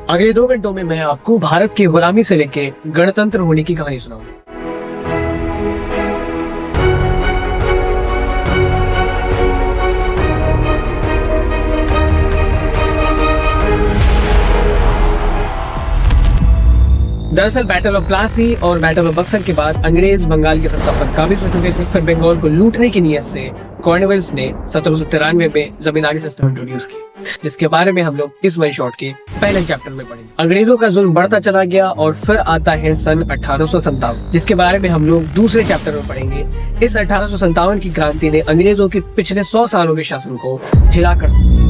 अगले 2 घंटों में मैं आपको भारत की गुलामी से लेके गणतंत्र होने की कहानी सुनाऊंगा। दरअसल बैटल ऑफ प्लासी और बैटल ऑफ बक्सर के बाद अंग्रेज बंगाल की सत्ता पर काबिज हो चुके थे। फिर बंगाल को लूटने की नीयत से कॉर्नवालिस ने 1793 में जमींदारी सिस्टम इंट्रोड्यूस की, जिसके बारे में हम लोग इस वन शॉट के पहले चैप्टर में पढ़ेंगे। अंग्रेजों का जुल्म बढ़ता चला गया और फिर आता है सन 1857, जिसके बारे में हम लोग दूसरे चैप्टर में पढ़ेंगे। इस 1857 की क्रांति ने अंग्रेजों के पिछले 100 सालों के शासन को हिलाकर रख दिया।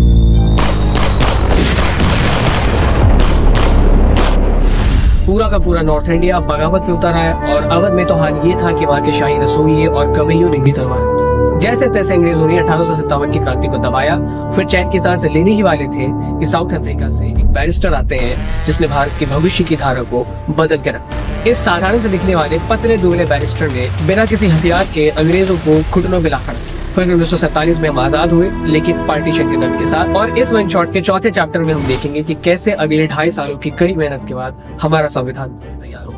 पूरा का पूरा नॉर्थ इंडिया बगावत पे उतर आया और अवध में तो हाल ये था कि वहाँ के शाही रसोइये और कवैयों ने भी तलवार जैसे तैसे अंग्रेजों ने 1857 की क्रांति को दबाया। फिर चैन की सांस लेने ही वाले थे कि साउथ अफ्रीका से एक बैरिस्टर आते हैं जिसने भारत के भविष्य की धारा को बदल के रखा। इस साधारण से दिखने वाले पतले दुबले बैरिस्टर ने बिना किसी हथियार के अंग्रेजों को घुटनों में ला खड़ा किया। फिर 1947 में हम आजाद हुए, लेकिन पार्टीशन के दर्द के साथ। और इस वन शॉट के चौथे चैप्टर में हम देखेंगे कि कैसे अगले 2.5 सालों की कड़ी मेहनत के बाद हमारा संविधान तैयार हुआ।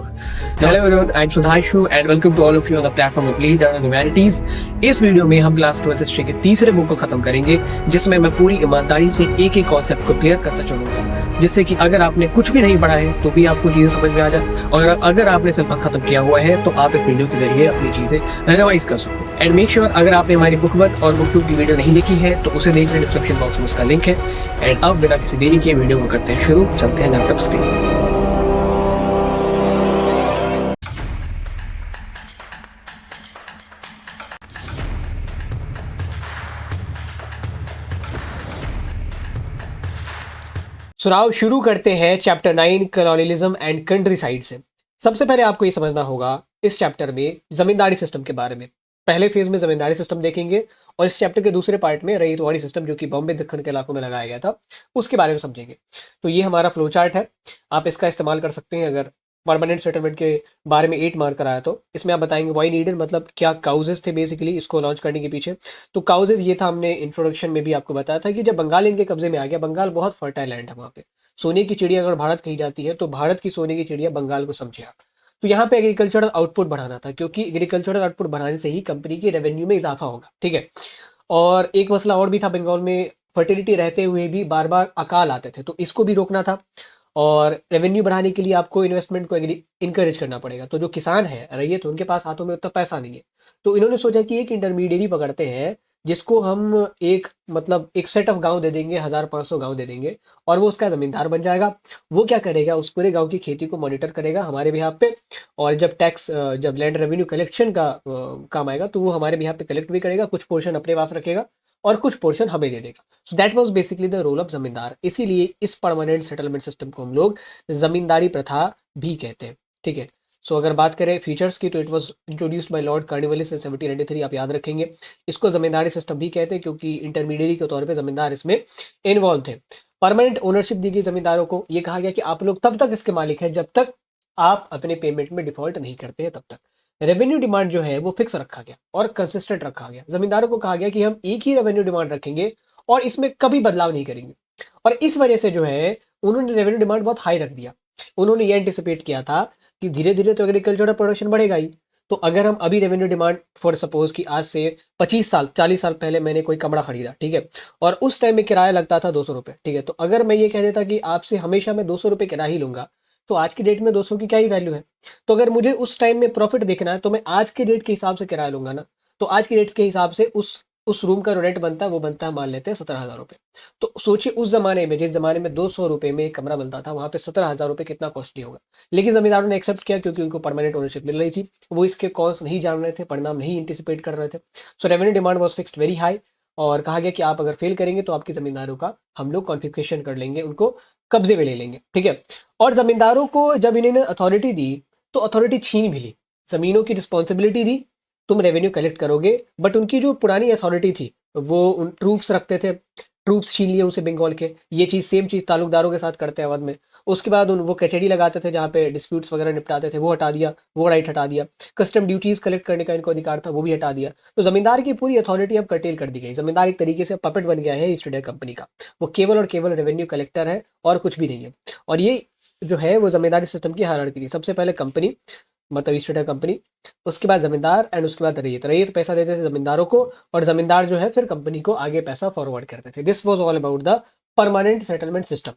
Hello everyone, I'm Sudhanshu and welcome to all of you on the platform of Lead and Humanities। इस वीडियो में हम क्लास 12th हिस्ट्री के तीसरे बुक को खत्म करेंगे, जिसमें मैं पूरी ईमानदारी से एक एक कॉन्सेप्ट को क्लियर करता चलूंगा, जिससे कि अगर आपने कुछ भी नहीं पढ़ा है तो भी आपको चीजें समझ में आ जाए, और अगर आपने सिलेबस खत्म किया हुआ है तो आप इस वीडियो के जरिए अपनी चीजें रिवाइज कर सको। एंड मेक श्योर अगर आपने हमारी बुक 1 और बुक 2 की वीडियो नहीं देखी है तो उसे देख लें, डिस्क्रिप्शन बॉक्स में उसका लिंक है। एंड अब बिना किसी देरी के वीडियो को करते हैं शुरू। चलते हैं लैपटॉप स्क्रीन। सुराव शुरू करते हैं chapter 9 colonialism and country side से। सबसे पहले आपको ये समझना होगा इस चैप्टर में जमींदारी सिस्टम के बारे में। पहले फेज में जमींदारी सिस्टम देखेंगे और इस चैप्टर के दूसरे पार्ट में रईतवाड़ी सिस्टम, जो कि बॉम्बे दक्कन के इलाकों में लगाया गया था, उसके बारे में समझेंगे। तो ये हमारा फ्लो चार्ट है, आप इसका इस्तेमाल कर सकते हैं। अगर परमानेंट सेटलमेंट के बारे में 8 मार्क कराया तो इसमें आप बताएंगे वाई नीडेड, मतलब क्या काउजेस थे बेसिकली इसको लॉन्च करने के पीछे। तो काउजेस ये था, हमने इंट्रोडक्शन में भी आपको बताया था कि जब बंगाल इनके कब्जे में आ गया, बंगाल बहुत फर्टाइल लैंड है, वहाँ पे सोने की चिड़िया अगर भारत कही जाती है तो भारत की सोने की चिड़िया बंगाल को समझे आप। तो यहाँ पे एग्रीकल्चरल आउटपुट बढ़ाना था, क्योंकि एग्रीकल्चरल आउटपुट बढ़ाने से ही कंपनी की रेवेन्यू में इजाफा होगा, ठीक है। और एक मसला और भी था, बंगाल में फर्टिलिटी रहते हुए भी बार बार अकाल आते थे, तो इसको भी रोकना था। और रेवेन्यू बढ़ाने के लिए आपको इन्वेस्टमेंट को इनकरेज करना पड़ेगा। तो जो किसान है रैयत, उनके पास हाथों में उतना पैसा नहीं है, तो इन्होंने सोचा कि एक इंटरमीडिएरी पकड़ते हैं जिसको हम एक सेट ऑफ गांव दे देंगे, 1500 गांव दे देंगे, और वो उसका जमींदार बन जाएगा। वो क्या करेगा, उस पूरे गांव की खेती को मॉनिटर करेगा हमारे बिहाफ पे, और जब लैंड रेवेन्यू कलेक्शन का काम आएगा तो वो हमारे बिहाफ पे कलेक्ट भी करेगा, कुछ पोर्शन अपने पास रखेगा और कुछ पोर्शन हमें दे देगा। So that was basically the role of zamindar. इसीलिए इस परमानेंट सेटलमेंट सिस्टम को हम लोग जमींदारी प्रथा भी कहते हैं, ठीक है। सो अगर बात करें फीचर्स की, तो it was introduced by Lord Cornwallis in 1793, आप याद रखेंगे। इसको जमींदारी सिस्टम भी कहते हैं क्योंकि इंटरमीडिएरी के तौर पे जमींदार इसमें इन्वॉल्व थे। परमानेंट ओनरशिप दी गई जमींदारों को। ये कहा गया कि आप लोग तब तक इसके मालिक हैं जब तक आप अपने पेमेंट में डिफॉल्ट नहीं करते हैं, तब तक। रेवेन्यू डिमांड जो है वो फिक्स रखा गया और कंसिस्टेंट रखा गया। जमींदारों को कहा गया कि हम एक ही रेवेन्यू डिमांड रखेंगे और इसमें कभी बदलाव नहीं करेंगे। और इस वजह से जो है उन्होंने रेवेन्यू डिमांड बहुत हाई रख दिया। उन्होंने ये एंटिसिपेट किया था कि धीरे धीरे तो एग्रीकल्चरल प्रोडक्शन बढ़ेगा ही, तो अगर हम अभी रेवेन्यू डिमांड फॉर सपोज कि आज से 25 साल 40 साल पहले मैंने कोई कमरा खरीदा, ठीक है, और उस टाइम में किराया लगता था 200 रुपये, ठीक है। तो अगर मैं ये कह देता कि आपसे हमेशा मैं 200 रुपये किराया ही लूंगा, तो आज की डेट में 200 की क्या ही वैल्यू है। तो अगर मुझे उस टाइम में प्रॉफिट देखना है तो मैं आज के डेट के हिसाब से किराया लूंगा ना। तो आज की डेट के हिसाब से उस रूम का रेंट बनता है, वो बनता है मान लेते हैं 17,000 रुपये। तो सोचिए उस जमाने में, जिस जमाने में 200 रुपये में एक कमरा मिलता था, वहाँ पे 17,000 रुपये कितना कॉस्टली होगा। लेकिन जमींदारों ने एक्सेप्ट किया क्योंकि उनको परमानेंट ओनरशिप मिल रही थी। वो इसके कॉस्ट नहीं जान रहे थे, परिणाम नहीं एंटिसिपेट कर रहे थे। So revenue demand was fixed very high, और कहा गया कि आप अगर फेल करेंगे तो आपकी जमींदारों का हम लोग कॉन्फिस्केशन कर लेंगे, उनको कब्जे में ले लेंगे, ठीक है। और जमींदारों को जब इन्होंने अथॉरिटी दी तो अथॉरिटी छीन भी ली, जमीनों की रिस्पॉन्सिबिलिटी दी, तुम रेवेन्यू कलेक्ट करोगे। बट उनकी जो पुरानी अथॉरिटी थी वो उन ट्रूप्स रखते थे, ट्रूप्स छीन लिए उसे बंगाल के। ये चीज़ सेम चीज़ तालुकदारों के साथ करते हैं अवध में। उसके बाद वो कचहरी लगाते थे जहाँ पे डिस्प्यूट्स वगैरह निपटाते थे, वो हटा दिया, वो राइट हटा दिया। कस्टम ड्यूटीज कलेक्ट करने का इनको अधिकार था, वो भी हटा दिया। तो जमींदार की पूरी अथॉरिटी अब कर्टेल कर दी गई। जमींदार एक तरीके से पपेट बन गया है ईस्ट इंडिया कंपनी का। वो केवल और केवल रेवेन्यू कलेक्टर है और कुछ भी नहीं है। और ये जो है वो जमींदारी सिस्टम की हायरार्की थी। सबसे पहले कंपनी, मतलब ईस्ट इंडिया कंपनी, उसके बाद जमींदार एंड उसके बाद रैयत। रैयत पैसा देते थे जमींदारों को और जमींदार जो है फिर कंपनी को आगे पैसा फॉरवर्ड करते थे। This was all about the permanent settlement system.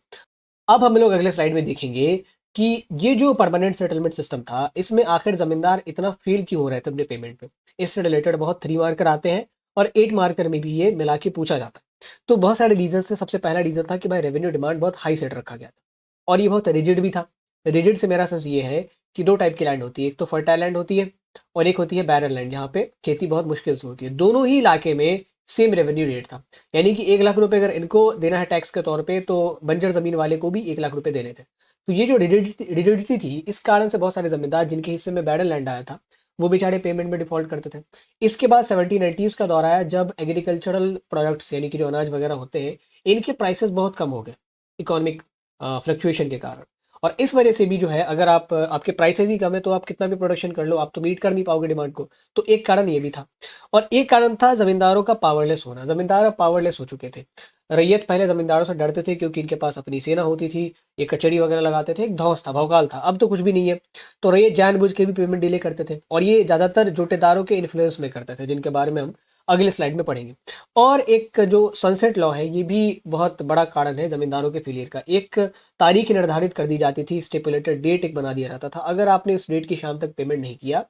अब हम लोग अगले स्लाइड में देखेंगे कि ये जो परमानेंट सेटलमेंट सिस्टम था, इसमें आखिर जमींदार इतना फेल क्यों हो रहे थे अपने पेमेंट पे। इससे रिलेटेड बहुत 3 मार्कर आते हैं और 8 मार्कर में भी ये मिला के पूछा जाता है। तो बहुत सारे रीजन से सबसे पहला रीजन था कि भाई रेवेन्यू डिमांड बहुत हाई सेट रखा गया था और ये बहुत रिजिड भी था। रिजिड से मेरा सेंस ये है कि 2 टाइप की लैंड होती है, एक तो फर्टाइल लैंड होती है और एक होती है बैरन लैंड, जहाँ पे खेती बहुत मुश्किल से होती है। दोनों ही इलाके में सेम रेवेन्यू रेट था, यानी कि 1 लाख रुपए अगर इनको देना है टैक्स के तौर पे तो बंजर जमीन वाले को भी 1 लाख रुपए देने थे। तो ये जो रिजिडिटी थी, इस कारण से बहुत सारे जमींदार जिनके हिस्से में बैरन लैंड आया था वो बेचारे पेमेंट में डिफॉल्ट करते थे। इसके बाद 1790s का दौर आया जब एग्रीकल्चरल प्रोडक्ट्स यानी कि जो अनाज वगैरह होते हैं इनके प्राइसेस बहुत कम हो गए इकोनॉमिक फ्लक्चुएशन के कारण। और इस वजह से भी जो है अगर आप आपके प्राइसेस ही कम है तो आप कितना भी प्रोडक्शन कर लो आप तो मीट कर नहीं पाओगे डिमांड को। तो एक कारण ये भी था और एक कारण था जमींदारों का पावरलेस होना। जमींदार अब पावरलेस हो चुके थे। रैयत पहले जमींदारों से डरते थे क्योंकि इनके पास अपनी सेना होती थी, ये कचहरी वगैरह लगाते थे, एक धौंस था, भौकाल था। अब तो कुछ भी नहीं है। तो रैयत जानबूझ के भी पेमेंट डिले करते थे और ये ज्यादातर जोटेदारों के इन्फ्लुएंस में करते थे, जिनके बारे में हम अगले स्लाइड में पढ़ेंगे। और एक जो सनसेट लॉ है ये भी बहुत बड़ा कारण है जमींदारों के फेलियर का। एक तारीख निर्धारित कर दी जाती थी, स्टिपुलेटेड डेट एक बना दिया जाता था, अगर आपने उस डेट की शाम तक पेमेंट नहीं किया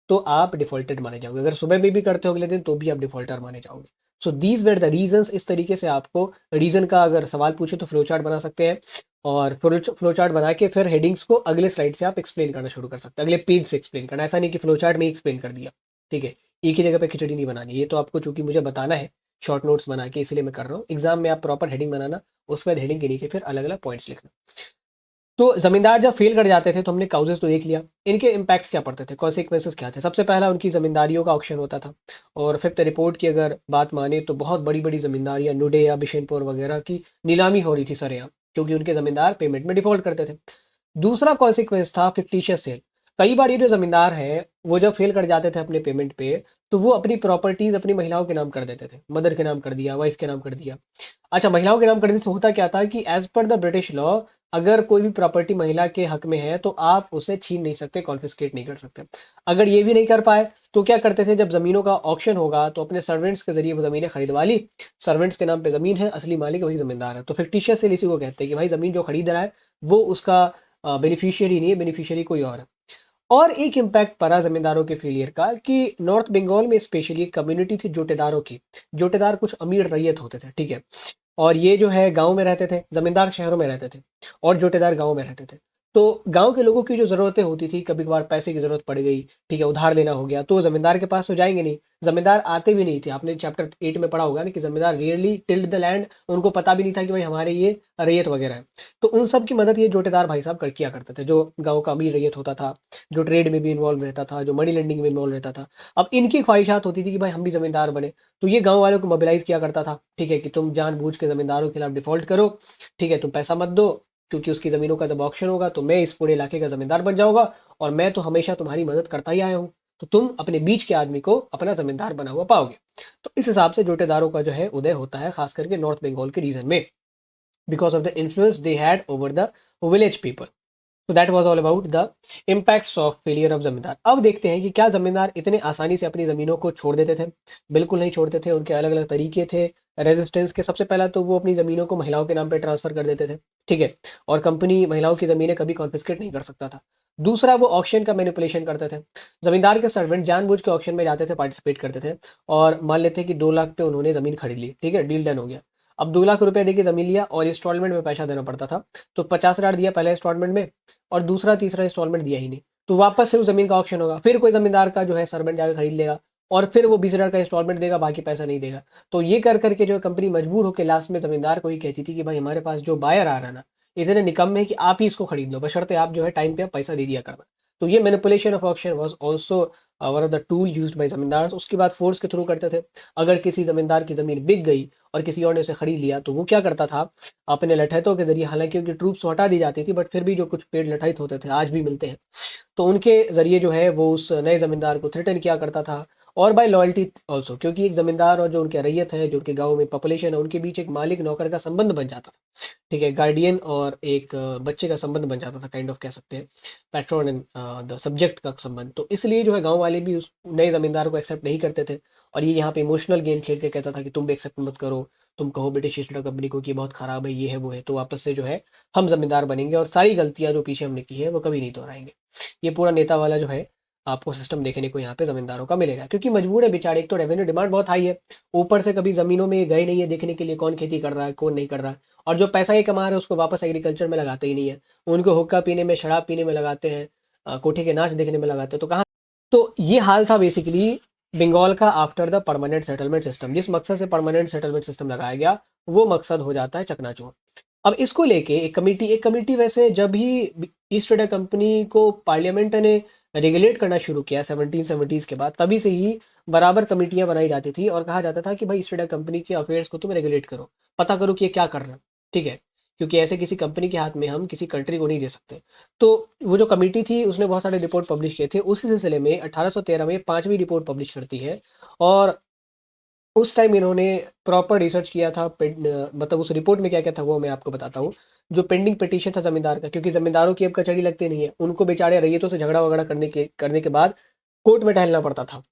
तो आप डिफॉल्टेड माने जाओगे। अगर सुबह में भी करते हो अगले दिन तो भी आप डिफॉल्टर माने जाओगे। सो दीज वेर द रीजंस। इस तरीके से आपको रीजन का अगर सवाल पूछे तो फ्लो चार्ट बना सकते हैं और फ्लो चार्ट बना के फिर हेडिंग्स को अगले स्लाइड से आप एक्सप्लेन करना शुरू कर सकते हैं, अगले पेज से एक्सप्लेन करना। ऐसा नहीं कि फ्लो चार्ट में एक्सप्लेन कर दिया, ठीक है। एक ही जगह पे खिचड़ी नहीं बनानी। ये तो आपको चूंकि मुझे बताना है शॉर्ट नोट्स बना के, इसलिए मैं कर रहा हूँ। एग्जाम में आप प्रॉपर हेडिंग बनाना, उसके बाद हेडिंग के नीचे फिर अलग अलग पॉइंट्स लिखना। तो जमींदार जब फेल कर जाते थे तो हमने काउजेस तो देख लिया, इनके इम्पैक्ट्स क्या पड़ते थे, कॉन्सिक्वेंसेस क्या थे। सबसे पहला उनकी जमींदारियों का ऑक्शन होता था और फिफ्थ रिपोर्ट की अगर बात माने तो बहुत बड़ी बड़ी जमींदारियां नुडे या बिशनपुर वगैरह की नीलामी हो रही थी सरेआम, क्योंकि उनके जमींदार पेमेंट में डिफॉल्ट करते थे। दूसरा कॉन्सिक्वेंस था फिक्टिशियस सेल। कई बार ये जो जमींदार हैं वो जब फेल कर जाते थे अपने पेमेंट पे तो वो अपनी प्रॉपर्टीज अपनी महिलाओं के नाम कर देते थे, मदर के नाम कर दिया, वाइफ के नाम कर दिया। अच्छा, महिलाओं के नाम करने से होता क्या था कि as per the British law अगर कोई भी प्रॉपर्टी महिला के हक में है तो आप उसे छीन नहीं सकते, कॉन्फिस्केट नहीं कर सकते। अगर ये भी नहीं कर पाए तो क्या करते थे, जब जमीनों का ऑक्शन होगा तो अपने सर्वेंट्स के जरिए वो जमीनें खरीदवा ली। सर्वेंट्स के नाम पे जमीन है, असली मालिक वही जमींदार है। तो फिक्टिशियस सेल इसी को कहते हैं कि भाई जमीन जो खरीद रहा है वो उसका बेनिफिशियरी नहीं है, बेनिफिशियरी कोई और है। और एक इम्पैक्ट पड़ा जमींदारों के फेलियर का कि नॉर्थ बंगाल में स्पेशली एक कम्युनिटी थी जोटेदारों की। जोटेदार कुछ अमीर रैयत होते थे, ठीक है। और ये जो है गांव में रहते थे, जमींदार शहरों में रहते थे और जोटेदार गांव में रहते थे। तो गांव के लोगों की जो ज़रूरतें होती थी, कभी कभार पैसे की ज़रूरत पड़ गई, ठीक है, उधार लेना हो गया, तो जमींदार के पास तो जाएंगे नहीं। जमींदार आते भी नहीं थे। आपने चैप्टर 8 में पढ़ा होगा ना कि जमींदार रियरली टिल्ड द लैंड, उनको पता भी नहीं था कि भाई हमारे ये रैयत वगैरह है। तो उन सब की मदद ये जोटेदार भाई साहब कर किया करते थे, जो गाँव का अमीर रैयत होता था, जो ट्रेड में भी इन्वॉल्व रहता था, जो मनी लेंडिंग में इन्वॉल्व रहता था। अब इनकी ख्वाहिशात होती थी कि भाई हम भी जमींदार बने। तो ये गाँव वालों को मोबिलाइज किया करता था, ठीक है, कि तुम जानबूझ के जमींदारों के खिलाफ डिफॉल्ट करो, ठीक है, तुम पैसा मत दो, क्योंकि उसकी ज़मीनों का जब ऑक्शन होगा तो मैं इस पूरे इलाके का ज़मींदार बन जाऊंगा और मैं तो हमेशा तुम्हारी मदद करता ही आया हूँ। तो तुम अपने बीच के आदमी को अपना ज़मींदार बना हुआ पाओगे। तो इस हिसाब से जोटेदारों का जो है उदय होता है, खास करके नॉर्थ बंगाल के रीजन में, because of the influence they had over the village people. तो that was all about the impacts of failure of zamindar. अब देखते हैं कि क्या जमींदार इतने आसानी से अपनी ज़मीनों को छोड़ देते थे। बिल्कुल नहीं छोड़ते थे, उनके अलग अलग तरीके थे रेजिस्टेंस के। सबसे पहला तो वो अपनी ज़मीनों को महिलाओं के नाम पे ट्रांसफ़र कर देते थे, ठीक है, और कंपनी महिलाओं की ज़मीनें कभी कॉन्फिस्केट नहीं कर सकता था। दूसरा, वो ऑक्शन का मैनिपुलेशन करते थे। जमींदार के सर्वेंट जानबूझ के ऑक्शन में जाते थे, पार्टिसिपेट करते थे और मान लेते कि 2 लाख पे उन्होंने ज़मीन खरीद ली, ठीक है, डील डन हो गया। अब 2 लाख रुपए देके ज़मीन लिया और इंस्टॉलमेंट में पैसा देना पड़ता था। तो 50,000 दिया पहले इंस्टॉलमेंट में और दूसरा तीसरा इंस्टॉलमेंट दिया ही नहीं, तो वापस से उस जमीन का ऑक्शन होगा, फिर कोई जमींदार का जो है सर्वेंट जाकर खरीद लेगा और फिर वो 20,000 का इंस्टॉलमेंट देगा, बाकी पैसा नहीं देगा। तो ये कर करके जो कंपनी मजबूर होकर लास्ट में जमींदार को ही कहती थी कि भाई हमारे पास जो बायर आ रहा है ना इतने निकम्मे है कि आप ही इसको खरीद लो, बशर्ते आप जो है टाइम पे आप पैसा दे दिया करना। तो ये manipulation of auction was also were the tool used by जमींदार। उसके बाद फोर्स के थ्रू करते थे। अगर किसी जमींदार की जमीन बिक गई और किसी और ने उसे खरीद लिया तो वो क्या करता था, अपने लठैतों के जरिए, हालांकि उनकी ट्रूप्स हटा दी जाती थी बट फिर भी जो कुछ पेड़ लठैत होते थे आज भी मिलते हैं, तो उनके जरिए जो है वो उस नए जमींदार को थ्रेटन किया करता था। और बाय लॉयल्टी ऑल्सो, क्योंकि एक जमींदार और जो उनके रैयत है, जो उनके गाँव में पॉपुलेशन है, उनके बीच एक मालिक नौकर का संबंध बन जाता था। ठीक है, गार्डियन और एक बच्चे का संबंध बन जाता था, काइंड ऑफ कह सकते हैं, पैट्रॉन एंड द सब्जेक्ट का संबंध। तो इसलिए जो है गांव वाले भी उस नए जमींदार को एक्सेप्ट नहीं करते थे, और ये यहाँ पे इमोशनल गेम खेल के कहता था कि तुम भी एक्सेप्ट मत करो, तुम कहो ब्रिटिश ईस्ट इंडिया कंपनी को कि बहुत खराब है, ये है वो है, तो वापस से जो है हम जमींदार बनेंगे और सारी गलतियां जो पीछे हमने की है वो कभी नहीं दोहराएंगे। ये पूरा नेता वाला जो है आपको सिस्टम देखने को यहाँ पे जमींदारों का मिलेगा, क्योंकि मजबूर है बेचारे, एक तो रेवेन्यू डिमांड बहुत हाई है, ऊपर से कभी जमीनों में गए नहीं है देखने के लिए कौन खेती कर रहा है कौन नहीं कर रहा है, और जो पैसा ये कमा रहे हैं उसको वापस एग्रीकल्चर में लगाते ही नहीं है, उनको हुक्का पीने में, शराब पीने में लगाते हैं, कोठे के नाच देखने में लगाते हैं, तो कहाँ। तो ये हाल था बेसिकली बंगाल का after the permanent settlement system. जिस मकसद से परमानेंट सेटलमेंट सिस्टम लगाया गया वो मकसद हो जाता है चकनाचूर। अब इसको लेके एक कमेटी वैसे जब भी ईस्ट इंडिया कंपनी को पार्लियामेंट ने रेगुलेट करना शुरू किया 1770s के बाद, तभी से ही बराबर कमेटियां बनाई जाती थी और कहा जाता था कि भाई ईस्ट इंडिया कंपनी के अफेयर्स को तुम रेगुलेट करो, पता करो कि ये क्या कर रहे हैं। ठीक है, क्योंकि ऐसे किसी कंपनी के हाथ में हम किसी कंट्री को नहीं दे सकते। तो वो जो कमेटी थी उसने बहुत सारे रिपोर्ट पब्लिश किए थे। उसी सिलसिले में 1813 में 5वीं रिपोर्ट पब्लिश करती है, और उस टाइम इन्होंने प्रॉपर रिसर्च किया था। मतलब उस रिपोर्ट में क्या क्या था वो मैं आपको बताता हूँ। जो पेंडिंग पिटीशन था जमींदार का, क्योंकि जमींदारों की अब कचहरी लगती नहीं है, उनको बेचारे रैयतों से झगड़ा वगड़ा करने के बाद कोर्ट में टहलना पड़ता था।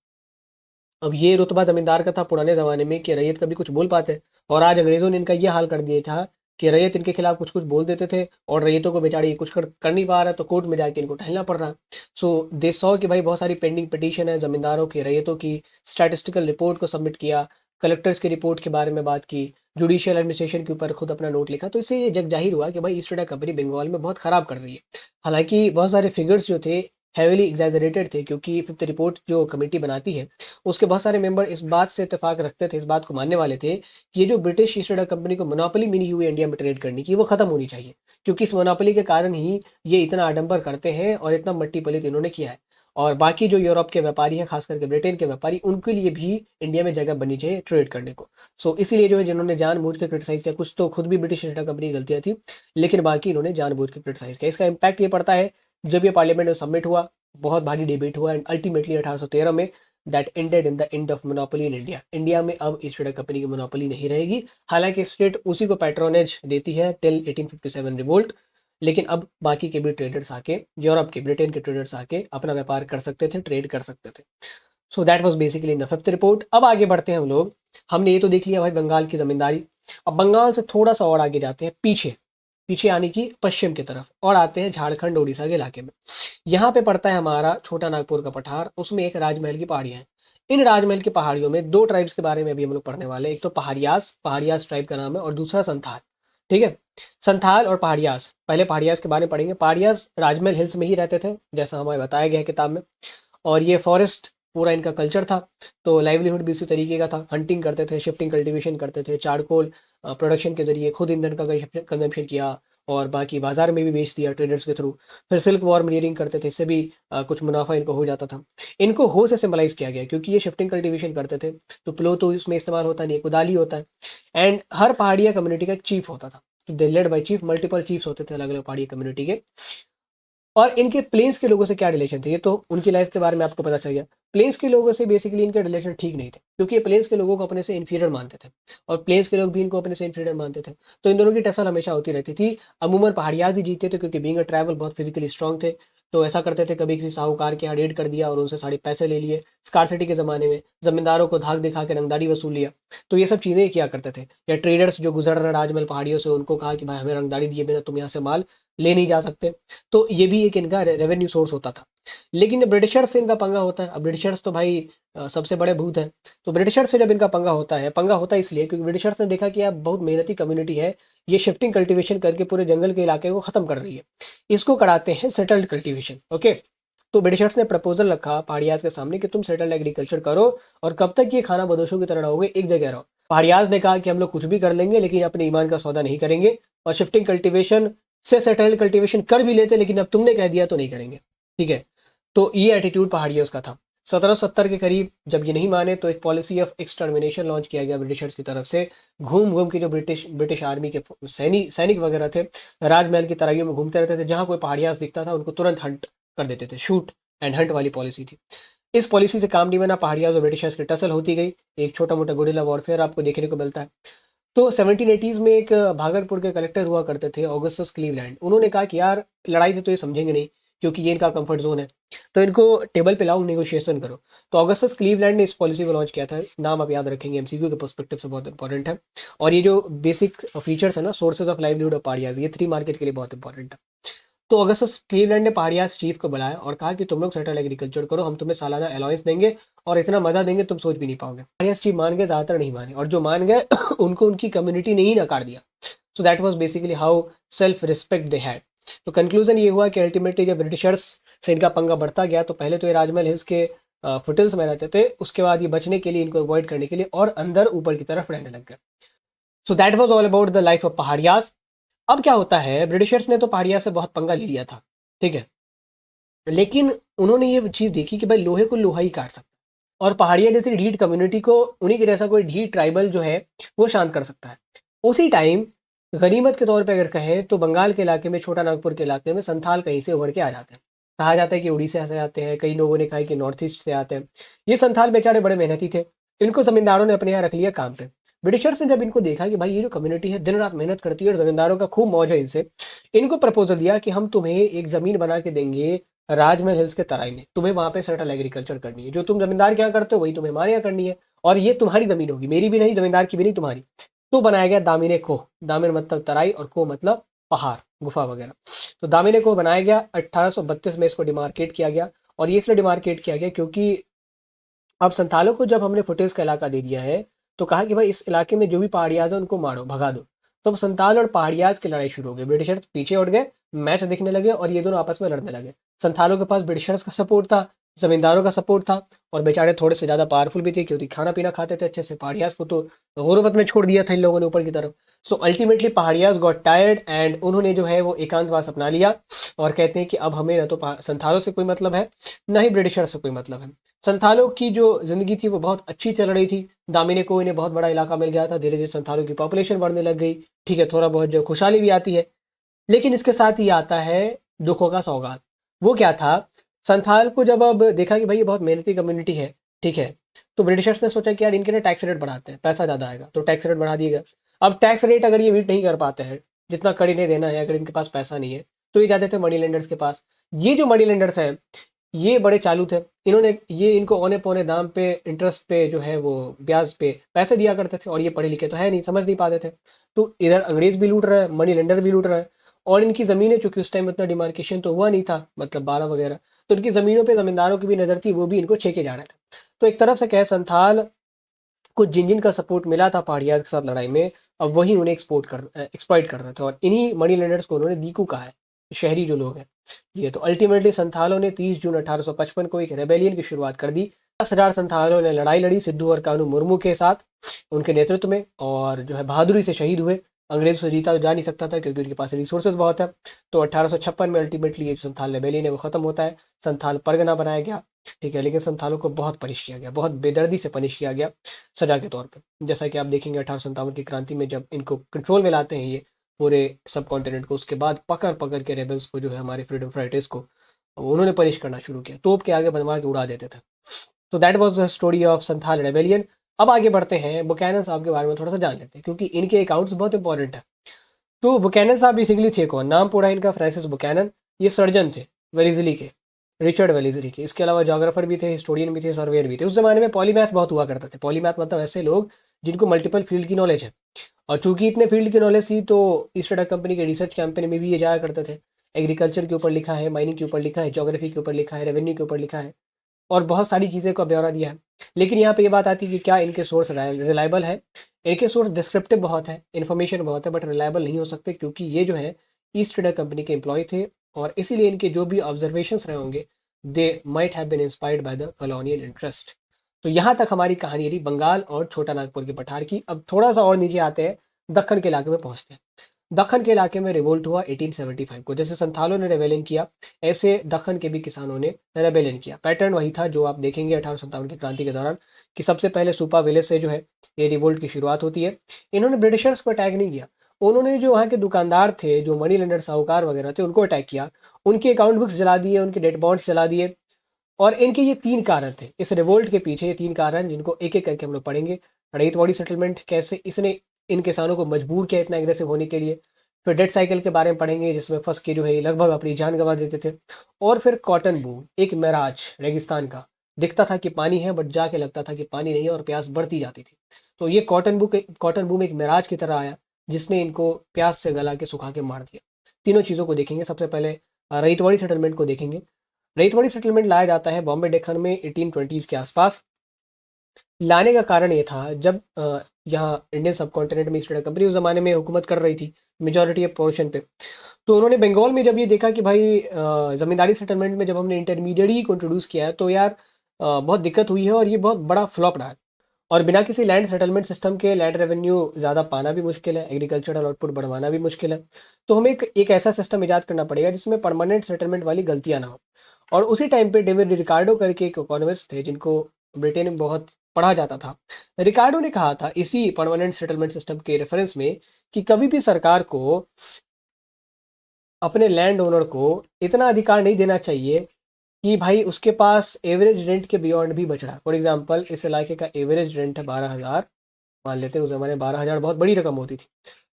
अब ये रुतबा जमींदार का था पुराने ज़माने में कि रैयत कभी कुछ बोल पाते, और आज अंग्रेज़ों ने इनका ये हाल कर दिया था कि रैयत इनके खिलाफ कुछ कुछ बोल देते थे और रैयतों को बेचारे कुछ कर नहीं पा रहा, तो कोर्ट में जाके इनको टहलना पड़ रहा। सो दे सॉ कि भाई बहुत सारी पेंडिंग पिटीशन है जमींदारों की, रैयतों की। स्टैटिस्टिकल रिपोर्ट को सबमिट किया, कलेक्टर्स की रिपोर्ट के बारे में बात की, जुडिशियल एडमिनिस्ट्रेशन के ऊपर खुद अपना नोट लिखा। तो इससे ये जग जाहिर हुआ कि भाई ईस्ट इंडिया कंपनी बंगाल में बहुत ख़राब कर रही है। हालांकि बहुत सारे फिगर्स जो थे हैवीली एग्जैजरेटेड थे, क्योंकि फिफ्थ रिपोर्ट जो कमेटी बनाती है उसके बहुत सारे मेंबर इस बात से इत्तेफाक रखते थे, इस बात को मानने वाले थे कि ये जो ब्रिटिश ईस्ट इंडिया कंपनी को मोनोपोली मिली हुई है इंडिया में ट्रेड करने की, वो खत्म होनी चाहिए, क्योंकि इस मोनोपोली के कारण ही ये इतना आडंबर करते हैं और इतना मट्टी पलित इन्होंने किया है। और बाकी जो यूरोप के व्यापारी हैं, खास करके ब्रिटेन के व्यापारी, उनके लिए भी इंडिया में जगह बनी चाहिए ट्रेड करने को। सो इसीलिए जो है जिन्होंने जानबूझ के क्रिटिसाइज किया, कुछ तो खुद भी ब्रिटिश ईस्ट इंडिया कंपनी की गलतियां थी, लेकिन बाकी इन्होंने जानबूझ के क्रिटिसाइज किया। इसका इम्पैक्ट ये पड़ता है जब ये पार्लियामेंट में सबमिट हुआ, बहुत भारी डिबेट हुआ, एंड अल्टीमेटली 1813 में that ended in the end of monopoly in India. India में अब ईस्ट इंडिया कंपनी की मोनोपोली नहीं रहेगी। हालांकि स्टेट उसी को पैट्रोनेज देती है टिल 1857 रिवोल्ट, लेकिन अब बाकी के भी ट्रेडर्स आके, यूरोप के, ब्रिटेन के ट्रेडर्स आके अपना व्यापार कर सकते थे, ट्रेड कर सकते थे। So that was basically in the fifth report. अब आगे बढ़ते हैं हम लोग। हमने ये तो देख लिया भाई बंगाल की जमींदारी। अब बंगाल से थोड़ा सा और आगे जाते हैं, पीछे पीछे यानी कि पश्चिम की तरफ, और आते हैं झारखंड उड़ीसा के इलाके में। यहाँ पे पड़ता है हमारा छोटा नागपुर का पठार, उसमें एक राजमहल की पहाड़ियाँ हैं। इन राजमहल की पहाड़ियों में दो ट्राइब्स के बारे में अभी हम लोग पढ़ने वाले हैं। एक तो पहाड़ियास, पहाड़ियास ट्राइब का नाम है, और दूसरा संथाल। ठीक है, संथाल और पहाड़ियास। पहले पहाड़ियास के बारे में पढ़ेंगे। पहाड़ियास राजमहल हिल्स में ही रहते थे, जैसा हमें बताया गया है किताब में, और ये फॉरेस्ट पूरा इनका कल्चर था। तो लाइवलीहुड भी इसी तरीके का था, हंटिंग करते थे, शिफ्टिंग कल्टीवेशन करते थे, चारकोल प्रोडक्शन के जरिए खुद ईंधन का कंजम्पशन किया, और बाकी बाजार में भी बेच दिया ट्रेडर्स के थ्रू। फिर सिल्क वॉर्म रीडिंग करते थे, इससे भी कुछ मुनाफा इनको हो जाता था। इनको हो से सिंबलाइज किया गया क्योंकि ये शिफ्टिंग कल्टीवेशन करते थे, तो प्लो तो इसमें इस्तेमाल होता नहीं, कुदाली होता है। एंड हर पहाड़िया कम्युनिटी का एक चीफ होता था, तो they led by chief, multiple chiefs होते थे अलग अलग पहाड़िया कम्युनिटी के। और इनके प्लेन्स के लोगों से क्या रिलेशन थे, ये तो उनकी लाइफ के बारे में आपको पता चल गया। प्लेन्स के लोगों से बेसिकली इनके रिलेशन ठीक नहीं थे, क्योंकि ये प्लेन्स के लोगों को अपने से इन्फीरियर मानते थे, और प्लेन्स के लोग भी इनको अपने से इन्फीरियर मानते थे। तो इन दोनों की टसल हमेशा होती रहती थी। अमूमन पहाड़ियाँ भी जीते थे, क्योंकि बीइंग अ ट्रैवल बहुत फिजिकली स्ट्रॉन्ग थे। तो ऐसा करते थे, कभी किसी साहूकार के यहाँ रेड कर दिया और उनसे सारे पैसे ले लिए। स्कार्सिटी के ज़माने में जमींदारों को धाक दिखा के रंगदारी वसूल लिया। तो ये सब चीज़ें किया करते थे। या ट्रेडर्स जो गुजर रहे राजमहल पहाड़ियों से, उनको कहा कि भाई हमें रंगदारी दिए बिना तुम यहाँ से माल ले नहीं जा सकते। तो ये भी एक इनका रेवेन्यू सोर्स होता था। लेकिन जब ब्रिटिशर्स से इनका पंगा होता है, अब ब्रिटिशर्स तो भाई सबसे बड़े भूत हैं। तो ब्रिटिशर्स से जब इनका पंगा होता है इसलिए क्योंकि ब्रिटिशर्स ने देखा कि आप बहुत मेहनती कम्युनिटी है, ये शिफ्टिंग कल्टीवेशन करके पूरे जंगल के इलाके को खत्म कर रही है, इसको कराते हैं सेटल्ड कल्टीवेशन। ओके, तो ब्रिटिशर्स ने प्रपोजल रखा पहाड़ियाज के सामने कि तुम सेटल्ड एग्रीकल्चर करो, और कब तक ये खाना बदोशों की तरह रहोगे, एक जगह रहो। पहाड़ियाज ने कहा कि हम लोग कुछ भी कर लेंगे, लेकिन अपने ईमान का सौदा नहीं करेंगे, और शिफ्टिंग कल्टीवेशन से सेटल्ड कल्टीवेशन कर भी लेते, लेकिन अब तुमने कह दिया तो नहीं करेंगे। ठीक है, तो ये एटीट्यूड पहाड़ियों का था। 1770 के करीब जब ये नहीं माने तो एक पॉलिसी ऑफ एक्सटर्मिनेशन लॉन्च किया गया ब्रिटिशर्स की तरफ से। घूम घूम के जो ब्रिटिश आर्मी के सैनिक वगैरह थे, राजमहल की तराइयों में घूमते रहते थे, जहाँ कोई पहाड़ियास दिखता था उनको तुरंत हंट कर देते थे। शूट एंड हंट वाली पॉलिसी थी। इस पॉलिसी से काम नहीं बना, पहाड़ियास और ब्रिटिशर्स की टसल होती गई। एक छोटा मोटा गुरिल्ला वॉरफेयर आपको देखने को मिलता है। तो 1780s में एक भागलपुर के कलेक्टर हुआ करते थे ऑगस्टस क्लीवलैंड। उन्होंने कहा कि यार लड़ाई से तो ये समझेंगे नहीं, क्योंकि ये इनका कंफर्ट जोन है, तो इनको टेबल पे लाओ, नेगोशिएशन करो। तो ऑगस्टस क्लीवलैंड ने इस पॉलिसी को लॉन्च किया था। नाम आप याद रखेंगे, एमसीक्यू के पर्सपेक्टिव से बहुत इंपॉर्टेंट है। और ये जो बेसिक फीचर्स है ना, सोर्सेज ऑफ लाइवलीहुड ऑफ पहाड़ियाज, ये 3 मार्केट के लिए बहुत इंपॉर्टेंट है। तो ऑगस्टस क्लीवलैंड ने पहाड़ियाज चीफ को बुलाया और कहा कि तुम लोग सेटल एग्रीकल्चर करो, हम तुम्हें सालाना अलाउंस देंगे और इतना मजा देंगे तुम सोच भी नहीं पाओगे। पहाड़ियाज चीफ मान गए, ज्यादातर नहीं माने, और जो मान गए उनको उनकी कम्युनिटी ने ही नकार दिया। सो that was basically how self respect they had. तो कंक्लूजन ये हुआ कि अल्टीमेटली जब ब्रिटिशर्स से इनका पंगा बढ़ता गया, तो पहले तो ये राजमहल हिल्स के फुटिल्स में रहते थे, उसके बाद ये बचने के लिए, इनको अवॉइड करने के लिए और अंदर ऊपर की तरफ रहने लग गए। So that was all about the life of Paharias. अब क्या होता है, ब्रिटिशर्स ने तो पहाड़िया से बहुत पंगा ले लिया था, ठीक है, लेकिन उन्होंने ये चीज देखी कि भाई लोहे को लोहा ही काट सकता है, और पहाड़िया जैसी ढीठ कम्युनिटी को उन्हीं के जैसा कोई ढीठ ट्राइबल जो है वो शांत कर सकता है। उसी टाइम गनीमत के तौर पे अगर कहें तो बंगाल के इलाके में, छोटा नागपुर के इलाके में संथाल कहीं से उभर के आ जाते हैं। कहा जाता है कि उड़ीसा से आते हैं, कई लोगों ने कहा कि नॉर्थ ईस्ट से आते हैं। ये संथाल बेचारे बड़े मेहनती थे, इनको जमींदारों ने अपने यहाँ रख लिया काम पे। ब्रिटिशर्स ने जब इनको देखा कि भाई ये जो कम्युनिटी है दिन रात मेहनत करती है और जमींदारों का खूब मौज है इनसे, इनको प्रपोजल दिया कि हम तुम्हें एक जमीन बना के देंगे राजमहल हिल्स के तराई में, तुम्हें वहां पे सेटल एग्रीकल्चर करनी है। जो तुम जमींदार क्या करते हो वही तुम्हें हमारे यहाँ करनी है, और ये तुम्हारी जमीन होगी, मेरी भी नहीं, जमींदार की भी नहीं, तुम्हारी। तो बनाया गया दामिने कोह। दामिन मतलब तराई और कोह मतलब पहाड़, गुफा वगैरह। तो दामिने कोह बनाया गया। 1832 में इसको डिमार्केट किया गया, और ये इसलिए डिमार्केट किया गया क्योंकि अब संथालों को जब हमने फुटेज का इलाका दे दिया है, तो कहा कि भाई इस इलाके में जो भी पहाड़ियाज है उनको मारो, भगा दो। तो अब संथाल और पहाड़ियाज की लड़ाई शुरू हो गई। ब्रिटिशर्स पीछे उठ गए, मैच दिखने लगे, और ये दोनों आपस में लड़ने लगे। संथालों के पास ब्रिटिशर्स का सपोर्ट था, जमींदारों का सपोर्ट था, और बेचारे थोड़े से ज्यादा पावरफुल भी थे क्योंकि खाना पीना खाते थे अच्छे से। पहाड़ियाज को तो गुर्बत में छोड़ दिया था इन लोगों ने ऊपर की तरफ। So ultimately Paharias got tired and उन्होंने जो है वो एकांतवास अपना लिया, और कहते हैं कि अब हमें ना तो संथालों से कोई मतलब है, ना ही ब्रिटिशर से कोई मतलब है। संथालों की जो जिंदगी थी वो बहुत अच्छी चल रही थी। दामिने को इन्हें बहुत बड़ा इलाका मिल गया था, धीरे धीरे संथालों की पॉपुलेशन बढ़ने लग गई, ठीक है, थोड़ा बहुत जो खुशहाली भी आती है। लेकिन इसके साथ ही आता है दुखों का सौगात। वो क्या था, संथाल को जब अब देखा कि भाई ये बहुत मेहनती कम्युनिटी है, ठीक है, तो ब्रिटिशर्स ने सोचा कि यार इनके ना टैक्स रेट बढ़ाते हैं, पैसा ज़्यादा आएगा, तो टैक्स रेट बढ़ा दिएगा। अब टैक्स रेट अगर ये मीट नहीं कर पाते हैं, जितना कर इन्हें देना है, अगर इनके पास पैसा नहीं है, तो ये जाते थे मनी लेंडर्स के पास। ये जो मनी लेंडर्स हैं ये बड़े चालू थे। इन्होंने ये इनको औने पौने दाम पे, इंटरेस्ट पे जो है वो ब्याज पे पैसे दिया करते थे, और ये पढ़े लिखे तो है नहीं, समझ नहीं पाते थे। तो इधर अंग्रेज भी लूट रहे हैं, मनी लेंडर भी लूट रहे हैं, और इनकी ज़मीनें, चूंकि उस टाइम उतना डिमार्केशन तो हुआ नहीं था, मतलब 12 वगैरह, तो इनकी ज़मीनों पे ज़मींदारों की भी नज़र थी, वो भी इनको छेके जा रहे थे। तो एक तरफ से कहे संथाल को जिन जिन का सपोर्ट मिला था पहाड़ियाज के साथ लड़ाई में, अब वही उन्हें एक्सप्लॉइट कर रहे थे, और इन्हीं मनी लेंडर्स को उन्होंने दीकू कहा है, शहरी जो लोग हैं ये। तो अल्टीमेटली संथालों ने 30 जून 1855 को एक रेबेलियन की शुरुआत कर दी। 10,000 संथालों ने लड़ाई लड़ी सिद्धू और कानू मुर्मू के साथ, उनके नेतृत्व में, और जो है बहादुरी से शहीद हुए। अंग्रेज से जीता तो जा नहीं सकता था क्योंकि उनके पास रिसोर्सेज बहुत है। तो 1856 में अल्टीमेटली ये जो संथाल रेबेलियन है वो खत्म होता है, संथाल परगना बनाया गया, ठीक है। लेकिन संथालों को बहुत पनिश किया गया, बहुत बेदर्दी से पनिश किया गया सजा के तौर पे। जैसा कि आप देखेंगे 1857 की क्रांति में जब इनको कंट्रोल में लाते हैं ये पूरे सब कॉन्टिनेंट को, उसके बाद पकड़ पकड़ के रेबल्स को, जो है हमारे फ्रीडम फाइटर्स को, उन्होंने पनिश करना शुरू किया, तोप के आगे बनवा के उड़ा देते थे। तो that was the story of Santhal rebellion. अब आगे बढ़ते हैं, बुकैनन साहब के बारे में थोड़ा सा जान लेते हैं क्योंकि इनके अकाउंट्स बहुत इंपॉर्टेंट है। तो बुकैनन साहब बेसिकली थे कौन, नाम पूरा इनका फ्रांसिस बुकैनन। ये सर्जन थे वेलेज़ली के, रिचर्ड वेलेज़ली के। इसके अलावा जोग्राफर भी थे, हिस्टोरियन भी थे, सर्वेयर भी थे। उस जमाने में पॉलीमैथ बहुत हुआ करते थे। पॉलीमैथ मतलब ऐसे लोग जिनको मल्टीपल फील्ड की नॉलेज है, और चूंकि इतने फील्ड की नॉलेज थी तो ईस्ट इंडिया कंपनी के रिसर्च कैंपेन में भी ये जाया करते थे। एग्रीकल्चर के ऊपर लिखा है, माइनिंग के ऊपर लिखा है, ज्योग्राफी के ऊपर लिखा है, रेवेन्यू के ऊपर लिखा है, और बहुत सारी चीज़ें का ब्यौरा दिया है। लेकिन यहाँ पे ये बात आती है कि क्या इनके सोर्स रिलायबल है। इनके सोर्स डिस्क्रिप्टिव बहुत है, इन्फॉर्मेशन बहुत है, बट रिलायबल नहीं हो सकते क्योंकि ये जो है ईस्ट इंडिया कंपनी के एम्प्लॉय थे, और इसीलिए इनके जो भी ऑब्जर्वेशंस रहे होंगे they might have been inspired by the colonial interest. तो यहाँ तक हमारी कहानी रही बंगाल और छोटा नागपुर के पठार की। अब थोड़ा सा और नीचे आते हैं, दक्कन के इलाके में पहुँचते हैं। दक्खन के इलाके में रिवोल्ट हुआ 1875 को। जैसे संथालों ने रेबेलियन किया, ऐसे दक्खन के भी किसानों ने रेबेलियन किया। पैटर्न वही था जो आप देखेंगे 1857 की क्रांति के दौरान, कि सबसे पहले सुपा विलेज से जो है ये रिवोल्ट की शुरुआत होती है। इन्होंने ब्रिटिशर्स को अटैक नहीं किया, उन्होंने जो वहाँ के दुकानदार थे, जो मनी लेंडर साहूकार वगैरह थे, उनको अटैक किया, उनके अकाउंट बुक्स जला दिए, उनके डेट बॉन्ड्स जला दिए। और इनके ये 3 कारण थे, इस रिवोल्ट के पीछे ये 3 कारण, जिनको एक-एक करके हम लोग पढ़ेंगे। रईतवाड़ी सेटलमेंट, कैसे इसने इन किसानों को मजबूर किया इतना एग्रेसिव होने के लिए। फिर डेट साइकिल के बारे में पढ़ेंगे, जिसमें फँस के जो है ये लगभग अपनी जान गँवा देते थे। और फिर कॉटन बूम, एक मिराज रेगिस्तान का, दिखता था कि पानी है बट जाके लगता था कि पानी नहीं है और प्यास बढ़ती जाती थी। तो ये कॉटन बूम एक मिराज की तरह आया, जिसने इनको प्यास से गला के सुखा के मार दिया। तीनों चीज़ों को देखेंगे। सबसे पहले रईतवाड़ी सेटलमेंट को देखेंगे। रईतवाड़ी सेटलमेंट लाया जाता है बॉम्बे डेक्कन में 1820s के आसपास। लाने का कारण ये था, जब यहाँ इंडियन सब कॉन्टिनेंट में ईस्ट इंडिया कंपनी उस ज़माने में हुकूमत कर रही थी मेजॉरिटी ऑफ पोर्शन पे। तो उन्होंने बंगाल में जब ये देखा कि भाई ज़मींदारी सेटलमेंट में जब हमने इंटरमीडिएट को इंट्रोड्यूस किया है, तो यार बहुत दिक्कत हुई है और ये बहुत बड़ा फ्लॉप रहा है। और बिना किसी लैंड सेटलमेंट सिस्टम के लैंड रेवेन्यू ज़्यादा पाना भी मुश्किल है, एग्रीकल्चरल आउटपुट बढ़वाना भी मुश्किल है। तो हमें एक ऐसा सिस्टम इजाद करना पड़ेगा जिसमें परमानेंट सेटलमेंट वाली गलतियाँ ना हो। और उसी टाइम पे डेविड रिकार्डो करके एक इकोनॉमिस्ट थे, जिनको ब्रिटेन में बहुत पढ़ा जाता था। रिकार्डो ने कहा था इसी परमानेंट सेटलमेंट सिस्टम के रेफरेंस में, कि कभी भी सरकार को अपने लैंड ओनर को इतना अधिकार नहीं देना चाहिए कि भाई उसके पास एवरेज रेंट के बियॉन्ड भी बच रहा है। फॉर एग्जांपल, इस इलाके का एवरेज रेंट है 12,000, मान लेते हैं, उस ज़माने में 12,000 बहुत बड़ी रकम होती थी।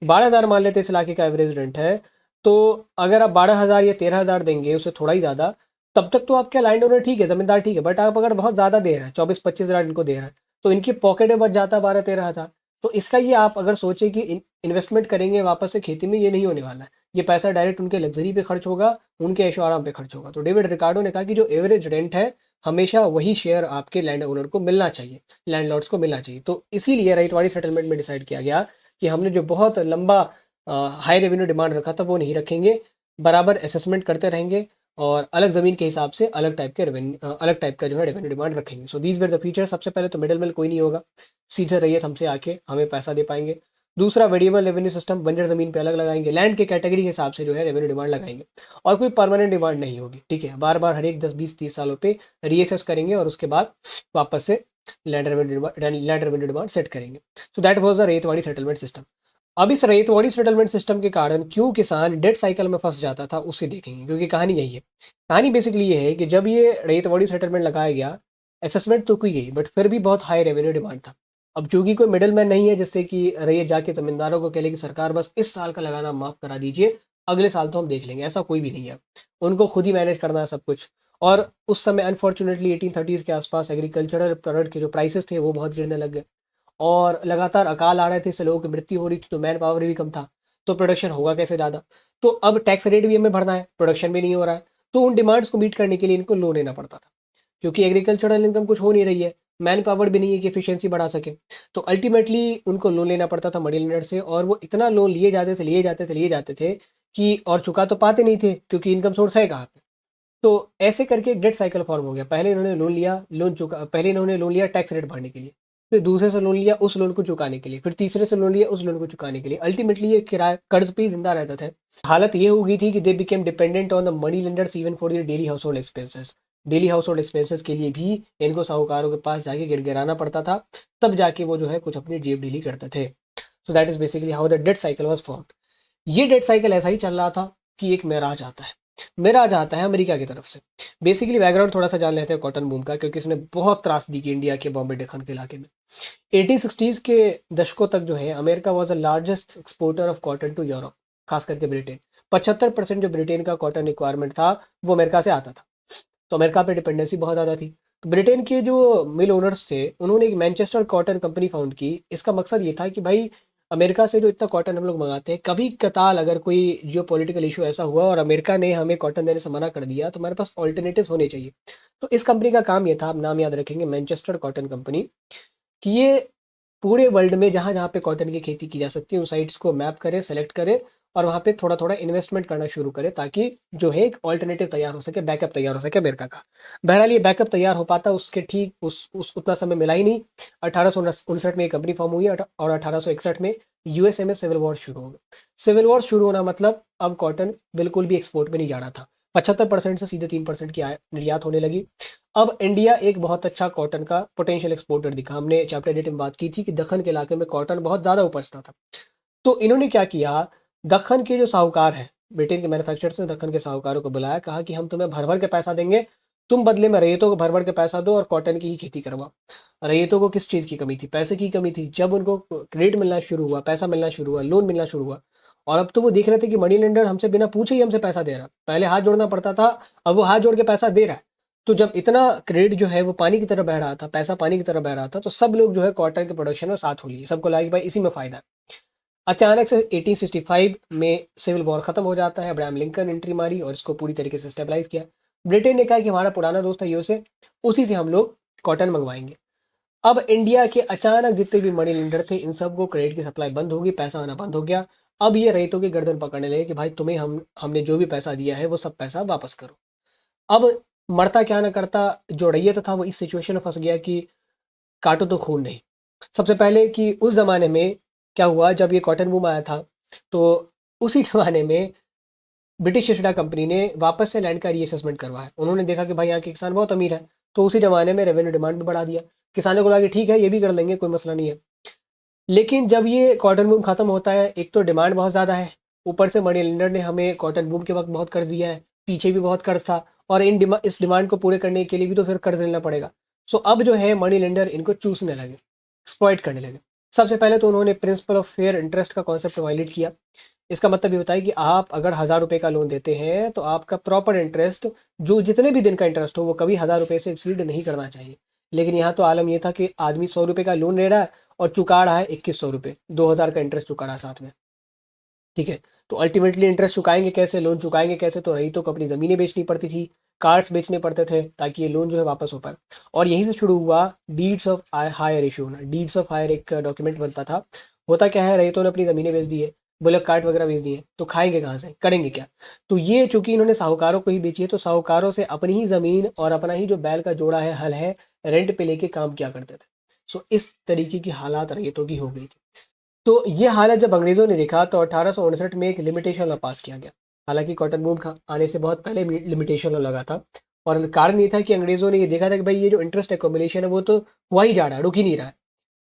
12,000 मान लेते हैं इस इलाके का एवरेज रेंट है, तो अगर आप 12,000 या 13,000 देंगे, उससे थोड़ा ही ज़्यादा, तब तक तो आपका लैंड ओनर ठीक है, ज़मींदार ठीक है। बट आप अगर बहुत ज़्यादा दे रहे हैं, 24-25,000 इनको दे रहे हैं, तो इनकी पॉकेट में बच जाता है 12-13,000। तो इसका ये आप अगर सोचें कि इन्वेस्टमेंट करेंगे वापस से खेती में, ये नहीं होने वाला है। ये पैसा डायरेक्ट उनके लग्जरी पे खर्च होगा, उनके ऐशो आराम पे खर्च होगा। तो डेविड रिकार्डो ने कहा कि जो एवरेज रेंट है, हमेशा वही शेयर आपके लैंड ओनर को मिलना चाहिए, लैंडलॉर्ड्स को मिलना चाहिए। तो इसीलिए रईतवाड़ी सेटलमेंट में डिसाइड किया गया कि हमने जो बहुत लंबा हाई रेवेन्यू डिमांड रखा था वो नहीं रखेंगे, बराबर असेसमेंट करते रहेंगे और अलग ज़मीन के हिसाब से अलग टाइप के अलग टाइप का जो है रेवेन्यू डिमांड रखेंगे। So these were the feature. सबसे पहले तो मिडल मैन कोई नहीं होगा, सीधे रैयत हमसे आके हमें पैसा दे पाएंगे। दूसरा, वेरिएबल रेवेन्यू सिस्टम, बंजर ज़मीन पे अलग लगाएंगे, लैंड के कैटेगरी के हिसाब से जो है रेवेन्यू डिमांड लगाएंगे। और कोई परमानेंट डिमांड नहीं होगी, ठीक है। बार बार हर एक 10-20-30 सालों पे रीअसेस करेंगे और उसके बाद वापस से लैंड रेवेन्यू डिमांड सेट करेंगे। सो that was the ryotwari settlement system. अब इस रैयतवाड़ी सेटलमेंट सिस्टम के कारण क्यों किसान डेट साइकिल में फंस जाता था, उसे देखेंगे, क्योंकि कहानी यही है। कहानी बेसिकली ये है कि जब ये रैयतवाड़ी सेटलमेंट लगाया गया, असेसमेंट तो की गई, बट फिर भी बहुत हाई रेवेन्यू डिमांड था। अब चूंकि कोई मिडल मैन नहीं है, जिससे कि रैयत जाके जमींदारों को कह ले कि सरकार बस इस साल का लगाना माफ करा दीजिए, अगले साल तो हम देख लेंगे, ऐसा कोई भी नहीं है। उनको खुद ही मैनेज करना है सब कुछ। और उस समय अनफॉर्चुनेटली 1830s के आसपास एग्रीकल्चरल प्रोडक्ट के जो प्राइसेस थे वो बहुत गिरने लग गए, और लगातार अकाल आ रहे थे, इससे लोगों की मृत्यु हो रही थी, तो मैन पावर भी कम था, तो प्रोडक्शन होगा कैसे ज़्यादा। तो अब टैक्स रेट भी हमें भरना है, प्रोडक्शन भी नहीं हो रहा है, तो उन डिमांड्स को मीट करने के लिए इनको लोन लेना पड़ता था, क्योंकि एग्रीकल्चरल इनकम कुछ हो नहीं रही है, मैन पावर भी नहीं है कि एफिशिएंसी बढ़ा सके। तो अल्टीमेटली उनको लोन लेना पड़ता था मनी लेंडर से, और वो इतना लोन लिए जाते थे कि और चुका तो पाते नहीं थे, क्योंकि इनकम सोर्स है कहाँ पे। तो ऐसे करके एक डेट साइकिल फॉर्म हो गया। पहले इन्होंने लोन लिया टैक्स रेट भरने के लिए, फिर दूसरे से लोन लिया उस लोन को चुकाने के लिए, फिर तीसरे से लोन लिया उस लोन को चुकाने के लिए। अल्टीमेटली ये किराए कर्ज पे ही जिंदा रहता था। हालत ये हो गई थी कि they became dependent on the money lenders even for their daily house hold expenses. Daily house hold expenses के लिए भी इनको साहूकारों के पास जाके गिड़गिड़ाना पड़ता था, तब जाके वो जो है कुछ अपनी जेब ढीली करते थे। So that is basically how the debt cycle was formed. ये डेट साइकिल ऐसा ही चल रहा था कि एक मेराज आता है। मेराज आता है अमेरिका की तरफ से। बेसिकली बैकग्राउंड थोड़ा सा जान लेते हैं कॉटन बूम का, क्योंकि इसने बहुत त्रास दी कि इंडिया के बॉम्बे डेक्कन के इलाके में। 1860s के दशकों तक जो है America was the largest exporter of cotton to Europe, खास करके ब्रिटेन। 75% जो ब्रिटेन का कॉटन रिक्वायरमेंट था वो अमेरिका से आता था, तो अमेरिका पे डिपेंडेंसी बहुत ज़्यादा थी। तो ब्रिटेन के जो मिल ओनर्स थे, उन्होंने एक मैनचेस्टर कॉटन कंपनी फाउंड की। इसका मकसद ये था कि भाई अमेरिका से जो इतना कॉटन हम लोग मंगाते हैं, कभी कताल अगर कोई जियो पॉलिटिकल इशू ऐसा हुआ और अमेरिका ने हमें कॉटन देने से मना कर दिया, तो हमारे पास ऑल्टरनेटिव्स होने चाहिए। तो इस कंपनी का काम ये था, आप नाम याद रखेंगे, मैनचेस्टर कॉटन कंपनी, कि ये पूरे वर्ल्ड में जहाँ जहाँ पे कॉटन की खेती की जा सकती है उन साइट्स को मैप करे, सेलेक्ट करे और वहाँ पे थोड़ा थोड़ा इन्वेस्टमेंट करना शुरू करे, ताकि जो है एक ऑल्टरनेटिव तैयार हो सके, बैकअप तैयार हो सके अमेरिका का। बहरहाल ये बैकअप तैयार हो पाता उसके ठीक उस उतना समय मिला ही नहीं। 1859 में एक कंपनी फॉर्म हुई और 1861 में यूएसए में सिविल वॉर शुरू हो गया। सिविल वॉर शुरू होना मतलब अब कॉटन बिल्कुल भी एक्सपोर्ट में नहीं जा रहा था। 75% से सीधे 3% की निर्यात होने लगी। अब इंडिया एक बहुत अच्छा कॉटन का पोटेंशियल एक्सपोर्टर दिखा। हमने चैप्टर 8 में बात की थी कि दक्कन के इलाके में कॉटन बहुत ज़्यादा उपजता था। तो इन्होंने क्या किया, दक्कन के जो साहूकार हैं, ब्रिटेन के मैन्युफैक्चरर्स ने दक्कन के साहूकारों को बुलाया, कहा कि हम तुम्हें भर भर के पैसा देंगे, तुम बदले में रैयतों को भर भर के पैसा दो और कॉटन की ही खेती करवाओ। रैयतों को किस चीज़ की कमी थी? पैसे की कमी थी। जब उनको क्रेडिट मिलना शुरू हुआ, पैसा मिलना शुरू हुआ, लोन मिलना शुरू हुआ, और अब तो वो देख रहे थे कि मनी लेंडर हमसे बिना पूछे ही हमसे पैसा दे रहा। पहले हाथ जोड़ना पड़ता था, अब वो हाथ जोड़ के पैसा दे रहा है। तो जब इतना क्रेडिट जो है वो पानी की तरह बह रहा था, पैसा पानी की तरह बह रहा था, तो सब लोग जो है कॉटन के प्रोडक्शन में साथ हो लिए। सबको लगा कि भाई इसी में फायदा है। अचानक से 1865 में सिविल वॉर खत्म हो जाता है। अब्राहम लिंकन एंट्री मारी और इसको पूरी तरीके से स्टेबलाइज किया। ब्रिटेन ने कहा कि हमारा पुराना दोस्त है यूएसए, उसी से हम लोग कॉटन मंगवाएंगे। अब इंडिया के अचानक जितने भी मनी लेंडर थे, इन सबको क्रेडिट की सप्लाई बंद होगी, पैसा आना बंद हो गया। अब ये रैयतों की गर्दन पकड़ने लगे कि भाई तुम्हें हमने जो भी पैसा दिया है वो सब पैसा वापस करो। अब मरता क्या ना करता, जो रैयत था वो इस सिचुएशन में फंस गया कि काटो तो खून नहीं। सबसे पहले कि उस ज़माने में क्या हुआ, जब ये कॉटन बूम आया था, तो उसी ज़माने में ब्रिटिश ईस्ट इंडिया कंपनी ने वापस से लैंड का रीअसेसमेंट करवाया। उन्होंने देखा कि भाई यहाँ के किसान बहुत अमीर है, तो उसी ज़माने में रेवेन्यू डिमांड भी बढ़ा दिया। किसानों को लगा कि ठीक है, ये भी कर लेंगे, कोई मसला नहीं है। लेकिन जब ये कॉटन बूम खत्म होता है, एक तो डिमांड बहुत ज़्यादा है, ऊपर से मनी लेंडर ने हमें कॉटन बूम के वक्त बहुत कर्ज दिया है, पीछे भी बहुत कर्ज था, और इस डिमांड को पूरे करने के लिए भी तो फिर कर्ज लेना पड़ेगा। सो अब जो है मनी लेंडर इनको चूसने लगे, एक्सप्लॉइट करने लगे। सबसे पहले तो उन्होंने प्रिंसिपल ऑफ फेयर इंटरेस्ट का कॉन्सेप्ट वायलेट किया। इसका मतलब ये होता है कि आप अगर 1000 रुपये का लोन देते हैं तो आपका प्रॉपर इंटरेस्ट, जो जितने भी दिन का इंटरेस्ट हो, वो कभी 1000 रुपये से एक्सीड नहीं करना चाहिए। लेकिन यहाँ तो आलम ये था कि आदमी 100 रुपये का लोन ले रहा है और चुका रहा है 2100 रुपये, 2000 का इंटरेस्ट चुका रहा है साथ में। ठीक है, तो अल्टीमेटली इंटरेस्ट चुकाएंगे कैसे, लोन चुकाएंगे कैसे? तो रही तो अपनी ज़मीनें बेचनी पड़ती थी, कार्ड्स बेचने पड़ते थे, ताकि ये लोन जो है वापस हो पाए। और यहीं से शुरू हुआ डीड्स ऑफ हायर इशू होना। डीड्स ऑफ हायर एक डॉक्यूमेंट बनता था। होता क्या है, रईतों ने अपनी ज़मीनें बेच दी है, बुलक कार्ड वगैरह बेच दिए, तो खाएंगे कहाँ से, करेंगे क्या? तो ये चूंकि इन्होंने साहूकारों को ही बेची है, तो साहूकारों से अपनी ही ज़मीन और अपना ही जो बैल का जोड़ा है, हल है, रेंट पे लेके काम किया करते थे। सो इस तरीके की हालात रैयतों की हो गई थी। तो ये हालत जब अंग्रेज़ों ने देखा, तो 1859 में एक लिमिटेशन लॉ पास किया गया। हालांकि कॉटन बूम आने से बहुत पहले लिमिटेशन लॉ लगा था, और कारण ये था कि अंग्रेज़ों ने ये देखा था कि भाई ये जो इंटरेस्ट एक्युमुलेशन है वो तो हुआ ही जा रहा है, रुक ही नहीं रहा है।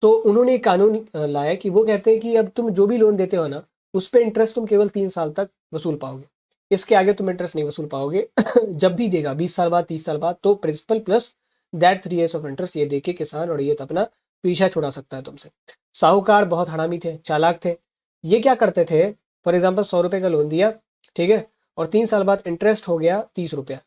तो उन्होंने एक कानून लाया कि वो कहते हैं कि अब तुम जो भी लोन देते हो ना, उस पे इंटरेस्ट तुम केवल 3 साल तक वसूल पाओगे, इसके आगे तुम इंटरेस्ट नहीं वसूल पाओगे। जब भी देगा 20 साल बाद, 30 साल बाद, तो principal plus that 3 years of interest ये देके किसान और ये तो अपना पीछा छुड़ा सकता है तुमसे। साहूकार बहुत हरामी थे, चालाक थे। ये क्या करते थे, फॉर एग्जाम्पल 100 रुपये का लोन दिया, ठीक है, और 3 साल बाद इंटरेस्ट हो गया 30 रुपया।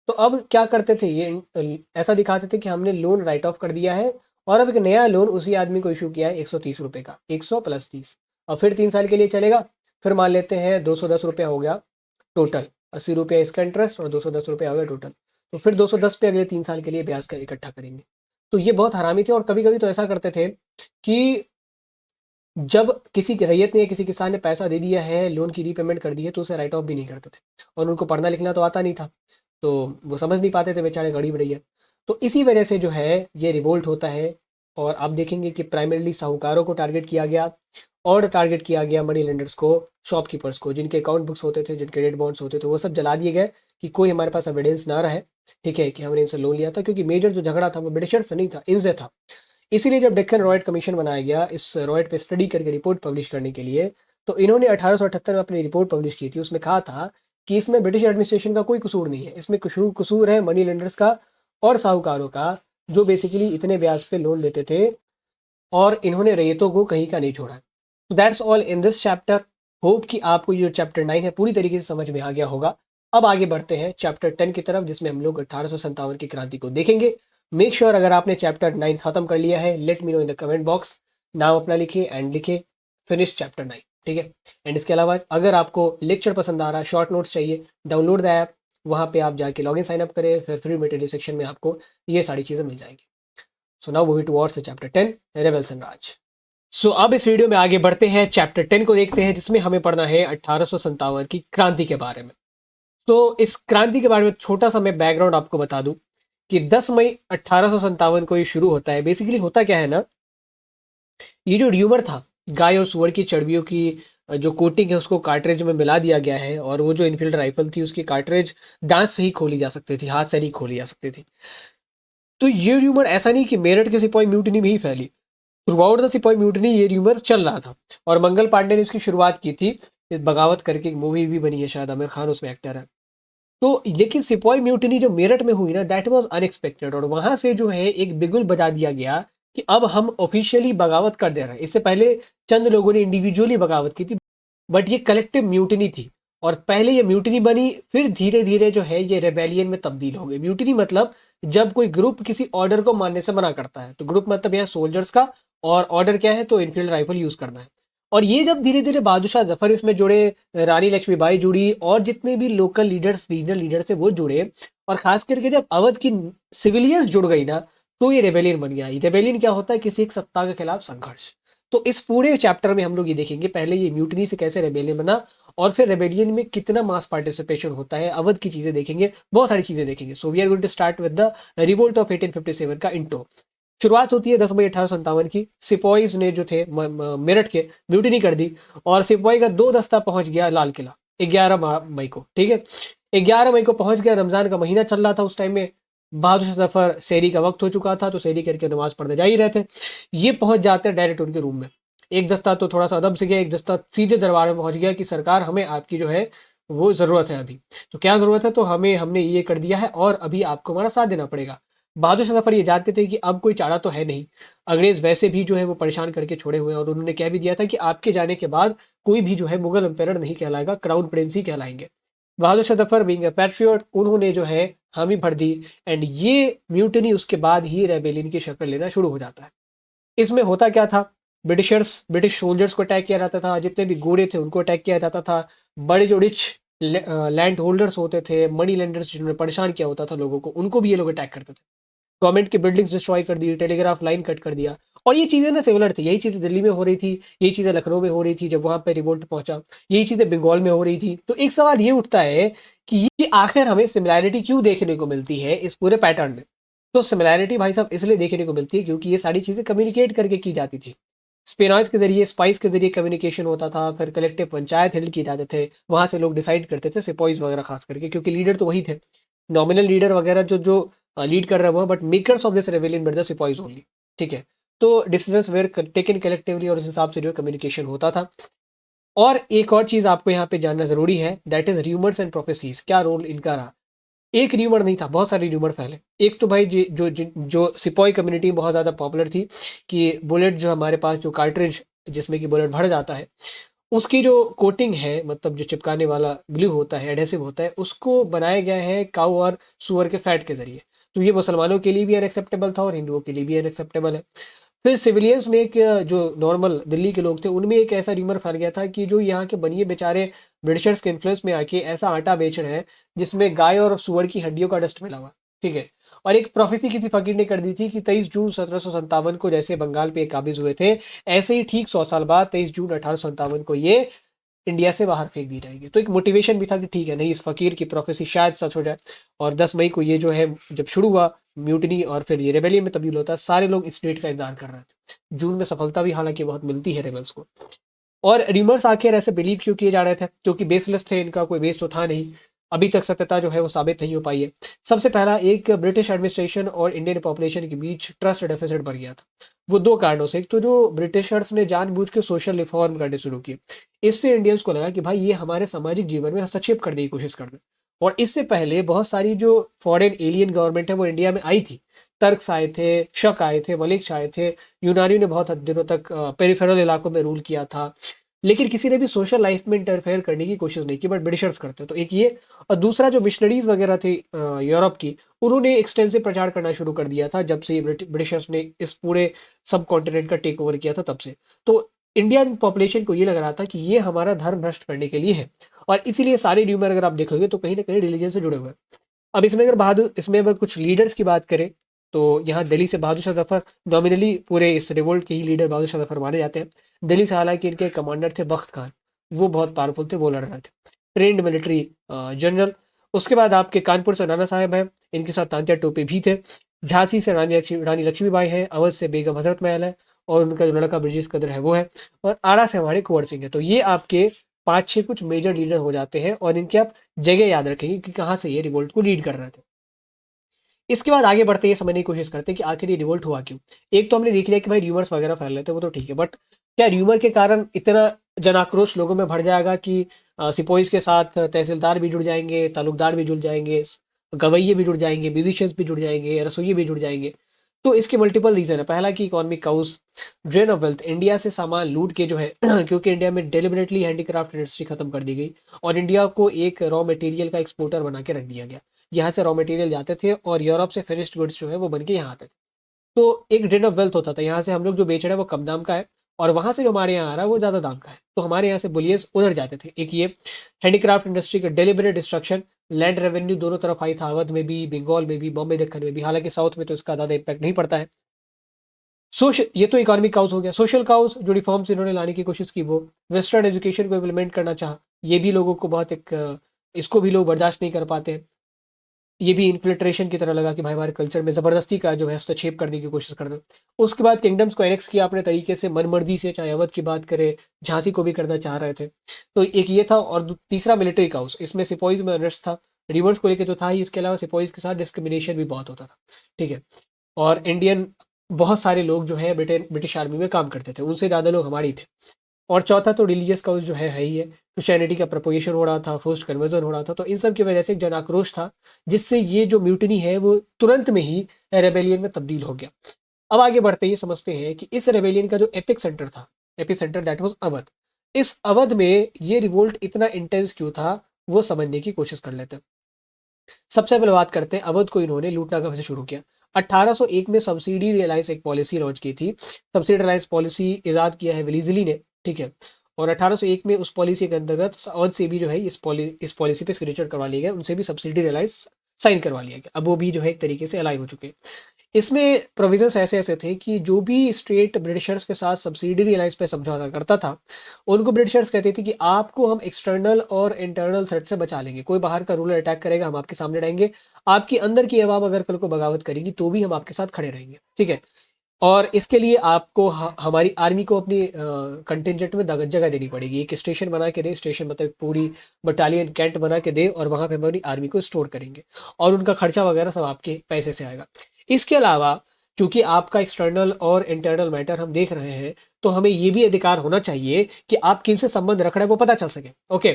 तो अब क्या करते थे ये, ऐसा दिखाते थे कि हमने लोन राइट ऑफ कर दिया है, और अब एक नया लोन उसी आदमी को इशू किया है 130 रुपये का, 100 + 30, और फिर 3 साल के लिए चलेगा। फिर मान लेते हैं 210 रुपया हो गया टोटल, 80 रुपया इसका इंटरेस्ट और 210 रुपया हो गया टोटल। तो फिर 210 पे अगले 3 साल के लिए ब्याज का इकट्ठा करेंगे। तो ये बहुत हरामी थे, और कभी कभी तो ऐसा करते थे कि जब किसी की रैयत ने या किसी किसान ने पैसा दे दिया है, लोन की रीपेमेंट कर दी है, तो उसे राइट ऑफ भी नहीं करते थे। और उनको पढ़ना लिखना तो आता नहीं था, तो वो समझ नहीं पाते थे बेचारे, गड़ी बढ़िया। तो इसी वजह से जो है ये रिवोल्ट होता है। और आप देखेंगे कि प्राइमरीली साहूकारों को टारगेट किया गया, और टारगेट किया गया मनी लेंडर्स को, शॉपकीपर्स को, जिनके अकाउंट बुक्स होते थे, जिनके क्रेडिट बॉन्ड्स होते थे, वो सब जला दिए गए कि कोई हमारे पास एविडेंस ना रहे, ठीक है, कि हमने इनसे लोन लिया था। क्योंकि मेजर जो झगड़ा था वो ब्रिटिशर्स से नहीं था, इनसे था। इसीलिए जब डेक्कन रॉयट कमीशन बनाया गया इस रॉयट पे स्टडी करके रिपोर्ट पब्लिश करने के लिए, तो इन्होंने 1878 में अपनी रिपोर्ट पब्लिश की थी। उसमें कहा था कि इसमें ब्रिटिश एडमिनिस्ट्रेशन का कोई कसूर नहीं है, इसमें कसूर है मनी लेंडर्स का और साहूकारों का, जो बेसिकली इतने ब्याज पे लोन देते थे, और इन्होंने रैयतों को कहीं का नहीं छोड़ा। तो that's all in this chapter. Hope कि आपको ये जो चैप्टर 9 है पूरी तरीके से समझ में आ गया होगा। अब आगे बढ़ते हैं चैप्टर 10 की तरफ, जिसमें हम लोग 1857 की क्रांति को देखेंगे। मेक श्योर अगर आपने चैप्टर 9 खत्म कर लिया है, let me know in the comment box. नाम अपना लिखिए एंड लिखिए फिनिश चैप्टर 9, ठीक है। एंड इसके अलावा अगर आपको लेक्चर पसंद आ रहा है, शॉर्ट नोट्स चाहिए, डाउनलोड द ऐप, वहाँ पे आप जाके लॉगिन साइन अप करें, फिर फ्री मटेरियल सेक्शन में आपको ये सारी चीज़ें मिल जाएंगी। So now moving towards the chapter 10, rebels and Raj. अब इस वीडियो में आगे बढ़ते हैं, चैप्टर 10 को देखते हैं, जिसमें हमें पढ़ना है 1857 की क्रांति के बारे में। तो इस क्रांति के बारे में छोटा सा मैं बैकग्राउंड आपको बता दूं कि 10 मई 1857 को ये शुरू होता है। बेसिकली होता क्या है ना, ये जो र्यूमर था गाय और सुअर की चर्बियों की जो कोटिंग है उसको कार्ट्रिज में मिला दिया गया है, और वो जो इनफील्ड राइफल थी उसकी कार्ट्रिज दांत से ही खोली जा सकती थी, हाथ से नहीं खोली जा सकती थी। तो ये र्यूमर ऐसा नहीं कि मेरठ के सिपाही म्यूटिनी में ही फैली, थ्रू आउट द सिपाही म्यूटिनी ये र्यूमर चल रहा था। और मंगल पांडे ने इसकी शुरुआत की थी, इस बगावत करके एक मूवी भी बनी है, शायद आमिर खान उसमें एक्टर है। तो लेकिन सिपाही म्यूटिनी जो मेरठ में हुई ना, दैट वाज अनएक्सपेक्टेड, और वहां से जो है एक बिगुल बजा दिया गया कि अब हम ऑफिशियली बगावत कर दे रहे हैं। इससे पहले चंद लोगों ने इंडिविजुअली बगावत की थी, बट ये कलेक्टिव म्यूटिनी थी। और पहले ये म्यूटिनी बनी, फिर धीरे धीरे जो है ये रेबेलियन में तब्दील हो गई। म्यूटिनी मतलब जब कोई ग्रुप किसी ऑर्डर को मानने से मना करता है, तो ग्रुप मतलब यहाँ सोल्जर्स का, और ऑर्डर क्या है, तो इनफील्ड राइफल यूज करना है। और ये जब धीरे धीरे बहादुर जफर इसमें जुड़े, रानी लक्ष्मीबाई जुड़ी, और जितने भी लोकल लीडर्स, रीजनल लीडर्स है वो जुड़े, और खास करके जब अवध की सिविलियंस जुड़ गई ना, तो ये रेबेलियन बन गया। रेबेलियन क्या होता है, किसी एक सत्ता के खिलाफ संघर्ष। तो इस पूरे चैप्टर में हम लोग ये देखेंगे, पहले ये म्यूटनी से कैसे रेबेलियन बना, और फिर रेबेलियन में कितना मास पार्टिसिपेशन होता है, अवध की चीजें देखेंगे, बहुत सारी चीजें देखेंगे। So we are going to start with the revolt of 1857 का इंट्रो। शुरुआत होती है 10 मई 1857 की। सिपाहीज ने जो थे मेरठ के, म्यूटिनी कर दी, और सिपाही का 2 दस्ता पहुंच गया लाल किला 11 मई को। ठीक है, 11 मई को पहुंच गया। रमजान का महीना चल रहा था उस टाइम में, बहादुर शाह जफर सहरी का वक्त हो चुका था, तो सहरी करके नमाज पढ़ने जा ही रहे थे। ये पहुंच जाते हैं डायरेक्ट उनके रूम में। एक दस्ता तो थोड़ा सा अदब से गया, एक दस्ता सीधे दरबार में पहुंच गया कि सरकार हमें आपकी जो है वो जरूरत है अभी। तो क्या जरूरत है, तो हमने ये कर दिया है और अभी आपको हमारा साथ देना पड़ेगा। बहादुर शाह जफर ये जानते थे कि अब कोई चारा तो है नहीं, अंग्रेज वैसे भी जो है वो परेशान करके छोड़े हुए हैं, और उन्होंने कह भी दिया था कि आपके जाने के बाद कोई भी जो है मुगल एम्पायर नहीं कहलाएगा, क्राउन प्रिंस ही कहलाएंगे। Bahadur Shah Zafar being a patriot, उन्होंने जो है हामी भर दी, एंड ये म्यूटनी उसके बाद ही रेबेलियन की शक्ल लेना शुरू हो जाता है। इसमें होता क्या था, ब्रिटिश सोल्जर्स को अटैक किया जाता था, जितने भी गोरे थे उनको अटैक किया जाता था। बड़े जो रिच लैंड होल्डर्स होते थे, मनी लेंडर्स जिन्होंने परेशान किया होता था लोगों को, उनको भी ये लोग अटैक करते थे। गवर्नमेंट की बिल्डिंग्स डिस्ट्रॉय कर दी, टेलीग्राफ लाइन कट कर दिया। और ये चीज़ें ना सिमिलर थी, यही चीज़ें दिल्ली में हो रही थी, यही चीज़ें लखनऊ में हो रही थी जब वहाँ पे रिवोल्ट पहुंचा, यही चीज़ें बंगाल में हो रही थी। तो एक सवाल ये उठता है कि ये आखिर हमें सिमिलैरिटी क्यों देखने को मिलती है इस पूरे पैटर्न में। तो सिमिलैरिटी भाई साहब इसलिए देखने को मिलती है क्योंकि ये सारी चीज़ें कम्युनिकेट करके की जाती थी। स्पेनाज के जरिए, स्पाइस के जरिए कम्युनिकेशन होता था, फिर कलेक्टिव पंचायत हेल्ड किए जाते थे, वहां से लोग डिसाइड करते थे, सिपॉइज वगैरह खास करके, क्योंकि लीडर तो वही थे, नॉमिनल लीडर वगैरह जो जो लीड कर रहा है वो, but makers of this rebellion were the sepoys only. ठीक है, तो डिसीजंस वेर टेकन कलेक्टिवली, और उस हिसाब से जो कम्युनिकेशन होता था। और एक और चीज आपको यहाँ पे जानना जरूरी है, that is rumours and prophecies. क्या रोल इनका रहा। एक र्यूमर नहीं था, बहुत सारी र्यूमर फैले। एक तो भाई जो सिपॉय कम्युनिटी में बहुत ज़्यादा पॉपुलर थी कि बुलेट जो हमारे पास जो कार्ट्रिज जिसमें कि बुलेट भर जाता है, उसकी जो कोटिंग है, मतलब जो चिपकाने वाला ग्लू होता है, एडहेसिव होता है, उसको बनाया गया है काऊ और सुअर के फैट के जरिए। तो ये मुसलमानों के लिए भी अनएक्सेप्टेबल था और हिंदुओं के लिए भी अनएक्सेप्टेबल है। फिर सिविलियंस में एक जो नॉर्मल दिल्ली के लोग थे, उनमें एक ऐसा र्यूमर फैल गया था कि जो यहाँ के बनिए बेचारे ब्रिटिशर्स के इन्फ्लुएंस में आके ऐसा आटा बेच रहे हैं जिसमें गाय और सुअर की हड्डियों का डस्ट मिला हुआ। ठीक है, और एक प्रोफेसी किसी फकीर ने कर दी थी कि 23 जून 1757 को जैसे बंगाल पे काबिज हुए थे, ऐसे ही ठीक 100 साल बाद 23 जून 1857 को ये इंडिया से बाहर फेंक दी जाएगी। तो एक मोटिवेशन भी था कि ठीक है, नहीं, इस फकीर की प्रोफेसी शायद सच हो जाए। और 10 मई को ये जो है जब शुरू हुआ म्यूटनी और फिर ये रेबेलियन में तब्दील होता है, सारे लोग इस डेट का इंतजार कर रहे थे। जून में सफलता भी हालांकि बहुत मिलती है रेबल्स को। और रिमर्स आखिर ऐसे बिलीव क्यों किए जा रहे थे, क्योंकि बेसलेस थे, इनका कोई बेस तो था नहीं, अभी तक सत्यता जो है वो साबित नहीं हो पाई है। सबसे पहला, एक ब्रिटिश एडमिनिस्ट्रेशन और इंडियन पॉपुलेशन के बीच ट्रस्ट डेफिसिट बढ़ गया था। वो 2 कारणों से। एक तो जो ब्रिटिशर्स ने जानबूझ के सोशल रिफॉर्म करने शुरू किए, इससे इंडियंस को लगा कि भाई ये हमारे सामाजिक जीवन में हस्तक्षेप करने की कोशिश कर रहे हैं। और इससे पहले बहुत सारी जो फॉरेन एलियन गवर्नमेंट है वो इंडिया में आई थी। तर्क्स आए थे, शक आए थे, मलिक्स आए थे, यूनानियों ने बहुत दिनों तक पेरिफेरल इलाकों में रूल किया था, लेकिन किसी ने भी सोशल लाइफ में इंटरफेयर करने की कोशिश नहीं की, बट ब्रिटिशर्स करते। तो एक ये, और दूसरा जो मिशनरीज वगैरह थी यूरोप की, उन्होंने एक्सटेंसिव प्रचार करना शुरू कर दिया था जब से ब्रिटिशर्स ने इस पूरे सब कॉन्टिनेंट का टेक ओवर किया था तब से। तो इंडियन पॉपुलेशन को ये लग रहा था कि ये हमारा धर्म भ्रष्ट करने के लिए है, और इसीलिए सारे र्यूमर अगर आप देखोगे तो कहीं ना कहीं रिलीजन से जुड़े हुए हैं। अब इसमें अगर कुछ लीडर्स की बात करें, तो यहाँ दिल्ली से बहादुर शाह जफर नॉमिनली पूरे इस रिवोल्ट के ही लीडर बहादुर शाह जफर माने जाते हैं। दिल्ली से हालांकि इनके कमांडर थे बख्त खान, वो बहुत पावरफुल थे, वो लड़ रहे थे, ट्रेंड मिलिट्री जनरल। उसके बाद आपके कानपुर से नाना साहब हैं, इनके साथ तांत्या टोपे भी थे। झांसी से रानी लक्ष्मीबाई है, अवध से बेगम हजरत महल है, और उनका जो लड़का ब्रजेश कदर है वो है, और आरा से हमारे कुंवर सिंह है। तो ये आपके 5-6 कुछ मेजर लीडर हो जाते हैं, और इनके आप जगह याद रखेंगे कि कहाँ से ये रिवोल्ट को लीड कर रहे थे। इसके बाद आगे बढ़ते ये समझने की कोशिश करते हैं कि आखिर ये रिवोल्ट हुआ क्यों। एक तो हमने देख लिया कि भाई र्यूमर्स वगैरह फैल रहे थे, वो तो ठीक है, बट क्या र्यूमर के कारण इतना जन आक्रोश लोगों में भर जाएगा कि सिपोइस के साथ तहसीलदार भी जुड़ जाएंगे, तालुकदार भी जुड़ जाएंगे, गवैये भी जुड़ जाएंगे, म्यूजिशियंस भी जुड़ जाएंगे, रसोइये भी जुड़ जाएंगे। तो इसके मल्टीपल रीजन है। पहला कि economic cows, drain of wealth, India से सामान लूट के जो है क्योंकि इंडिया में डेलिबरेटली हैंडीक्राफ्ट इंडस्ट्री खत्म कर दी गई, और इंडिया को एक रॉ मटेरियल का एक्सपोर्टर बना के रख दिया गया। यहाँ से रॉ मटेरियल जाते थे और यूरोप से फिनिश्ड गुड्स जो है वो बन के यहाँ आते थे। तो एक ड्रेन ऑफ वेल्थ होता था, यहाँ से हम लोग जो बेच रहे हैं वो कम दाम का है, और वहां से जो हमारे यहाँ आ रहा है वो ज्यादा दाम का है, तो हमारे यहाँ से बुलियस उधर जाते थे। एक ये हैंडीक्राफ्ट इंडस्ट्री का डेलिबरेट डिस्ट्रक्शन, लैंड रेवेन्यू दोनों तरफ आई था, अवध में भी, बंगाल में भी, बॉम्बे दक्कन में भी, हालांकि साउथ में तो इसका ज्यादा इम्पैक्ट नहीं पड़ता है। सोशल, ये तो इकोनॉमिक काउस हो गया। सोशल काउस, जो रिफॉर्म्स इन्होंने लाने की कोशिश की, वो वेस्टर्न एजुकेशन को इम्प्लीमेंट करना चाहा, ये भी लोगों को बहुत एक इसको भी लोग बर्दाश्त नहीं कर पाते हैं। ये भी इन्फिल्ट्रेशन की तरह लगा कि भाई हमारे कल्चर में ज़बरदस्ती का जो है हस्तक्षेप करने की कोशिश कर रहे हैं। उसके बाद किंगडम्स को एनेक्स किया अपने तरीके से, मनमर्जी से, चाहे अवध की बात करें, झांसी को भी करना चाह रहे थे। तो एक ये था, और तीसरा मिलिट्री काउस, इसमें सिपोइज में अनरेस्ट था, रिवर्स को लेकर तो था ही, इसके अलावा सिपोइज के साथ डिस्क्रिमिनेशन भी बहुत होता था, ठीक है। और इंडियन बहुत सारे लोग जो है ब्रिटिश आर्मी में काम करते थे, उनसे ज़्यादा लोग हमारे ही थे। और चौथा तो रिलीजियस काउस जो है ही है, क्रिश्चियनिटी का प्रोपोगेशन हो रहा था, फोर्स्ड कन्वर्जन हो रहा था, तो इन सब की वजह से एक जन आक्रोश था, जिससे ये जो म्यूटनी है वो तुरंत में ही रेबेलियन में तब्दील हो गया। अब आगे बढ़ते ये समझते हैं कि इस रेबेलियन का जो एपिक सेंटर था, epic centre that was Awadh, इस अवध में ये रिवोल्ट इतना इंटेंस क्यों था, वो समझने की कोशिश कर लेते हैं। सबसे पहले बात करते हैं अवध को इन्होंने लूटना कब से शुरू किया। 1801 में सब्सिडी रियलाइज एक पॉलिसी लॉन्च की थी। सब्सिडी रियलाइज पॉलिसी इजाद किया है वेलेस्ली ने, ठीक है। और 1801 में उस पॉलिसी के अंतर्गत अवध से भी जो है इस पॉलिसी पे सिग्नेचर करवा लिया गया, उनसे भी सब्सिडी रियलाइज साइन करवा लिया गया। अब वो भी जो है एक तरीके से अलाई हो चुके हैं। इसमें प्रोविजंस ऐसे ऐसे थे कि जो भी स्टेट ब्रिटिशर्स के साथ सब्सिडी रियलाइज पे समझौता करता था, उनको ब्रिटिशर्स कहते थे कि आपको हम एक्सटर्नल और इंटरनल थ्रेट से बचा लेंगे। कोई बाहर का रूलर अटैक करेगा, हम आपके सामने रहेंगे। आपकी अंदर की आवाम अगर कल को बगावत करेगी तो भी हम आपके साथ खड़े रहेंगे, ठीक है। और इसके लिए आपको हमारी आर्मी को अपनी कंटिजेंट में जगह देनी पड़ेगी। एक स्टेशन बना के दे, स्टेशन मतलब एक पूरी बटालियन कैंट बना के दे, और वहां पे हमारी आर्मी को स्टोर करेंगे, और उनका खर्चा वगैरह सब आपके पैसे से आएगा। इसके अलावा चूंकि आपका एक्सटर्नल और इंटरनल मैटर हम देख रहे हैं, तो हमें ये भी अधिकार होना चाहिए कि आप किन से संबंध रख रहे हैं वो पता चल सके, ओके।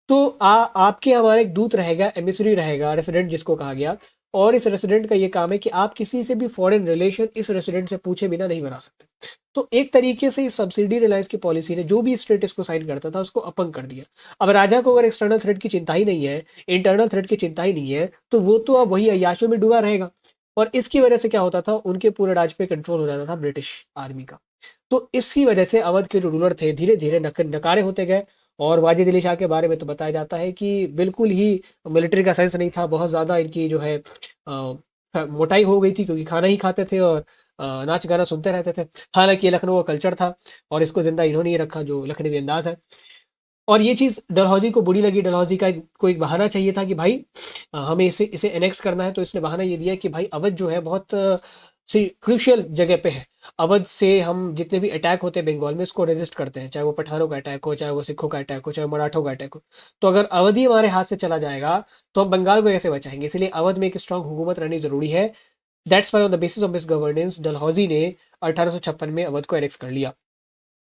तो आपके हमारे एक दूत रहेगा, एमिसरी रहेगा, रेसिडेंट जिसको कहा गया, और इस रेसिडेंट का ये काम है कि आप किसी से भी फॉरेन रिलेशन इस रेसिडेंट से पूछे बिना नहीं बना सकते। तो एक तरीके से इस सब्सिडी रिलायंस की पॉलिसी ने जो भी स्टेट इसको साइन करता था उसको अपंग कर दिया। अब राजा को अगर एक्सटर्नल थ्रेट की चिंता ही नहीं है, इंटरनल थ्रेट की चिंता ही नहीं है, तो वो तो अब वही अय्याशों में डूबा रहेगा। और इसकी वजह से क्या होता था, उनके पूरे राज्य पे कंट्रोल हो जाता था ब्रिटिश आर्मी का। तो इसकी वजह से अवध के जो रूलर थे धीरे धीरे नकारे होते गए। और वाजिद अली शाह के बारे में तो बताया जाता है कि बिल्कुल ही मिलिट्री का सेंस नहीं था, बहुत ज़्यादा इनकी जो है मोटाई हो गई थी, क्योंकि खाना ही खाते थे और नाच गाना सुनते रहते थे। हालांकि ये लखनऊ का कल्चर था, और इसको जिंदा इन्होंने ही रखा जो लखनवी अंदाज है। और ये चीज़ डलहौजी को बुरी लगी। डलहौजी का कोई एक बहाना चाहिए था कि भाई हमें इसे इसे एनेक्स करना है, तो इसने बहाना ये दिया कि भाई अवध जो है बहुत सी क्रूशियल जगह पे है। अवध से हम जितने भी अटैक होते हैं बंगाल में उसको रेजिस्ट करते हैं, चाहे वो पठानों का अटैक हो, चाहे वो सिखों का अटैक हो, चाहे मराठों का अटैक हो। तो अगर अवध ही हमारे हाथ से चला जाएगा तो हम बंगाल को कैसे बचाएंगे, इसलिए अवध में एक स्ट्रांग हुकूमत रहनी जरूरी है। That's why on the basis of this governance Dalhousie ने 1856 में अवध को एनेक्स कर लिया।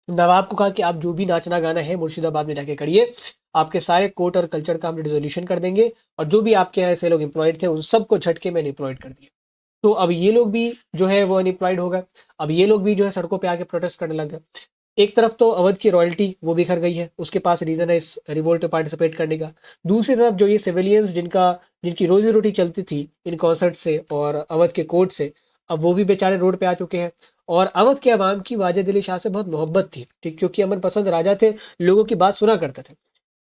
नवाब को कहा कि आप जो भी नाचना गाना है मुर्शिदाबाद में जाके करिए, आपके सारे कोर्ट और कल्चर का हम रिजोल्यूशन कर देंगे, और जो भी आपके यहाँ ऐसे लोग एम्प्लॉयड थे उन सबको झटके में अनएम्प्लॉयड कर दिया। तो अब ये लोग भी जो है वो अनएम्प्लॉयड हो गए। अब ये लोग भी जो है सड़कों पे आके प्रोटेस्ट करने लग गए। एक तरफ तो अवध की रॉयल्टी वो बिखर गई है, उसके पास रीजन है इस रिवोल्ट में पार्टिसिपेट करने का। दूसरी तरफ जो ये सिविलियंस जिनकी रोजी रोटी चलती थी इन कॉन्सर्ट से और अवध के कोर्ट से, अब वो भी बेचारे रोड पे आ चुके हैं। और अवध के अवाम की वाजिद अली शाह से बहुत मोहब्बत थी, ठीक, क्योंकि अमन पसंद राजा थे, लोगों की बात सुना करते थे।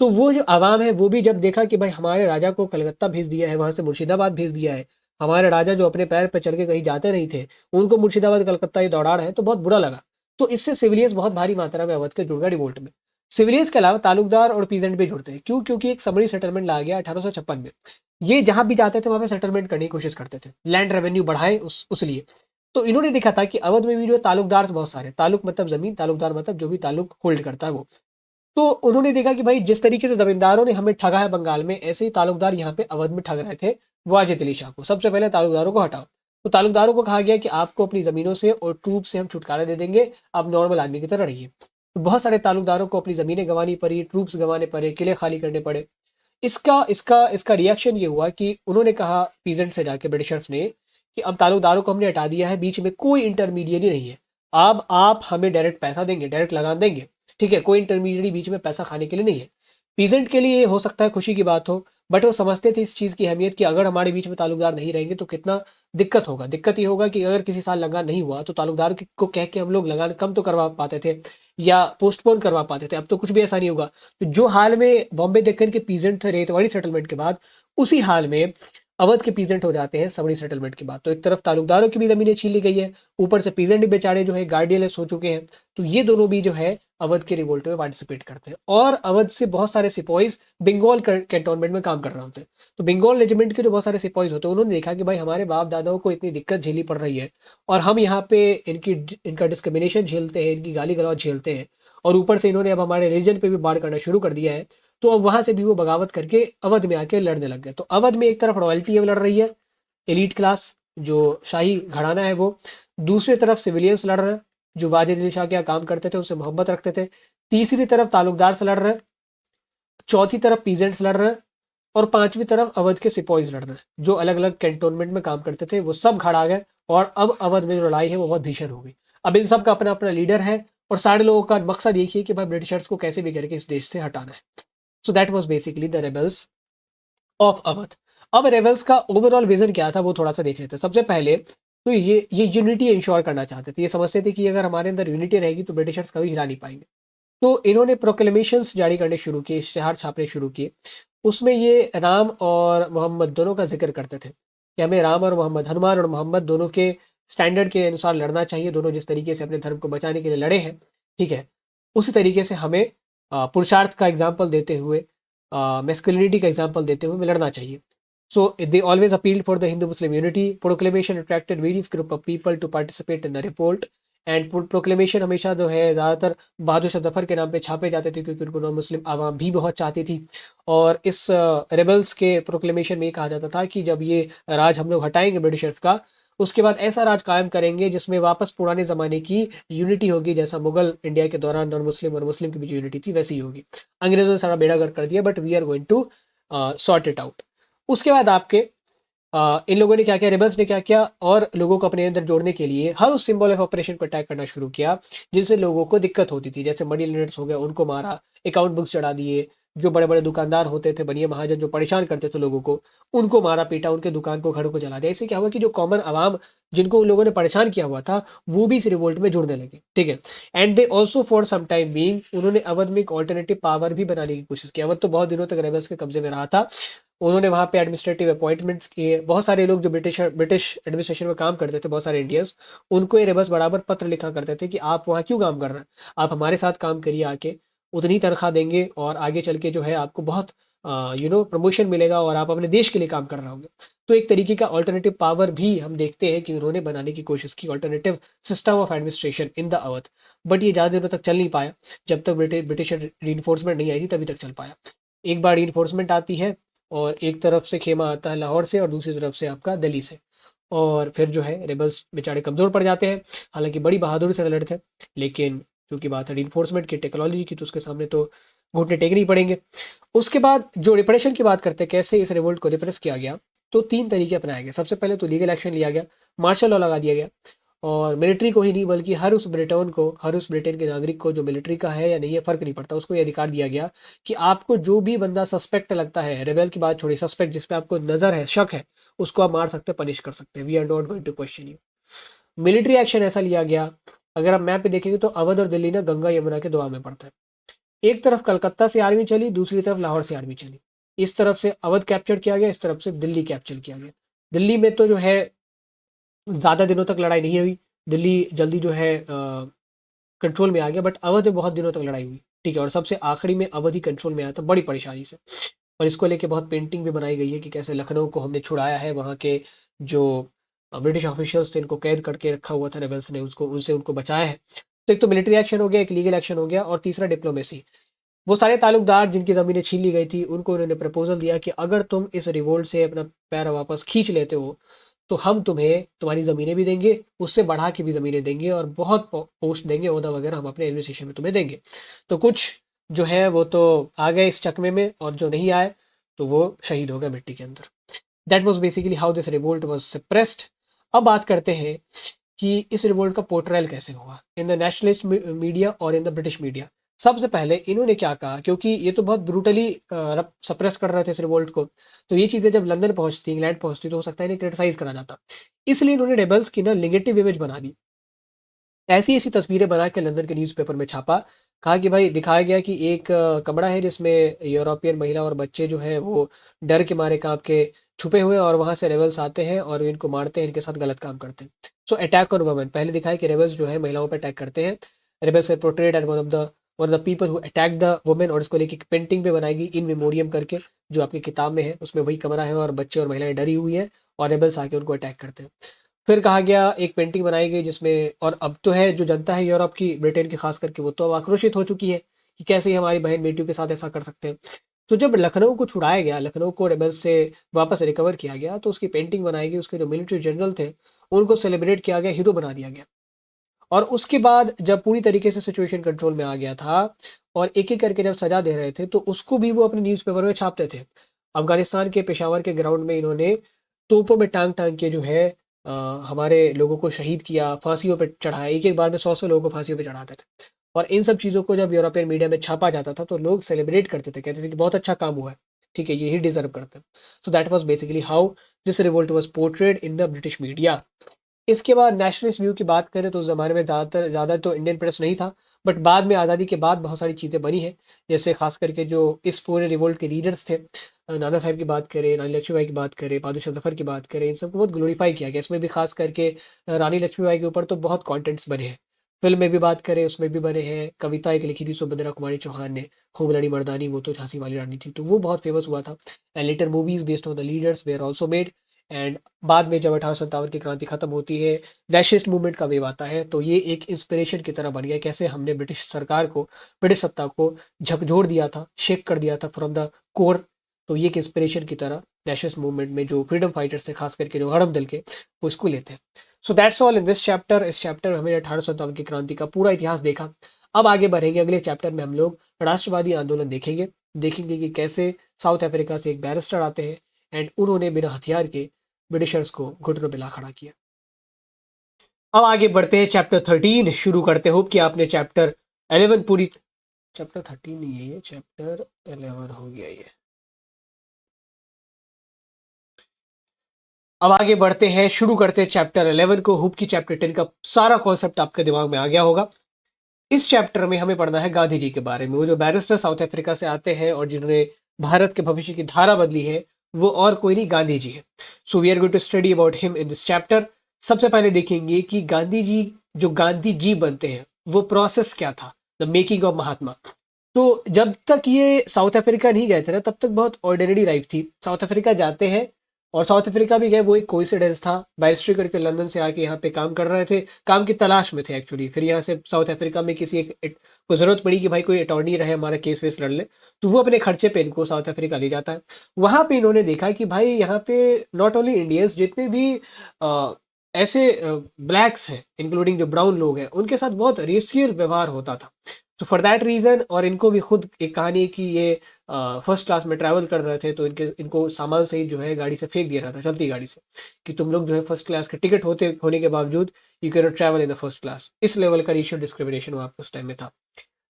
तो वो जो अवाम है वो भी जब देखा कि भाई हमारे राजा को कलकत्ता भेज दिया है, वहां से मुर्शिदाबाद भेज दिया है, हमारे राजा जो अपने पैर पे चल के कहीं जाते नहीं थे, उनको मुर्शिदाबाद कलकत्ता ये दौड़ा रहे हैं, तो बहुत बुरा लगा। तो इससे सिविलियंस बहुत भारी मात्रा में अवध के जुड़ गए रिवोल्ट में। सिविलियंस के अलावा तालुकदार और पीजेंट भी जुड़ते हैं। क्यों? क्योंकि एक सबड़ी सेटलमेंट ला गया 1856 में। ये जहां भी जाते थे वहां पे सेटलमेंट करने की कोशिश करते थे, लैंड रेवेन्यू बढ़ाए उस लिए। तो इन्होंने देखा था कि अवध में भी जो तालुकदार बहुत सारे, तालुक मतलब जमीन, तालुकदार मतलब जो भी तालुक होल्ड करता है वो। तो उन्होंने देखा कि भाई जिस तरीके से जमींदारों ने हमें ठगा है बंगाल में, ऐसे ही तालुकदार यहाँ पे अवध में ठग रहे थे वाजिद अली शाह को। सबसे पहले तालुकदारों को हटाओ। तो तालुकदारों को कहा गया कि आपको अपनी जमीनों से और ट्रूप से हम छुटकारा दे देंगे, आप नॉर्मल आदमी की तरह रहिए। तो बहुत सारे तालुकदारों को अपनी जमीनें गंवानी पड़ी, ट्रूप्स गंवाने पड़े, किले खाली करने पड़े। इसका इसका इसका रिएक्शन ये हुआ कि उन्होंने कहा पीजेंट से जाके, ब्रिटिशर्स ने, कि अब तालुकदारों को हमने हटा दिया है, बीच में कोई इंटरमीडिएट नहीं है, अब आप हमें डायरेक्ट पैसा देंगे, डायरेक्ट लगान देंगे, ठीक है, कोई इंटरमीडिएट बीच में पैसा खाने के लिए नहीं है। पीजेंट के लिए हो सकता है खुशी की बात हो, बट वो समझते थे इस चीज़ की अहमियत कि अगर हमारे बीच में तालुकदार नहीं रहेंगे तो कितना दिक्कत होगा। दिक्कत ये होगा कि अगर किसी साल लगान नहीं हुआ तो तालुकदार को कह के हम लोग लगान कम तो करवा पाते थे या पोस्टपोन करवा पाते थे। अब तो कुछ भी ऐसा नहीं होगा। तो जो हाल में बॉम्बे दक्कन के पीजेंट थे रेतवाड़ी सेटलमेंट के बाद, उसी हाल में अवध के पीजेंट हो जाते हैं सबड़ी सेटलमेंट के बाद। तो एक तरफ तालुकदारों की भी जमीनें छीन ली गई है, ऊपर से पीजेंट भी बेचारे जो है गार्डियनलेस हो चुके हैं। तो ये दोनों भी जो है अवध के रिवोल्ट में पार्टिसिपेट करते हैं। और अवध से बहुत सारे सिपाहीज बंगाल कैंटोनमेंट में काम कर रहे होते हैं। तो बंगाल रेजिमेंट के जो बहुत सारे सिपाहीज होते हैं, उन्होंने देखा कि भाई हमारे बाप दादाओं को इतनी दिक्कत झेली पड़ रही है और हम यहाँ पे इनका डिस्क्रिमिनेशन झेलते हैं, इनकी गाली गलौज झेलते हैं, और ऊपर से इन्होंने अब हमारे रिलीजन पे भी बाढ़ करना शुरू कर दिया है। तो अब वहां से भी वो बगावत करके अवध में आके लड़ने लग गए। तो अवध में एक तरफ रॉयल्टी अब लड़ रही है, एलीट क्लास जो शाही घराना है वो, दूसरी तरफ सिविलियंस लड़ रहे हैं जो वाजिद अली शाह के यहाँ काम करते थे, उनसे मोहब्बत रखते थे, तीसरी तरफ तालुकदार से लड़ रहे हैं, चौथी तरफ पीजेंट्स लड़ रहे हैं, और पांचवी तरफ अवध के सिपाहीज लड़ रहे हैं जो अलग अलग कैंटोनमेंट में काम करते थे। वो सब खड़ा गए और अब अवध में जो लड़ाई है वो बहुत भीषण हो गई। अब इन सब का अपना अपना लीडर है और सारे लोगों का मकसद एक ही है कि भाई ब्रिटिशर्स को कैसे भी करके इस देश से हटाना है। सो that was basically the rebels of Awadh. अब रेबल्स का ओवरऑल विजन क्या था वो थोड़ा सा देख लेते हैं। सबसे पहले तो ये यूनिटी इंश्योर करना चाहते थे। ये समझते थे कि अगर हमारे अंदर यूनिटी रहेगी तो ब्रिटिशर्स कभी हिला नहीं पाएंगे। तो इन्होंने प्रोक्लेमेशंस जारी करने शुरू किए, इश्तिहार छापने शुरू किए। उसमें ये राम और मोहम्मद दोनों का जिक्र करते थे कि हमें राम और मोहम्मद, हनुमान और मोहम्मद दोनों के स्टैंडर्ड के अनुसार लड़ना चाहिए। दोनों जिस तरीके से अपने धर्म को बचाने के लिए लड़े हैं, ठीक है, उसी तरीके से हमें पुरुषार्थ का एग्जाम्पल देते हुए, मेस्कुलिनिटी का एग्जाम्पल देते हुए हमें लड़ना चाहिए। So they always appealed for the Hindu-Muslim unity. Proclamation attracted various group of people to participate in the revolt. And proclamation हमेशा जो है ज़्यादातर बहादुर शाह जफर के नाम पे छापे जाते थे क्योंकि उनको नॉन मुस्लिम आवाम भी बहुत चाहती थी। और इस रेबल्स के प्रोक्लेमेशन में ये कहा जाता था कि जब ये राज हम लोग हटाएंगे ब्रिटिशर्स का, उसके बाद ऐसा राज कायम करेंगे जिसमें वापस पुराने ज़माने की यूनिटी होगी, जैसा मुगल इंडिया के दौरान नॉन मुस्लिम और मुस्लिम की भी जो यूनिटी थी वैसी ही होगी। अंग्रेजों ने सारा बेड़ा गर्क कर दिया, but we are going to sort it out. उसके बाद आपके इन लोगों ने क्या किया, रेबल्स ने क्या किया, और लोगों को अपने अंदर जोड़ने के लिए हर उस सिंबल ऑफ ऑपरेशन को अटैक करना शुरू किया जिससे लोगों को दिक्कत होती थी। जैसे मनी लैंडर्स हो गए, उनको मारा, अकाउंट बुक्स चढ़ा दिए, जो बड़े बड़े दुकानदार होते थे, बनिया महाजन जो परेशान करते थे लोगों को, उनको मारा पीटा, उनके दुकान को, घरों को जला दिया। इससे क्या हुआ कि जो कॉमन आवाम जिनको उन लोगों ने परेशान किया हुआ था वो भी इस रिवोल्ट में जुड़ने लगे, ठीक है। And they also for some time being, उन्होंने अवध में एक ऑल्टरनेटिव पावर भी बनाने की कोशिश की। अवध तो बहुत दिनों तक रेबल्स के कब्जे में रहा था। उन्होंने वहाँ पे एडमिनिस्ट्रेटिव अपॉइंटमेंट्स किए। बहुत सारे लोग जो ब्रिटिश एडमिनिस्ट्रेशन में काम करते थे, बहुत सारे इंडियंस, उनको ये रेबल्स बराबर पत्र लिखा करते थे कि आप वहाँ क्यों काम कर रहे हैं, आप हमारे साथ काम करिए आके, उतनी तनख्वाह देंगे और आगे चल के जो है आपको बहुत प्रमोशन मिलेगा और आप अपने देश के लिए काम कर रहे होंगे। तो एक तरीके का ऑल्टरनेटिव पावर भी हम देखते हैं कि उन्होंने बनाने की कोशिश की, alternative system of administration in the Awadh. But ये ज़्यादा दिनों तक चल नहीं पाया। जब तक ब्रिटिश रीइंफोर्समेंट नहीं आई थी तभी तक चल पाया। एक बार रीइंफोर्समेंट आती है और एक तरफ से खेमा आता है लाहौर से और दूसरी तरफ से आपका दिल्ली से, और फिर जो है रेबल्स बेचारे कमज़ोर पड़ जाते हैं। हालांकि बड़ी बहादुरी से लड़ते थे, लेकिन क्योंकि बात है रीइंफोर्समेंट की, टेक्नोलॉजी की, तो उसके सामने तो घुटने टेकने ही पड़ेंगे। उसके बाद जो रिप्रेशन की बात करते हैं, कैसे इस रिवोल्ट को रिप्रेस किया गया, तो 3 तरीके अपनाए गए। सबसे पहले तो लीगल एक्शन लिया गया, मार्शल लॉ लगा दिया गया, और मिलिट्री को ही नहीं बल्कि हर उस ब्रिटेन के नागरिक को, जो मिलिट्री का है या नहीं है फ़र्क नहीं पड़ता, उसको ये अधिकार दिया गया कि आपको जो भी बंदा सस्पेक्ट लगता है, रेबेल की बात छोड़िए, सस्पेक्ट जिस पे आपको नज़र है, शक है, उसको आप मार सकते हैं, पनिश कर सकते हैं। We are not going to question you. Military action ऐसा लिया गया, अगर आप मैप पे देखेंगे तो अवध और दिल्ली ना गंगा यमुना के दुआ में पड़ता है। एक तरफ कलकत्ता से आर्मी चली, दूसरी तरफ लाहौर से आर्मी चली। इस तरफ से अवध कैप्चर किया गया, इस तरफ से दिल्ली कैप्चर किया गया। दिल्ली में तो जो है ज़्यादा दिनों तक लड़ाई नहीं हुई, दिल्ली जल्दी जो है कंट्रोल में आ गया, बट अवध में बहुत दिनों तक लड़ाई हुई, ठीक है। और सबसे आखिरी में अवध ही कंट्रोल में आया था बड़ी परेशानी से। और इसको लेके बहुत पेंटिंग भी बनाई गई है कि कैसे लखनऊ को हमने छुड़ाया है, वहाँ के जो ब्रिटिश ऑफिशियल्स थे इनको कैद करके रखा हुआ था रेबल्स ने, उसको उनसे उनको बचाया है। तो एक तो मिलिट्री एक्शन हो गया, एक लीगल एक्शन हो गया, और तीसरा डिप्लोमेसी। वो सारे ताल्लुकदार जिनकी ज़मीनें छीन ली गई थी उनको उन्होंने प्रपोजल दिया कि अगर तुम इस रिवोल्ट से अपना पैर वापस खींच लेते हो तो हम तुम्हें तुम्हारी ज़मीनें भी देंगे, उससे बढ़ा के भी ज़मीनें देंगे, और बहुत पोस्ट देंगे, ओहदा वगैरह हम अपने एडमिनिस्ट्रेशन में तुम्हें देंगे। तो कुछ जो है वो तो आ गए इस चकमे में, और जो नहीं आए तो वो शहीद हो गए मिट्टी के अंदर। That was basically how this revolt was suppressed. अब बात करते हैं कि इस रिवोल्ट का पोर्ट्रेयल कैसे हुआ इन द नेशनलिस्ट मीडिया और इन द ब्रिटिश मीडिया। सबसे पहले इन्होंने क्या कहा, क्योंकि ये तो बहुत ब्रूटली सप्रेस कर रहे थे इस रिवोल्ट को, तो ये चीज़ें जब लंदन पहुंचती, इंग्लैंड पहुंचती, तो हो सकता है इन्हें क्रिटिसाइज करा जाता। इसलिए इन्होंने रेबल्स की ना नेगेटिव इमेज बना दी, ऐसी ऐसी तस्वीरें बना के लंदन के न्यूज़पेपर में छापा। कहा कि भाई दिखाया गया कि एक कमरा है जिसमें यूरोपियन महिला और बच्चे जो हैं वो डर के मारे कांप के छुपे हुए हैं, और वहां से रेबल्स आते हैं और इनको मारते हैं, इनके साथ गलत काम करते हैं। सो अटैक ऑन वुमेन, पहले दिखाया कि रेबल्स जो है महिलाओं पर अटैक करते हैं। Rebels are portrayed as one of the people who attack the women, और इसको लेके पेंटिंग पे बनाएगी इन मेमोरियम करके, जो आपकी किताब में है, उसमें वही कमरा है और बच्चे और महिलाएं डरी हुई है और रेबल्स आके उनको अटैक करते हैं। फिर कहा गया, एक पेंटिंग बनाई गई जिसमें, और अब तो है जो जनता है यूरोप की, ब्रिटेन की खास करके, वो तो अब आक्रोशित हो चुकी है कि कैसे ही हमारी बहन बेटियों के साथ ऐसा कर सकते हैं। तो जब लखनऊ को छुड़ाया गया, लखनऊ को रेबल्स से वापस रिकवर किया गया, तो उसकी पेंटिंग बनाई गई, उसके जो मिलिट्री जनरल थे उनको सेलिब्रेट किया गया, हीरो बना दिया गया। और उसके बाद जब पूरी तरीके से सिचुएशन कंट्रोल में आ गया था और एक एक करके जब सजा दे रहे थे, तो उसको भी वो अपने न्यूज़पेपर में छापते थे। अफगानिस्तान के पेशावर के ग्राउंड में इन्होंने तोपों में टांग टांग के जो है अ, हमारे लोगों को शहीद किया, फांसियों पे चढ़ाया, एक एक बार में 100 लोगों को फांसियों पे चढ़ाते थे। और इन सब चीज़ों को जब यूरोपियन मीडिया में छापा जाता था तो लोग सेलिब्रेट करते थे, कहते थे कि बहुत अच्छा काम हुआ है, ठीक है, यही डिजर्व करते हैं। सो that was basically how this revolt was portrayed in the British media. इसके बाद नेशनलिस्ट व्यू की बात करें तो उस ज़माने में ज़्यादा तो इंडियन प्रेस नहीं था, बट बाद में आज़ादी के बाद बहुत सारी चीज़ें बनी हैं। जैसे खास करके जो इस पूरे रिवोल्ट के लीडर्स थे, नाना साहब की बात करें, रानी लक्ष्मीबाई की बात करें, बहादुर शाह जफर की बात करें, इन सबको बहुत ग्लोरीफाई किया गया। इसमें भी खास करके रानी लक्ष्मीबाई के ऊपर तो बहुत कॉन्टेंट्स बने हैं। फिल्म में भी बात करें उसमें भी बने हैं, कविता एक लिखी थी सुभद्रा कुमारी चौहान ने, खूब लड़ी मर्दानी वो तो झांसी वाली रानी थी, तो वो बहुत फेमस हुआ था। And later movies based on the leaders were also made. एंड बाद में जब 1857 की क्रांति खत्म होती है, नेशनलिस्ट मूवमेंट का वेव आता है, तो ये एक इंस्पिरेशन की तरह बन गया, कैसे हमने ब्रिटिश सरकार को, ब्रिटिश सत्ता को झकझोर दिया था, शेक कर दिया था फ्रॉम द कोर। तो ये एक इंस्पिरेशन की तरह नेशनलिस्ट मूवमेंट में जो फ्रीडम फाइटर्स थे, खास करके जो हड़प दल के, वो इसको लेते हैं। So that's all in this chapter. इस चैप्टर में हमने 1857 की क्रांति का पूरा इतिहास देखा। अब आगे बढ़ेंगे, अगले चैप्टर में हम लोग राष्ट्रवादी आंदोलन देखेंगे, देखेंगे कि कैसे साउथ अफ्रीका से एक बैरिस्टर आते हैं एंड उन्होंने बिना हथियार के ब्रिटिशर्स को घुटनों पे ला खड़ा किया। अब आगे बढ़ते हैं, चैप्टर 13 शुरू करते। होप कि आपने चैप्टर 11 पूरी, चैप्टर 13 नहीं है ये, चैप्टर 11 हो गया ये। अब आगे बढ़ते हैं, शुरू करते हैं चैप्टर 11 को। होप कि चैप्टर 10 का सारा कॉन्सेप्ट आपके दिमाग में आ गया होगा। इस चैप्टर में हमें पढ़ना है गांधी जी के बारे में, वो जो बैरिस्टर साउथ अफ्रीका से आते हैं और जिन्होंने भारत के भविष्य की धारा बदली है, वो और कोई नहीं, गांधी जी है। So we are going to study about him in this chapter. सबसे पहले देखेंगे कि गांधी जी, जो गांधी जी बनते हैं, वो प्रोसेस क्या था, द मेकिंग ऑफ महात्मा। तो जब तक ये साउथ अफ्रीका नहीं गए थे ना, तब तक बहुत ऑर्डिनरी लाइफ थी। साउथ अफ्रीका जाते हैं, और साउथ अफ्रीका भी गए, वो एक कोइंसिडेंस था, बैरिस्ट्री करके लंदन से आके यहाँ पे काम कर रहे थे, काम की तलाश में थे एक्चुअली। फिर यहाँ से साउथ अफ्रीका में किसी एक को ज़रूरत पड़ी कि भाई कोई अटॉर्नी रहे, हमारा केस वेस लड़ ले, तो वो अपने खर्चे पे इनको साउथ अफ्रीका ले जाता है। वहाँ पे इन्होंने देखा कि भाई यहाँ पे नॉट ओनली इंडियंस, जितने भी ऐसे ब्लैक्स हैं, इंक्लूडिंग जो ब्राउन लोग हैं, उनके साथ बहुत रेसियल व्यवहार होता था। तो फॉर दैट रीज़न, और इनको भी खुद एक कहानी है कि ये फर्स्ट क्लास में ट्रैवल कर रहे थे, तो इनको सामान सहित जो है गाड़ी से फेंक दिया रहा था, चलती गाड़ी से, कि तुम लोग जो है फर्स्ट क्लास के टिकट होने के बावजूद you can not travel in the first class. इस लेवल का रेशियल डिस्क्रिमिनेशन वहाँ पे उस टाइम में था।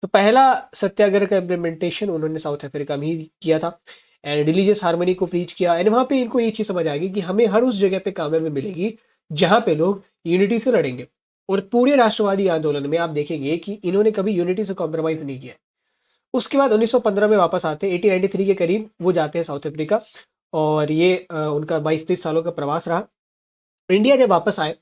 तो पहला सत्याग्रह का इम्प्लीमेंटेशन उन्होंने साउथ अफ्रीका में ही किया था, एंड रिलीजियस हार्मनी को प्रीच किया। एंड वहाँ पे इनको ये चीज़ समझ आ गई कि हमें हर उस जगह पे कामयाबी मिलेगी जहाँ पे लोग यूनिटी से लड़ेंगे। और पूरे राष्ट्रवादी आंदोलन में आप देखेंगे कि इन्होंने कभी यूनिटी से कॉम्प्रोमाइज़ नहीं किया। उसके बाद 1915 में वापस आते हैं, 1893 के करीब वो जाते हैं साउथ अफ्रीका, और ये उनका 22-23 सालों का प्रवास रहा। इंडिया जब वापस आए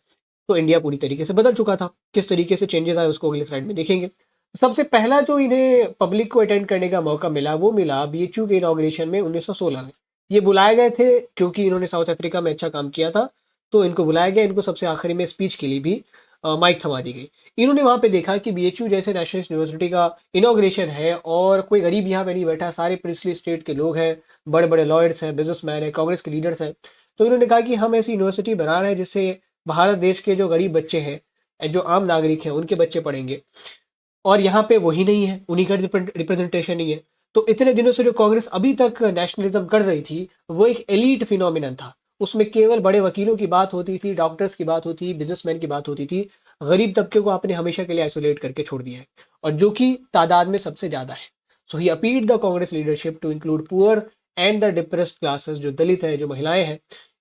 तो इंडिया पूरी तरीके से बदल चुका था। किस तरीके से चेंजेस आए उसको अगले स्लाइड में देखेंगे। सबसे पहला जो इन्हें पब्लिक को अटेंड करने का मौका मिला वो मिला बीएचयू के इनॉग्रेशन में 1916 में। ये बुलाए गए थे क्योंकि इन्होंने साउथ अफ्रीका में अच्छा काम किया था, तो इनको बुलाया गया। इनको सबसे आखिरी में स्पीच के लिए भी माइक थमा दी गई। इन्होंने वहाँ पे देखा कि बीएचयू जैसे नेशनलिस्ट यूनिवर्सिटी का इनॉग्रेशन है और कोई गरीब यहाँ पे नहीं बैठा, सारे प्रिंसली स्टेट के लोग हैं, बड़े बड़े लॉयर्स हैं, बिजनेसमैन हैं, कांग्रेस के लीडर्स हैं। तो इन्होंने कहा कि हम ऐसी यूनिवर्सिटी बना रहे हैं जिससे भारत देश के जो गरीब बच्चे हैं, जो आम नागरिक हैं, उनके बच्चे पढ़ेंगे। और यहाँ पे वही नहीं है, उन्हीं का रिप्रेजेंटेशन नहीं है। तो इतने दिनों से जो कांग्रेस अभी तक नेशनलिज्म कर रही थी वो एक एलीट फिनोमिनन था। उसमें केवल बड़े वकीलों की बात होती थी, डॉक्टर्स की बात होती थी, बिजनेसमैन की बात होती थी। गरीब तबके को आपने हमेशा के लिए आइसोलेट करके छोड़ दिया है, और जो कि तादाद में सबसे ज्यादा है। So he appealed the Congress leadership to include poor and the depressed classes, जो दलित है, जो महिलाएं हैं,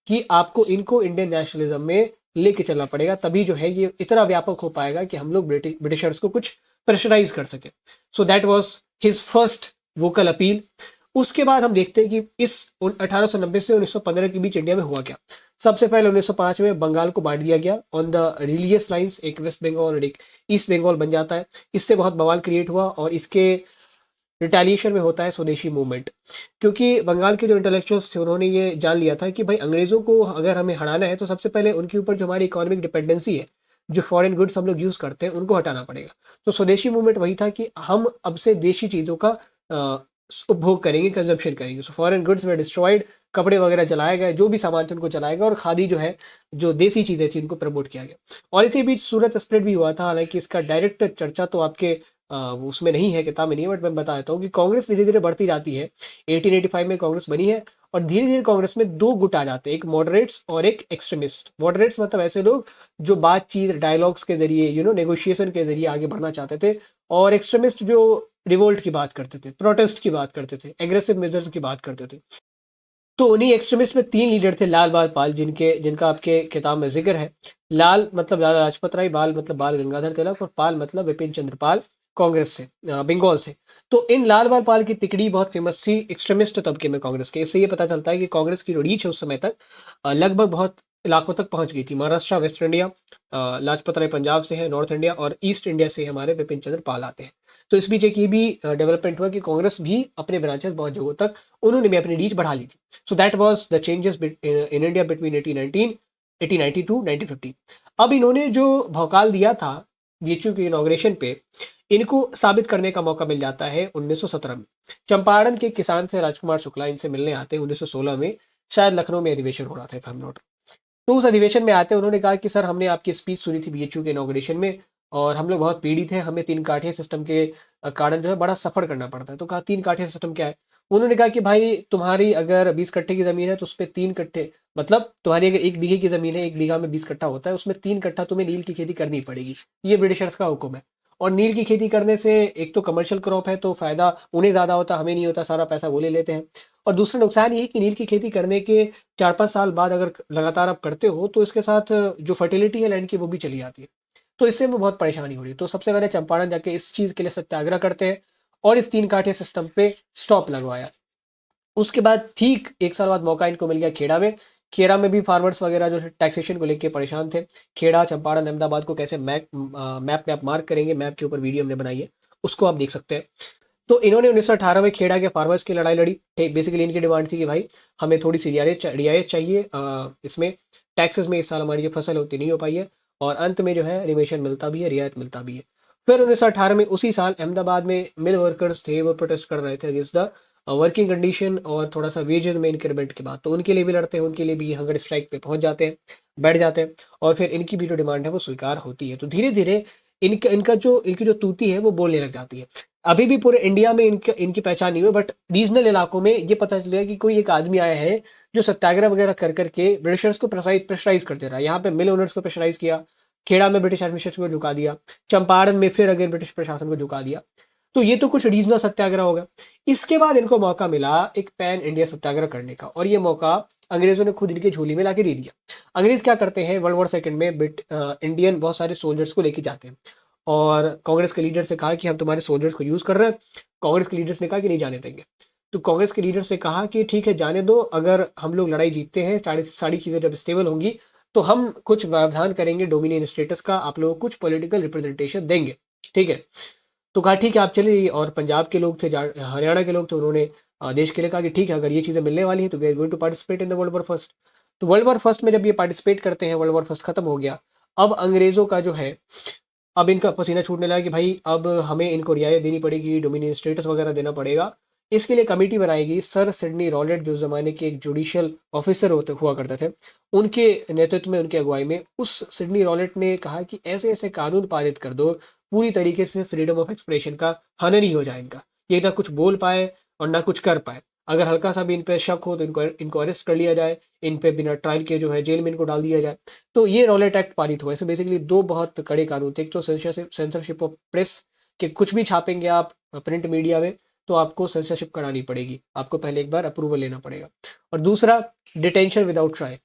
कि आपको इनको इंडियन नेशनलिज्म में लेके चलना पड़ेगा। तभी जो है ये इतना व्यापक हो पाएगा कि हम लोग ब्रिटिशर्स को कुछ प्रेशराइज कर सके। सो that was his first vocal appeal. उसके बाद हम देखते हैं कि इस 1890 से 1915 के बीच इंडिया में हुआ क्या। सबसे पहले 1905 में बंगाल को बांट दिया गया ऑन द रिलीजियस लाइंस। एक वेस्ट बंगाल और एक ईस्ट बंगाल बन जाता है। इससे बहुत बवाल क्रिएट हुआ और इसके रिटेलिएशन में होता है स्वदेशी मूवमेंट। क्योंकि बंगाल के जो इंटेलेक्चुअल्स थे उन्होंने ये जान लिया था कि भाई अंग्रेजों को अगर हमें हटाना है तो सबसे पहले उनके ऊपर जो हमारी इकोनॉमिक डिपेंडेंसी है, जो फॉरेन गुड्स हम लोग यूज करते हैं, उनको हटाना पड़ेगा। तो स्वदेशी मूवमेंट वही था कि हम अब से देशी चीजों का उपभोग करेंगे, कंजम्पशन करेंगे। सो फॉरेन गुड्स में डिस्ट्रॉयड, कपड़े वगैरह जलाए गए, जो भी सामान थे उनको जलाया गया, और खादी जो है, जो देसी चीजें थी, उनको प्रमोट किया गया। और इसी बीच सूरत स्प्लिट भी हुआ था। हालांकि इसका डायरेक्ट चर्चा तो आपके उसमें नहीं है, किताब में नहीं है, बट मैं बता देता हूँ कि कांग्रेस धीरे धीरे बढ़ती जाती है। 1885 में कांग्रेस बनी है और धीरे धीरे कांग्रेस में दो गुट आ जाते हैं, एक मॉडरेट्स और एक एक्सट्रीमिस्ट। मॉडरेट्स मतलब ऐसे लोग जो बातचीत, डायलॉग्स के जरिए, नेगोशिएशन के जरिए आगे बढ़ना चाहते थे, और एक्सट्रीमिस्ट जो रिवोल्ट की बात करते थे, प्रोटेस्ट की बात करते थे, एग्रेसिव मेजर्स की बात करते थे। तो उन्हीं एक्सट्रीमिस्ट में तीन लीडर थे, लाल बाल पाल, जिनका आपके किताब में जिक्र है। लाल मतलब लाला लाजपत राय, बाल मतलब बाल गंगाधर तिलक, और पाल मतलब विपिन चंद्र पाल, कांग्रेस से, बंगाल से। तो इन लाल बाल पाल की तिकड़ी बहुत फेमस थी एक्सट्रीमिस्ट तबके में कांग्रेस के। इससे ये पता चलता है कि कांग्रेस की जो रीच है उस समय तक लगभग बहुत इलाकों तक पहुंच गई थी। महाराष्ट्र, वेस्ट इंडिया, लाजपत राय पंजाब से है, नॉर्थ इंडिया, और ईस्ट इंडिया से हमारे विपिन चंद्र पाल आते हैं। तो इस बीच एक ये भी डेवलपमेंट हुआ कि कांग्रेस भी अपने ब्रांचेस बहुत जगहों तक उन्होंने भी अपनी रीच बढ़ा ली थी। So that was the changes in India between 1890 to 1950। अब इन्होंने जो भौकाल दिया था बीएचयू के इनॉग्रेशन पे, इनको साबित करने का मौका मिल जाता है 1917 में। चंपारण के किसान थे राजकुमार शुक्ला, इनसे मिलने आते हैं 1916 में। शायद लखनऊ में अधिवेशन हो रहा था, इफ आई एम नॉट। तो उस अधिवेशन में आते हैं, उन्होंने कहा कि सर, हमने आपकी स्पीच सुनी थी बीएचयू के इनॉग्रेशन में और हम लोग बहुत पीड़ित हैं, हमें तीन काठिया सिस्टम के कारण जो है बड़ा सफर करना पड़ता है। तो कहा, तीन काठिया सिस्टम क्या है? उन्होंने कहा कि भाई, तुम्हारी अगर 20 कट्ठे की जमीन है तो उस पर 3 कट्ठे, मतलब तुम्हारी अगर 1 बीघे की जमीन है, 1 बीघा में 20 कट्ठा होता है, उसमें 3 कट्ठा तुम्हें नील की खेती करनी पड़ेगी। ये ब्रिटिशर्स का हुक्म है। और नील की खेती करने से एक तो कमर्शियल क्रॉप है, तो फायदा उन्हें ज्यादा होता, हमें नहीं होता, सारा पैसा वो ले लेते हैं। और दूसरा नुकसान ये है कि नील की खेती करने के 4-5 साल बाद अगर लगातार आप करते हो तो इसके साथ जो फर्टिलिटी है लैंड की वो भी चली जाती है। तो इससे हमें बहुत परेशानी हो रही है। तो सबसे पहले चंपारण जाके इस चीज के लिए सत्याग्रह करते हैं और इस 3 काठिया सिस्टम पे स्टॉप लगवाया। उसके बाद ठीक 1 साल बाद मौका इनको मिल गया खेड़ा में। खेड़ा में भी फार्मर्स वगैरह जो टैक्सेशन को लेके परेशान थे। खेड़ा, चंपारण, अहमदाबाद को कैसे मैप में आप मार्क करेंगे, मैप के ऊपर वीडियो हमने बनाई है, उसको आप देख सकते हैं। तो इन्होंने 1918 में खेड़ा के फार्मर्स की लड़ाई लड़ी। बेसिकली इनकी डिमांड थी कि भाई, हमें थोड़ी सी रियायत चाहिए इसमें, टैक्सेस में। इस साल हमारी जो फसल होती नहीं हो पाई है, और अंत में जो है रिमेशन मिलता भी है, रियायत मिलता भी है। फिर 1918 में उसी साल अहमदाबाद में मिल वर्कर्स थे, वो प्रोटेस्ट कर रहे थे अगेंस्ट द वर्किंग कंडीशन और थोड़ा सा वेजेस में इंक्रीमेंट के बाद। तो उनके लिए भी लड़ते हैं, उनके लिए भी हंगर स्ट्राइक पे पहुंच जाते हैं, बैठ जाते हैं, और फिर इनकी भी जो डिमांड है वो स्वीकार होती है। तो धीरे धीरे इनकी जो तूती है वो बोलने लग जाती है। अभी भी पूरे इंडिया में इनकी पहचान नहीं हुई, बट रीजनल इलाकों में ये पता चलेगा कि कोई एक आदमी आया है जो सत्याग्रह वगैरह कर करके ब्रिटिशर्स को प्रेशराइज कर दे रहा है। यहाँ पे मिल ओनर्स को प्रेशराइज किया, खेड़ा में ब्रिटिश एडमिनिस्ट्रेशन को झुका दिया, चंपारण में फिर अगेन ब्रिटिश प्रशासन को झुका दिया। तो ये तो कुछ रीजनल सत्याग्रह हो गया। इसके बाद इनको मौका मिला एक पैन इंडिया सत्याग्रह करने का, और ये मौका अंग्रेजों ने खुद इनके झोली में लाके दे दिया। अंग्रेज क्या करते हैं, वर्ल्ड वॉर सेकंड में इंडियन बहुत सारे सोल्जर्स को लेके जाते हैं, और कांग्रेस के लीडर से कहा कि हम तुम्हारे सोल्जर्स को यूज कर रहे हैं। कांग्रेस के लीडर्स ने कहा कि नहीं जाने देंगे। तो कांग्रेस के लीडर से कहा कि ठीक है जाने दो, अगर हम लोग लड़ाई जीतते हैं, सारी सारी चीज़ें जब स्टेबल होंगी तो हम कुछ व्यवधान करेंगे डोमिनियन स्टेटस का, आप लोगों को कुछ पॉलिटिकल रिप्रेजेंटेशन देंगे, ठीक है। तो कहा ठीक है आप चलिए, और पंजाब के लोग थे, हरियाणा के लोग थे, उन्होंने देश के लिए कहा कि ठीक है अगर ये चीज़ें मिलने वाली है तो we are going to participate in the world war first. तो वर्ल्ड वॉर फर्स्ट में जब ये पार्टिसिपेट करते हैं, वर्ल्ड वॉर फर्स्ट खत्म हो गया। अब अंग्रेजों का जो है, अब इनका पसीना छूटने लगा कि भाई अब हमें इनको रियायत देनी पड़ेगी, डोमिनियन स्टेटस वगैरह देना पड़ेगा। इसके लिए कमेटी बनाएगी। सर सिडनी रॉलेट जो ज़माने के एक जुडिशियल ऑफिसर होते हुआ करते थे, उनके नेतृत्व में, उनकी अगुवाई में उस सिडनी रॉलेट ने कहा कि ऐसे ऐसे कानून पारित कर दो, पूरी तरीके से फ्रीडम ऑफ एक्सप्रेशन का हनन ही हो जाए इनका, ये ना कुछ बोल पाए और ना कुछ कर पाए। अगर हल्का सा भी इन पे शक हो तो इनको इनको अरेस्ट कर लिया जाए, इन पे बिना ट्रायल के जो है जेल में इनको डाल दिया जाए। तो ये रॉलेट एक्ट पारित हुआ। इसमें बेसिकली दो बहुत कड़े कानून थे। एक तो सेंसरशिप ऑफ प्रेस, कि कुछ भी छापेंगे आप प्रिंट मीडिया में तो आपको सेंसरशिप करानी पड़ेगी, आपको पहले एक बार अप्रूवल लेना पड़ेगा। और दूसरा डिटेंशन विदाउट ट्रायल,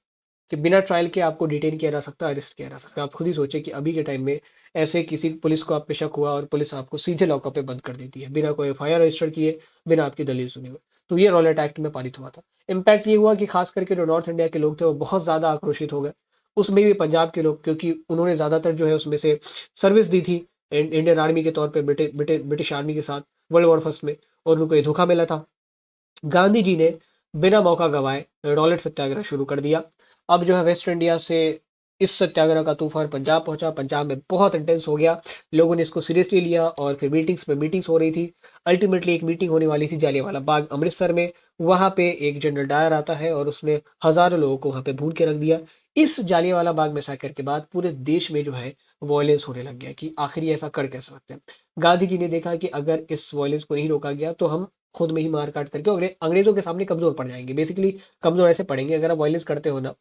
कि बिना ट्रायल के आपको डिटेन किया जा सकता है, अरेस्ट किया जा सकता है। आप खुद ही सोचें कि अभी के टाइम में ऐसे किसी पुलिस को आप पे शक हुआ और पुलिस आपको सीधे लॉकअप पे बंद कर देती है बिना कोई एफआईआर रजिस्टर किए, बिना आपकी दलील सुने हुए। तो ये रॉलेट एक्ट में पारित हुआ था। इम्पैक्ट ये हुआ कि खास करके जो नॉर्थ इंडिया के लोग थे वो बहुत ज़्यादा आक्रोशित हो गए। उसमें भी पंजाब के लोग, क्योंकि उन्होंने ज़्यादातर जो है उसमें से सर्विस दी थी इंडियन आर्मी के तौर पे, ब्रिटिश आर्मी के साथ वर्ल्ड वॉर फर्स्ट में, और उनको ये धोखा मिला था। गांधी जी ने बिना मौका गंवाए रॉलेट सत्याग्रह शुरू कर दिया। अब जो है वेस्ट इंडिया से इस सत्याग्रह का तूफान पंजाब पहुंचा, पंजाब में बहुत इंटेंस हो गया, लोगों ने इसको सीरियसली लिया और फिर मीटिंग्स पे मीटिंग्स हो रही थी। अल्टीमेटली एक मीटिंग होने वाली थी जालियांवाला बाग अमृतसर में। वहां पे एक जनरल डायर आता है और उसने हजारों लोगों को वहां पे भून के रख दिया। इस जालियांवाला बाग मैसाकर के बाद पूरे देश में जो है वॉयलेंस होने लग गया कि आखिर ये ऐसा कर कैसे सकते हैं। गांधी जी ने देखा कि अगर इस वॉयलेंस को नहीं रोका गया तो हम खुद में ही मार काट करके अंग्रेजों के सामने कमजोर पड़ जाएंगे। बेसिकली कमजोर ऐसे पड़ेंगे, अगर आप वायलेंस करते हो ना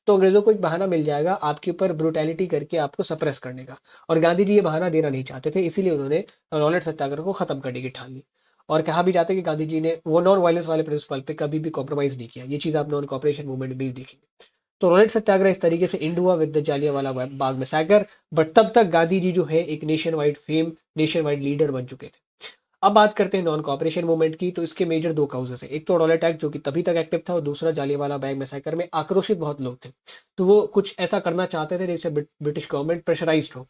तो अंग्रेजों को एक बहाना मिल जाएगा आपके ऊपर ब्रुटैलिटी करके आपको सप्रेस करने का। और गांधी जी ये बहाना देना नहीं चाहते थे, इसीलिए उन्होंने रॉलेट सत्याग्रह को खत्म करने की ठान ली। और कहा भी जाता है कि गांधी जी ने वो नॉन वायलेंस वाले प्रिंसिपल पे कभी भी कॉम्प्रोमाइज नहीं किया। ये चीज आप नॉन कॉपरेशन मूवमेंट में भी देखेंगे। तो रॉलेट सत्याग्रह इस तरीके से एंड हुआ with the Jallianwala Bagh मैसाकर। But तब तक गांधी जी जो है एक nation wide fame, nation wide leader बन चुके थे। अब बात करते हैं नॉन कॉपरेशन मूवमेंट की। तो इसके मेजर दो काउजेस है, एक तो रॉलेट एक्ट जो कि तभी तक एक्टिव था, और दूसरा जालियांवाला बाग मैसाकर में आक्रोशित बहुत लोग थे। तो वो कुछ ऐसा करना चाहते थे जिससे ब्रिटिश गवर्नमेंट प्रेशराइज्ड हो।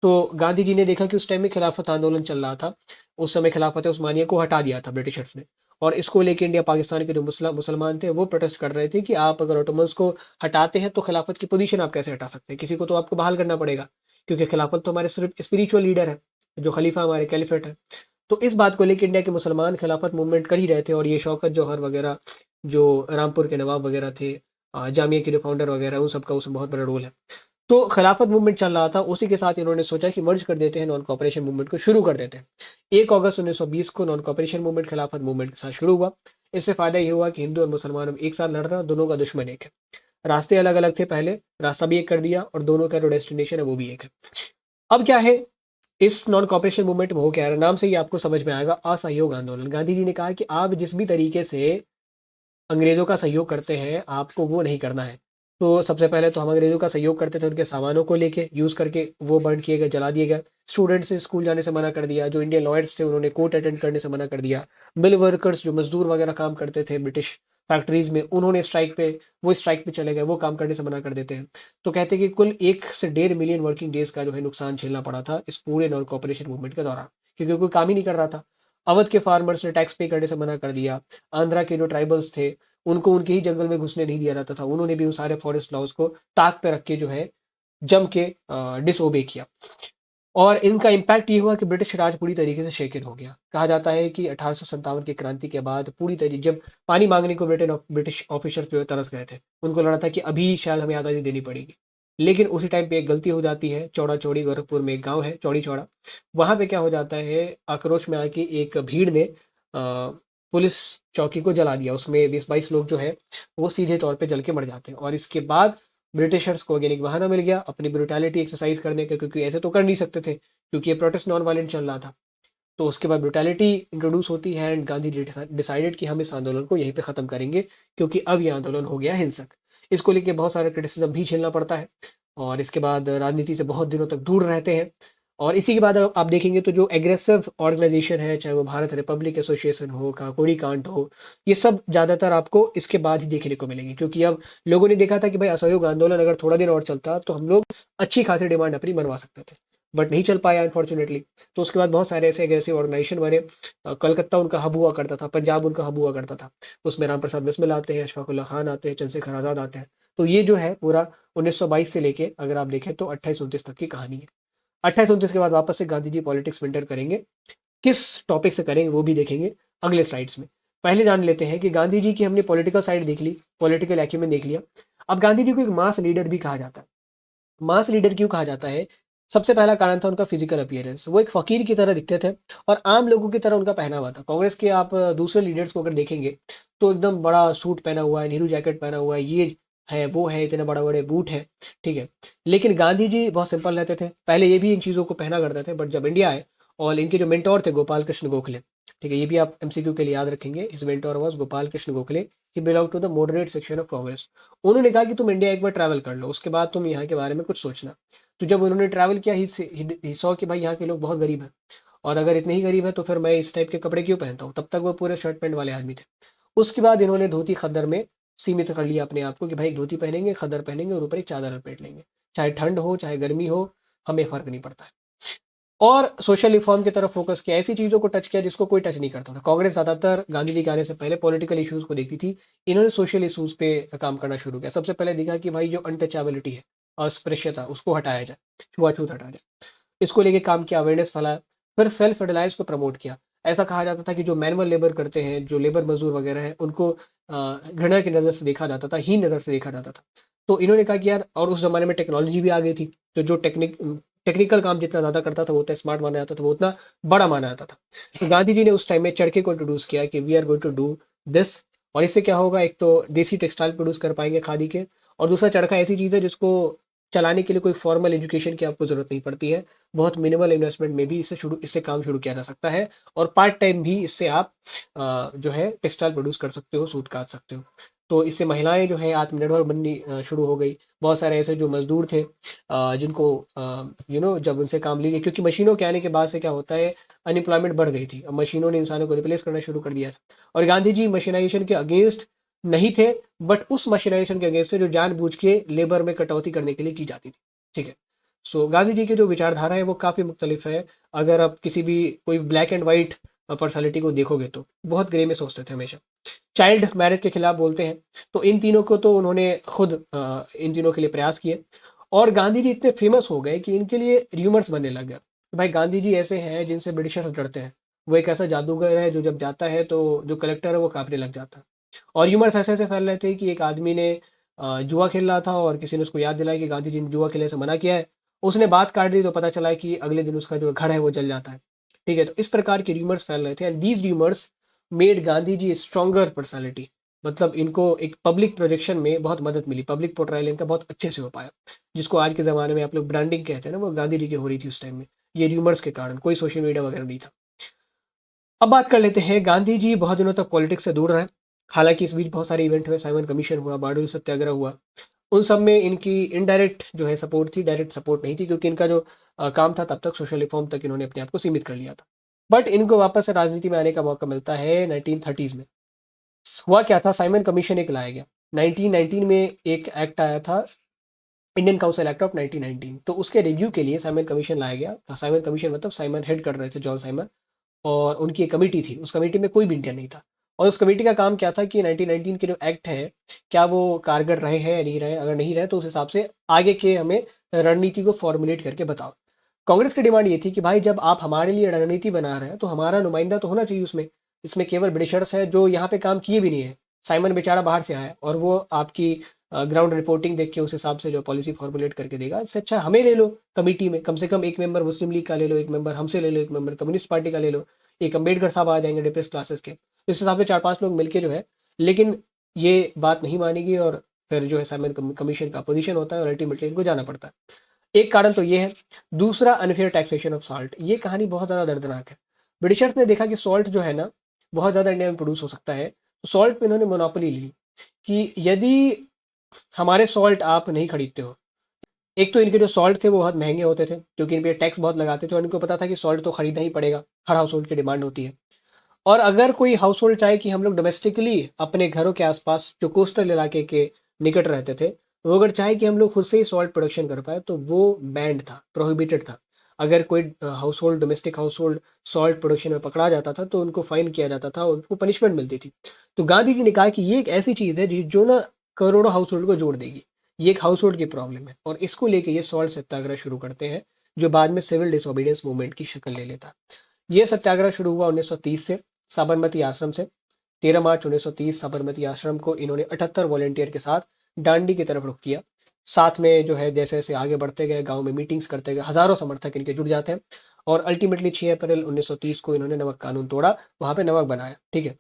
तो गांधी जी ने देखा कि उस टाइम में खिलाफत आंदोलन चल रहा था। उस समय खिलाफत उस्मानिया को हटा दिया था ब्रिटिशर्स ने, और इसको लेके इंडिया पाकिस्तान के जो मुसलमान थे वो प्रोटेस्ट कर रहे थे कि आप अगर ऑटोमन्स को हटाते हैं तो खिलाफत की पोजीशन आप कैसे हटा सकते हैं, किसी को तो आपको बहाल करना पड़ेगा, क्योंकि खिलाफत तो हमारे सिर्फ स्पिरिचुअल लीडर है, जो खलीफा हमारे कैलिफेट है। तो इस बात को लेकर इंडिया के मुसलमान खिलाफत मूवमेंट कर ही रहे थे। और ये शौकत जौहर वगैरह, जो रामपुर के नवाब वगैरह थे, जामिया के जो फाउंडर वगैरह, उन सबका उसमें बहुत बड़ा रोल है। तो खिलाफत मूवमेंट चल रहा था, उसी के साथ इन्होंने सोचा कि मर्ज कर देते हैं, नॉन कॉपरेशन मूवमेंट को शुरू कर देते हैं। 1 अगस्त 1920 को नॉन कॉपरेशन मूवमेंट खिलाफत मूवमेंट के साथ शुरू हुआ। इससे फायदा ये हुआ कि हिंदू और मुसलमान एक साथ लड़ रहे हैं, दोनों का दुश्मन एक है। रास्ते अलग अलग थे, पहले रास्ता भी एक कर दिया और दोनों का जो डेस्टिनेशन है वो भी एक है। अब क्या है इस नॉन कॉपरेशन मूवमेंट में, हो क्या रहा है, नाम से ही आपको समझ में आएगा, असहयोग आंदोलन। गांधी जी ने कहा कि आप जिस भी तरीके से अंग्रेजों का सहयोग करते हैं आपको वो नहीं करना है। तो सबसे पहले तो हम अंग्रेजों का सहयोग करते थे, उनके सामानों को लेके यूज करके वो बर्न किए गए, जला दिए गए। स्टूडेंट्स से स्कूल जाने से मना कर दिया, जो इंडियन लॉयर्स थे उन्होंने कोर्ट अटेंड करने से मना कर दिया। मिल वर्कर्स जो मजदूर वगैरह काम करते थे ब्रिटिश फैक्ट्रीज में, उन्होंने स्ट्राइक पे चले गए, वो काम करने से मना कर देते हैं। तो कहते हैं कि कुल 1 से 1.5 मिलियन वर्किंग डेज का जो है नुकसान झेलना पड़ा था इस पूरे नॉन कॉपरेशन मूवमेंट के दौरान, क्योंकि कोई काम ही नहीं कर रहा था। अवध के फार्मर्स ने टैक्स पे करने से मना कर दिया। आंध्रा के जो ट्राइबल्स थे उनको उनके ही जंगल में घुसने नहीं दिया जाता था, उन्होंने भी उन सारे फॉरेस्ट लॉज को ताक पे रख के जो है जम के डिसओबे किया। और इनका इम्पैक्ट ये हुआ कि ब्रिटिश राज पूरी तरीके से शेकन हो गया। कहा जाता है कि 1857 की क्रांति के बाद पूरी तरीके, जब पानी मांगने को ब्रिटिश ऑफिसर्स जो है तरस गए थे, उनको लगा था कि अभी शायद हमें आज़ादी देनी पड़ेगी। लेकिन उसी टाइम पे एक गलती हो जाती है। चौड़ा चौड़ी गोरखपुर में एक गांव है चौड़ी चौड़ा, वहां पे क्या हो जाता है, आक्रोश में आके एक भीड़ ने पुलिस चौकी को जला दिया। उसमें 20-22 लोग जो है वो सीधे तौर पे जल के मर जाते हैं। और इसके बाद ब्रिटिशर्स को अगेन एक बहाना मिल गया अपनी ब्रुटैलिटी एक्सरसाइज करने का, क्योंकि ऐसे तो कर नहीं सकते थे, क्योंकि ये प्रोटेस्ट नॉन वायलेंट चल रहा था। तो उसके बाद ब्रुटैलिटी इंट्रोड्यूस होती है एंड गांधी जी डिसाइडेड कि हम इस आंदोलन को यहीं पे ख़त्म करेंगे, क्योंकि अब ये आंदोलन हो गया हिंसक। इसको लेके बहुत सारे क्रिटिसिज्म भी झेलना पड़ता है, और इसके बाद राजनीति से बहुत दिनों तक दूर रहते हैं। और इसी के बाद आप देखेंगे तो जो एग्रेसिव ऑर्गेनाइजेशन है, चाहे वो भारत रिपब्लिक एसोसिएशन हो, काकोरी कांड हो, ये सब ज़्यादातर आपको इसके बाद ही देखने को मिलेंगे, क्योंकि अब लोगों ने देखा था कि भाई असहयोग आंदोलन अगर थोड़ा दिन और चलता तो हम लोग अच्छी खासी डिमांड अपनी मनवा सकते थे, बट नहीं चल पाया अनफॉर्चुनेटली। तो उसके बाद बहुत सारे ऐसे एग्रेसिव ऑर्गेनाइजेशन बने। कलकत्ता उनका हब हुआ करता था, पंजाब उनका हब हुआ करता था। उसमें राम प्रसाद बिस्मिल आते हैं, अशफाकुल्ला खान आते हैं, चंद्रशेखर आज़ाद आते हैं। तो ये जो है पूरा 1922 से लेके अगर आप देखें तो 2829 तक की कहानी है। 2829 के बाद वापस से गांधी जी पॉलिटिक्स विंटर करेंगे। किस टॉपिक से करेंगे वो भी देखेंगे अगले स्लाइड्स में। पहले जान लेते हैं कि गांधी जी की हमने पॉलिटिकल साइड देख ली, पॉलिटिकल एक्यूमेन देख लिया। अब गांधी जी को एक मास लीडर भी कहा जाता है। मास लीडर क्यों कहा जाता है? सबसे पहला कारण था उनका फिजिकल अपीयरेंस। वो एक फकीर की तरह दिखते थे और आम लोगों की तरह उनका पहनावा था। कांग्रेस के आप दूसरे लीडर्स को अगर देखेंगे तो एकदम बड़ा सूट पहना हुआ है, नेहरू जैकेट पहना हुआ है, ये है वो है, इतने बड़े बड़े बूट है, ठीक है। लेकिन गांधी जी बहुत सिंपल रहते थे। पहले ये भी इन चीज़ों को पहना करते थे, बट जब इंडिया आए और इनके जो मेंटोर थे गोपाल कृष्ण गोखले, ठीक है, ये भी आप एमसीक्यू के लिए याद रखेंगे। इस mentor was Gopal Krishna Gokhale. He belong to the moderate section of Congress. उन्होंने कहा कि तुम इंडिया एक बार ट्रैवल कर लो, उसके बाद तुम यहाँ के बारे में कुछ सोचना। तो जब उन्होंने ट्रैवल किया ही सॉ कि भाई यहाँ के लोग बहुत गरीब हैं, और अगर इतने ही गरीब है तो फिर मैं इस टाइप के कपड़े क्यों पहनता हूँ। तब तक वो पूरे शर्ट पैंट वाले आदमी थे। उसके बाद इन्होंने धोती खद्दर में सीमित कर लिया अपने आप को कि भाई एक धोती पहनेंगे, खद्दर पहनेंगे और ऊपर एक चादर लपेट लेंगे, चाहे ठंड हो चाहे गर्मी हो, हमें फ़र्क नहीं पड़ता है। और सोशल रिफॉर्म की तरफ फोकस किया, ऐसी चीज़ों को टच किया जिसको कोई टच नहीं करता था। कांग्रेस ज़्यादातर गांधी जी के आने से पहले पॉलिटिकल इश्यूज़ को देखती थी। इन्होंने सोशल इश्यूज़ पे काम करना शुरू किया। सबसे पहले देखा कि भाई जो अनटचेबिलिटी है, अस्पृश्यता, उसको हटाया जाए, छुआछूत हटाया जाए। इसको लेके काम किया, अवेयरनेस फैलाया। फिर सेल्फ रिलायंस को प्रमोट किया। ऐसा कहा जाता था कि जो मैनुअल लेबर करते हैं, जो लेबर मजदूर वगैरह हैं, उनको घृणा की नज़र से देखा जाता था, हीन नज़र से देखा जाता था। तो इन्होंने कहा कि यार, और उस ज़माने में टेक्नोलॉजी भी आ गई थी, तो जो टेक्निकल काम जितना ज़्यादा करता था वो उतना स्मार्ट माना जाता था, वो उतना बड़ा माना जाता था। तो गांधी जी ने उस टाइम में चरखे को इंट्रोड्यूस किया कि we are going to do this. और इससे क्या होगा, एक तो देसी टेक्सटाइल प्रोड्यूस कर पाएंगे खादी के, और दूसरा चरखा ऐसी चीज़ है जिसको चलाने के लिए कोई फॉर्मल एजुकेशन की आपको ज़रूरत नहीं पड़ती है। बहुत मिनिमल इन्वेस्टमेंट में भी इससे काम शुरू किया जा सकता है। और पार्ट टाइम भी इससे आप जो है टेक्सटाइल प्रोड्यूस कर सकते हो, सूत काट सकते हो। तो इससे महिलाएं जो है आत्मनिर्भर बननी शुरू हो गई। बहुत सारे ऐसे जो मजदूर थे जिनको जब उनसे काम लिए, क्योंकि मशीनों के आने के बाद से क्या होता है, अनएम्प्लॉयमेंट बढ़ गई थी। अब मशीनों ने इंसानों को रिप्लेस करना शुरू कर दिया था। और गांधी जी मशीनाइजेशन के अगेंस्ट नहीं थे, बट उस मशीनाइजेशन के अगेंस्ट थे जो जानबूझ के लेबर में कटौती करने के लिए की जाती थी, ठीक है। सो गांधी जी की जो विचारधारा है वो काफ़ी मुख्तलिफ है। अगर आप किसी भी कोई ब्लैक एंड वाइट पर्सनालिटी को देखोगे तो बहुत ग्रे में सोचते थे हमेशा। चाइल्ड मैरिज के खिलाफ बोलते हैं। तो इन तीनों को तो उन्होंने खुद इन तीनों के लिए प्रयास किए। और गांधी जी इतने फेमस हो गए कि इनके लिए र्यूमर्स बनने लग गया। भाई गांधी जी ऐसे हैं जिनसे ब्रिटिशर्स डरते हैं। वो एक ऐसा जादूगर है जो जब जाता है तो जो कलेक्टर है वो कांपने लग जाता है। और र्यूमर्स ऐसे ऐसे फैल रहे थे कि एक आदमी ने जुआ खेल रहा था और किसी ने उसको याद दिलाया कि गांधी जी ने जुआ खेलने से मना किया है। उसने बात काट दी तो पता चला कि अगले दिन उसका जो घर है वो जल जाता है, ठीक है। तो इस प्रकार के र्यूमर्स फैल रहे थे, and these rumours made Gandhi ji stronger personality. मतलब इनको एक पब्लिक प्रोजेक्शन में बहुत मदद मिली, पब्लिक पोर्ट्रायल इनका बहुत अच्छे से हो पाया। जिसको आज के ज़माने में आप लोग ब्रांडिंग कहते हैं ना, वो गांधी जी की हो रही थी उस टाइम में, ये र्यूमर्स के कारण। कोई सोशल मीडिया वगैरह नहीं था। अब बात कर लेते हैं, गांधी जी बहुत दिनों तक पॉलिटिक्स से दूर रहे। हालांकि इस बीच बहुत सारे इवेंट हुए, साइमन कमीशन हुआ, बारडोली सत्याग्रह हुआ। उन सब में इनकी इनडायरेक्ट जो है सपोर्ट थी, डायरेक्ट सपोर्ट नहीं थी, क्योंकि इनका जो काम था तब तक सोशल रिफॉर्म तक इन्होंने अपने आप को सीमित कर लिया था। बट इनको वापस से राजनीति में आने का मौका मिलता है 1930s में। हुआ क्या था, साइमन कमीशन एक लाया गया। 1919 में एक एक्ट आया था, इंडियन काउंसिल एक्ट ऑफ 1919। तो उसके रिव्यू के लिए साइमन कमीशन लाया गया। साइमन कमीशन मतलब साइमन हेड कर रहे थे, जॉन साइमन। और उनकी एक कमेटी थी, उस कमेटी में कोई भी इंडियन नहीं था। और उस कमेटी का काम क्या था कि 1919 के जो एक्ट है, क्या वो कारगर रहे हैं या नहीं रहे। अगर नहीं रहे तो उस हिसाब से आगे के हमें रणनीति को फॉर्मुलेट करके बताओ। कांग्रेस की डिमांड ये थी कि भाई जब आप हमारे लिए रणनीति बना रहे हैं तो हमारा नुमाइंदा तो होना चाहिए उसमें। इसमें केवल ब्रिटिशर्स है जो यहाँ पे काम किए भी नहीं है। साइमन बेचारा बाहर से आया है और वो आपकी ग्राउंड रिपोर्टिंग देख के उस हिसाब से जो पॉलिसी फॉर्मुलेट करके देगा। इससे अच्छा हमें ले लो कमेटी में, कम से कम एक मेंबर मुस्लिम लीग का ले लो, एक मेंबर हमसे ले लो, एक मेंबर कम्युनिस्ट पार्टी का ले लो, एक अम्बेडकर साहब आ जाएंगे डिप्रेस क्लासेस के। तो इस हिसाब से 4-5 लोग मिलके जो है, लेकिन ये बात नहीं मानेगी और फिर जो है साइमन कमीशन का अपोजिशन होता है और अल्टीमेटली इनको जाना पड़ता है। एक कारण तो ये है। दूसरा, अनफेयर टैक्सेशन ऑफ सॉल्ट। ये कहानी बहुत ज़्यादा दर्दनाक है। ब्रिटिशर्स ने देखा कि सॉल्ट जो है ना, बहुत ज़्यादा इंडिया में प्रोड्यूस हो सकता है, तो सॉल्ट पे इन्होंने मोनोपोली ली कि यदि हमारे सॉल्ट आप नहीं खरीदते हो, एक तो इनके जो सॉल्ट थे वो बहुत महंगे होते थे, क्योंकि इन पे टैक्स बहुत लगाते थे और इनको पता था कि सॉल्ट तो खरीदना ही पड़ेगा, हर हाउस होल्ड की डिमांड होती है। और अगर कोई हाउस होल्ड चाहे कि हम लोग डोमेस्टिकली अपने घरों के आसपास जो कोस्टल इलाके के निकट रहते थे, वो अगर चाहे कि हम लोग खुद से ही सॉल्ट प्रोडक्शन कर पाए, तो वो बैंड था, प्रोहिबिटेड था। अगर कोई house hold, domestic house hold salt production में पकड़ा जाता था तो उनको फाइन किया जाता था और उनको पनिशमेंट मिलती थी। तो गांधी जी ने कहा कि ये एक ऐसी चीज़ है जो ना करोड़ों हाउस होल्ड को जोड़ देगी, ये एक हाउस होल्ड की प्रॉब्लम है, और इसको लेके ये सॉल्ट सत्याग्रह शुरू करते हैं, जो बाद में सिविल डिसोबीडियंस मूवमेंट की शक्ल ले लेता। ये सत्याग्रह शुरू हुआ 1930 से, साबरमती आश्रम से। 13 मार्च 1930 साबरमती आश्रम को इन्होंने 78 वॉलेंटियर के साथ दांडी की तरफ रुख किया। साथ में जो है जैसे जैसे आगे बढ़ते गए, गांव में मीटिंग्स करते गए, हजारों समर्थक इनके जुड़ जाते हैं, और अल्टीमेटली 6 अप्रैल 1930 को इन्होंने नमक कानून तोड़ा, वहां पे नमक बनाया, ठीक है।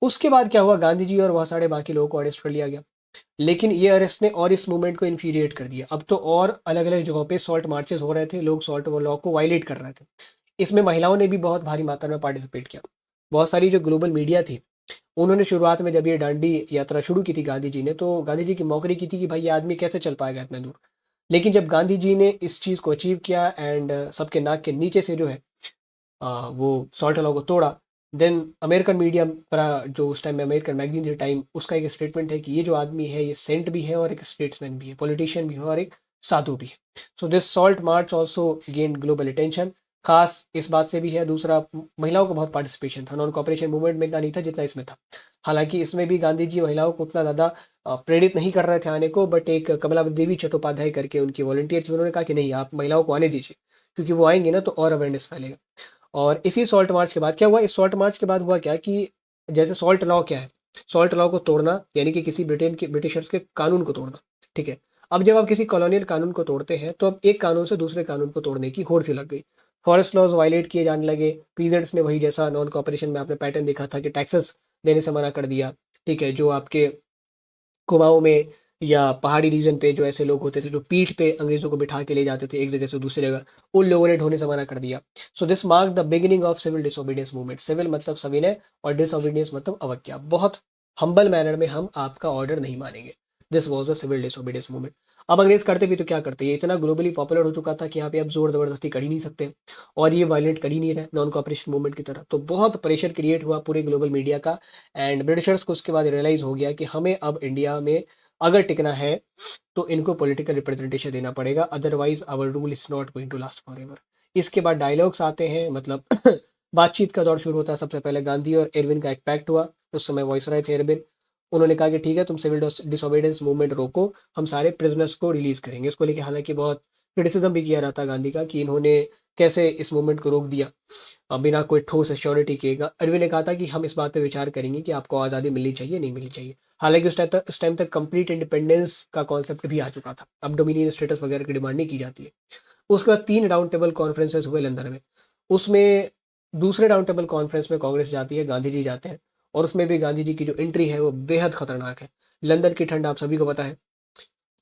उसके बाद क्या हुआ, गांधी जी और बहुत सारे बाकी लोगों को अरेस्ट कर लिया गया। लेकिन ये अरेस्ट ने और इस मूवमेंट को इन्फीरिएट कर दिया। अब तो और अलग अलग जगहों पे सॉल्ट मार्चेस हो रहे थे, लोग सॉल्ट लॉ को वायलेट कर रहे थे। इसमें महिलाओं ने भी बहुत भारी मात्रा में पार्टिसिपेट किया। बहुत सारी जो ग्लोबल मीडिया थी, उन्होंने शुरुआत में जब ये दांडी यात्रा शुरू की थी गांधी जी ने, तो गांधी जी की मौकरी की थी कि भाई ये आदमी कैसे चल पाएगा इतना दूर। लेकिन जब गांधी जी ने इस चीज़ को अचीव किया एंड सबके नाक के नीचे से जो है वो सॉल्ट लॉ को तोड़ा, देन अमेरिकन मीडिया पर जो उस टाइम में अमेरिकन मैगजीन थी टाइम, उसका एक स्टेटमेंट है कि ये जो आदमी है ये सेंट भी है और एक स्टेट्समैन भी है, पॉलिटिशियन भी है और एक साधु भी है। So this salt march also gained global attention. खास इस बात से भी है, दूसरा महिलाओं को बहुत पार्टिसिपेशन था, नॉन कॉपरेशन मूवमेंट में इतना नहीं था जितना इसमें था। हालांकि इसमें भी गांधी जी महिलाओं को उतना ज़्यादा प्रेरित नहीं कर रहे थे आने को, बट एक कमला देवी चट्टोपाध्याय करके उनकी वॉलंटियर थी, उन्होंने कहा कि नहीं, आप महिलाओं को आने दीजिए, क्योंकि वो आएंगे ना तो और अवेयरनेस फैलेगा। और इसी सॉल्ट मार्च के बाद क्या हुआ, इस सॉल्ट मार्च के बाद हुआ क्या कि जैसे सॉल्ट लॉ क्या है, सॉल्ट लॉ को तोड़ना यानी कि किसी ब्रिटिशर्स के कानून को तोड़ना, ठीक है। अब जब आप किसी कॉलोनियल कानून को तोड़ते हैं तो अब एक कानून से दूसरे कानून को तोड़ने की होड़ सी लग गई। फॉरेस्ट लॉज वायलेट किए जाने लगे, पीजेंट्स ने वही जैसा नॉन कॉपरेशन में आपने पैटर्न देखा था कि टैक्सेस देने से मना कर दिया, ठीक है। जो आपके कुमाऊँ में या पहाड़ी रीजन पे जो ऐसे लोग होते थे जो पीठ पे अंग्रेजों को बिठा के ले जाते थे एक जगह से दूसरी जगह, उन लोगों ने ढोने से मना कर दिया। So this mark the beginning of civil disobedience movement. Civil मतलब सविनय और डिसोबीडियंस मतलब अवज्ञा। बहुत हम्बल मैनर में हम आपका ऑर्डर नहीं मानेंगे। This was the civil disobedience movement. अब अंग्रेज करते भी तो क्या करते, ये इतना ग्लोबली पॉपुलर हो चुका था कि यहाँ पे अब जोर जबरदस्ती कर ही नहीं सकते, और ये वायलेंट कर ही नहीं रहे नॉन कॉपरेशन मूवमेंट की तरह। तो बहुत प्रेशर क्रिएट हुआ पूरे ग्लोबल मीडिया का, एंड ब्रिटिशर्स को उसके बाद रियलाइज हो गया कि हमें अब इंडिया में अगर टिकना है तो इनको पॉलिटिकल रिप्रेजेंटेशन देना पड़ेगा, otherwise our rule is not going to last forever. इसके बाद डायलॉग्स आते हैं, मतलब बातचीत का दौर शुरू होता है। सबसे पहले गांधी और एरविन का एक पैक्ट हुआ, उस समय वॉइसरॉय थे एरविन। उन्होंने कहा कि ठीक है, तुम सिविल डिसोबीडियंस मूवमेंट रोको, हम सारे प्रिजनर्स को रिलीज करेंगे। इसको लेके हालांकि बहुत क्रिटिसिज्म भी किया जाता गांधी का कि इन्होंने कैसे इस मूवमेंट को रोक दिया बिना कोई ठोस एश्योरिटी के। अरविंद ने कहा था कि हम इस बात पे विचार करेंगे कि आपको आज़ादी मिलनी चाहिए, नहीं मिलनी चाहिए। हालांकि उस टाइम तक कंप्लीट इंडिपेंडेंस का कॉन्सेप्ट भी आ चुका था, अब डोमिनियन स्टेटस वगैरह की डिमांड नहीं की जाती है। उसके बाद 3 राउंड टेबल कॉन्फ्रेंसेस हुए लंदन में। उसमें दूसरे राउंड टेबल कॉन्फ्रेंस में कांग्रेस जाती है, गांधी जी जाते हैं, और उसमें भी गांधी जी की जो एंट्री है वो बेहद खतरनाक है। लंदन की ठंड आप सभी को पता है,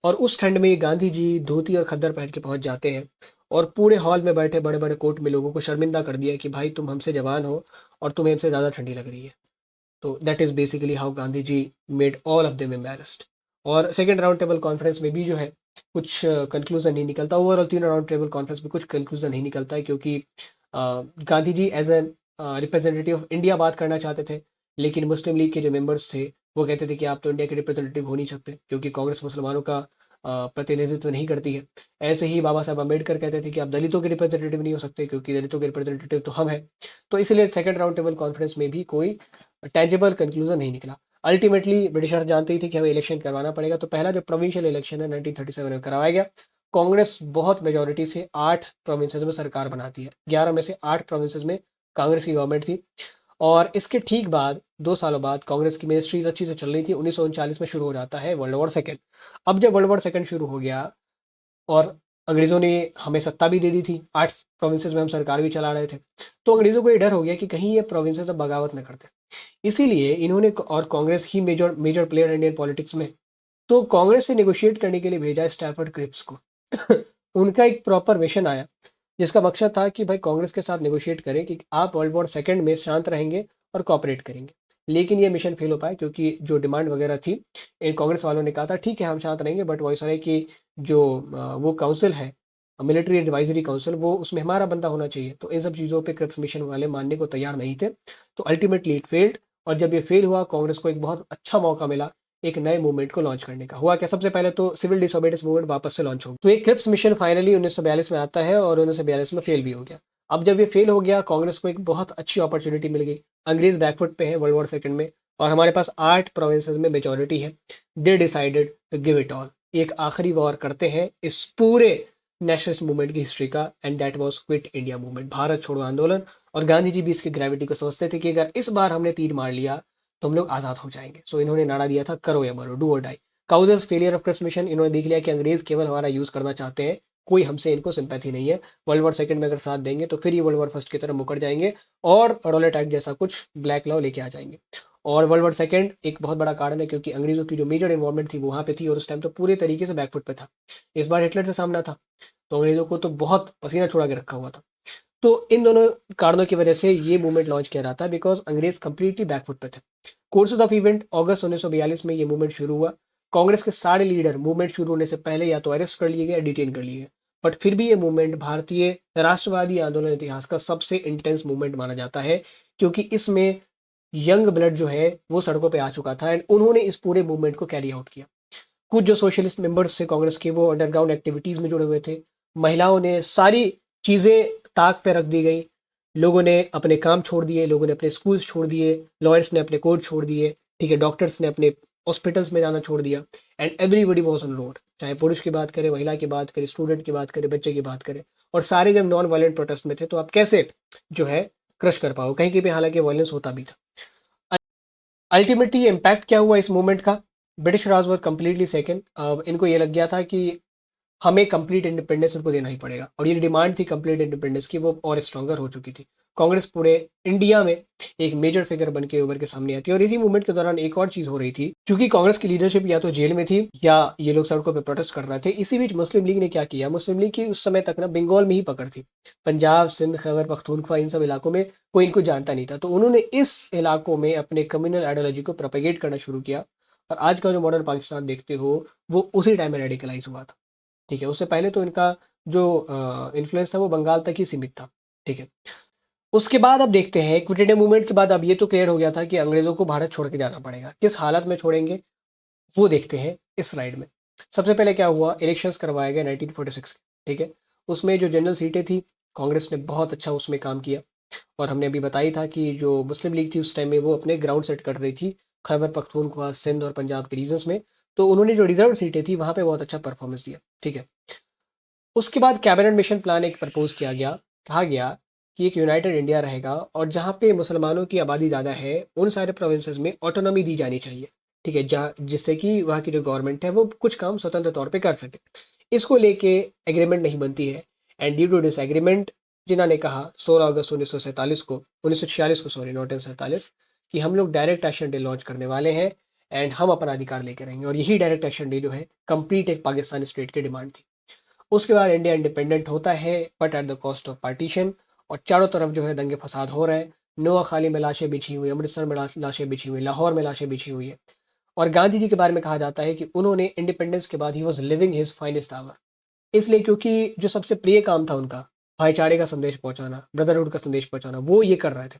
और उस ठंड में गांधी जी धोती और खद्दर पहन के पहुंच जाते हैं, और पूरे हॉल में बैठे बड़े बड़े कोर्ट में लोगों को शर्मिंदा कर दिया कि भाई तुम हमसे जवान हो और तुम्हें हमसे ज़्यादा ठंडी लग रही है। तो that is basically how Gandhi ji made all of them embarrassed. और सेकेंड राउंड टेबल कॉन्फ्रेंस में भी जो है कुछ कंक्लूजन नहीं निकलता। ओवरऑल 3 राउंड टेबल कॉन्फ्रेंस में कुछ कंक्लूजन नहीं निकलता है, क्योंकि Gandhi ji as an representative of India बात करना चाहते थे, लेकिन मुस्लिम लीग के जो मेंबर्स थे वो कहते थे कि आप तो इंडिया के रिप्रेजेंटेटिव हो नहीं सकते, क्योंकि कांग्रेस मुसलमानों का प्रतिनिधित्व नहीं करती है। ऐसे ही बाबा साहब अम्बेडकर कहते थे कि आप दलितों के रिप्रेजेंटेटिव नहीं हो सकते, क्योंकि दलितों के रिप्रेजेंटेटिव तो हम हैं। तो इसलिए सेकंड राउंड टेबल कॉन्फ्रेंस में भी कोई टेंजिबल कंक्लूजन नहीं निकला। अल्टीमेटली ब्रिटिशर्स जानते ही थे कि हमें इलेक्शन करवाना पड़ेगा, तो पहला जो प्रोविंशियल इलेक्शन है 1937 में करवाया गया। कांग्रेस बहुत मेजोरिटी से 8 प्रोविंसेस में सरकार बनाती है, 11 में से 8 प्रोविंसेस में कांग्रेस की गवर्नमेंट थी। और इसके ठीक बाद 2 सालों बाद कांग्रेस की मिनिस्ट्रीज अच्छी से चल रही थी। 1939 में शुरू हो जाता है वर्ल्ड वॉर सेकेंड। अब जब वर्ल्ड वॉर सेकेंड शुरू हो गया और अंग्रेज़ों ने हमें सत्ता भी दे दी थी, 8 प्रोविंसेस में हम सरकार भी चला रहे थे, तो अंग्रेज़ों को ये डर हो गया कि कहीं ये प्रोविंसेस अब बगावत न कर दें। इसीलिए इन्होंने, और कांग्रेस ही major major player Indian politics में, तो कांग्रेस से नेगोशिएट करने के लिए भेजा स्टैफर्ड क्रिप्स को। उनका एक प्रॉपर मिशन आया, जिसका मकसद था कि भाई कांग्रेस के साथ नेगोशिएट करें कि आप वर्ल्ड वॉर सेकेंड में शांत रहेंगे और कॉपरेट करेंगे। लेकिन ये मिशन फेल हो पाया क्योंकि जो डिमांड वगैरह थी, इन कांग्रेस वालों ने कहा था ठीक है हम शांत रहेंगे, बट वो ऐसा है कि जो वो काउंसिल है, मिलिट्री एडवाइजरी काउंसिल, वो उसमें हमारा बंदा होना चाहिए। तो इन सब चीज़ों पे क्रिप्स मिशन वाले मानने को तैयार नहीं थे। तो अल्टीमेटली इट फेल्ड, और जब ये फेल हुआ कांग्रेस को एक बहुत अच्छा मौका मिला एक नए मूवमेंट को लॉन्च करने का। हुआ क्या, सबसे पहले तो सिविल डिसोबीडियंस मूवमेंट वापस से लॉन्च हो गया। तो ये क्रिप्स मिशन फाइनली 1942 में आता है और 1942 में फेल भी हो गया। अब जब ये फेल हो गया, कांग्रेस को एक बहुत अच्छी अपॉर्चुनिटी मिल गई। अंग्रेज बैकफुट पे है वर्ल्ड वॉर सेकंड में, और हमारे पास 8 प्रोविंसेस में मेजोरिटी है। They decided to give it all, एक आखिरी वॉर करते हैं इस पूरे नेशनलिस्ट मूवमेंट की हिस्ट्री का, and that was quit India movement, Bharat छोड़ो आंदोलन। और गांधी जी भी इसकी ग्रेविटी को समझते थे कि अगर इस बार हमने तीर मार लिया तो हम लोग आज़ाद हो जाएंगे। सो इन्होंने नारा दिया था करो या मरो, do or die. Causes failure of Cripps mission, इन्होंने देख लिया कि अंग्रेज केवल हमारा यूज करना चाहते हैं, कोई हमसे इनको सिंपैथी नहीं है। वर्ल्ड वॉर सेकंड में अगर साथ देंगे तो फिर ये वर्ल्ड वॉर फर्स्ट की तरफ मुकर जाएंगे और रॉलेट एक्ट जैसा कुछ ब्लैक लॉ लेके आ जाएंगे। और वर्ल्ड वॉर सेकंड एक बहुत बड़ा कारण है क्योंकि अंग्रेजों की जो मेजर इन्वॉल्वमेंट थी वो वहाँ पे थी, और उस टाइम तो पूरे तरीके से बैकफुट पे था। इस बार हिटलर से सामना था, तो अंग्रेजों को तो बहुत पसीना छुड़ा के रखा हुआ था। तो इन दोनों कारणों की वजह से ये मूवमेंट लॉन्च किया रहा था, बिकॉज अंग्रेज कंप्लीटली बैकफुट पे थे। कोर्सेज ऑफ इवेंट, अगस्त 1942 में ये मूवमेंट शुरू हुआ। कांग्रेस के सारे लीडर मूवमेंट शुरू होने से पहले या तो अरेस्ट कर लिए गए या डिटेन कर लिए गए। बट फिर भी ये मूवमेंट भारतीय राष्ट्रवादी आंदोलन इतिहास का सबसे इंटेंस मूवमेंट माना जाता है, क्योंकि इसमें यंग ब्लड जो है वो सड़कों पे आ चुका था, एंड उन्होंने इस पूरे मूवमेंट को कैरी आउट किया। कुछ जो सोशलिस्ट मेंबर्स थे कांग्रेस के, वो अंडरग्राउंड एक्टिविटीज़ में जुड़े हुए थे। महिलाओं ने सारी चीज़ें ताक पे रख दी गई। लोगों ने अपने काम छोड़ दिए, लोगों ने अपने स्कूल्स छोड़ दिए, लॉयर्स ने अपने कोर्ट छोड़ दिए, ठीक है, डॉक्टर्स ने अपने हॉस्पिटल्स में जाना छोड़ दिया। And everybody was on road, चाहे पुरुष की बात करें, महिला की बात करें, स्टूडेंट की बात करें, बच्चे की बात करें। और सारे जब नॉन वायलेंट प्रोटेस्ट में थे तो आप कैसे जो है क्रश कर पाओ, कहीं कहीं पे हालांकि वायलेंस होता भी था। अल्टीमेटली इम्पैक्ट क्या हुआ इस मूवमेंट का, British Raj were completely second. अब इनको ये लग गया था कि हमें कंप्लीट इंडिपेंडेंस उनको देना ही पड़ेगा, और ये डिमांड थी कंप्लीट इंडिपेंडेंस की, वो और स्ट्रॉन्गर हो चुकी थी। कांग्रेस पूरे इंडिया में एक मेजर फिगर बन के उभर के सामने आती है। और इसी मूवमेंट के दौरान एक और चीज हो रही थी, क्योंकि कांग्रेस की लीडरशिप या तो जेल में थी या ये लोग सड़कों पर प्रोटेस्ट कर रहे थे। इसी बीच मुस्लिम लीग ने क्या किया, मुस्लिम लीग की उस समय तक ना बंगाल में ही पकड़ थी। पंजाब, सिंध, खैबर पख्तूनख्वा, इन सब इलाकों में कोई इनको जानता नहीं था। तो उन्होंने इस इलाकों में अपने कम्युनल आइडियोलॉजी को प्रोपेगेट करना शुरू किया। और आज का जो मॉडर्न पाकिस्तान देखते हो वो उसी टाइम में रेडिकलाइज हुआ था। ठीक है, उससे पहले तो इनका जो इन्फ्लुएंस था वो बंगाल तक ही सीमित था। ठीक है, उसके बाद अब देखते हैं क्विट इंडिया मूवमेंट के बाद अब ये तो क्लियर हो गया था कि अंग्रेजों को भारत छोड़ के जाना पड़ेगा। किस हालत में छोड़ेंगे वो देखते हैं इस स्लाइड में। सबसे पहले क्या हुआ, इलेक्शंस करवाए गए 1946 के। ठीक है, उसमें जो जनरल सीटें थी कांग्रेस ने बहुत अच्छा उसमें काम किया। और हमने अभी बताई था कि जो मुस्लिम लीग थी उस टाइम में वो अपने ग्राउंड सेट कर रही थी खैबर पख्तूनख्वा, सिंध और पंजाब के रीजन्स में। तो उन्होंने जो रिजर्व सीटें थी वहाँ पे बहुत अच्छा परफॉर्मेंस दिया। ठीक है, उसके बाद कैबिनेट मिशन प्लान एक प्रपोज किया गया। कहा गया कि एक यूनाइटेड इंडिया रहेगा और जहाँ पे मुसलमानों की आबादी ज़्यादा है उन सारे प्रोविंसेस में ऑटोनॉमी दी जानी चाहिए। ठीक है, जहाँ जिससे कि वहाँ की जो गवर्नमेंट है वो कुछ काम स्वतंत्र तौर पे कर सके। इसको लेके एग्रीमेंट नहीं बनती है, and due to this agreement जिन्हों ने कहा 16 अगस्त 1947 को, 1946 को, सॉरी नॉट 1947, कि हम लोग डायरेक्ट एक्शन डे लॉन्च करने वाले हैं एंड हम अपना अधिकार लेके रहेंगे। और यही डायरेक्ट एक्शन डे जो है कंप्लीट एक पाकिस्तानी स्टेट की डिमांड थी। उसके बाद इंडिया इंडिपेंडेंट होता है, but at the cost of partition. और चारों तरफ जो है दंगे फसाद हो रहे हैं। नोआ खाली में लाशें बिछी हुई, अमृतसर में लाशें बिछी हुई, लाहौर में लाशें बिछी हुई है। और गांधी जी के बारे में कहा जाता है कि उन्होंने इंडिपेंडेंस के बाद ही was living his finest hour, इसलिए क्योंकि जो सबसे प्रिय काम था उनका, भाईचारे का संदेश पहुंचाना, ब्रदरहुड का संदेश पहुंचाना, वो ये कर रहे थे।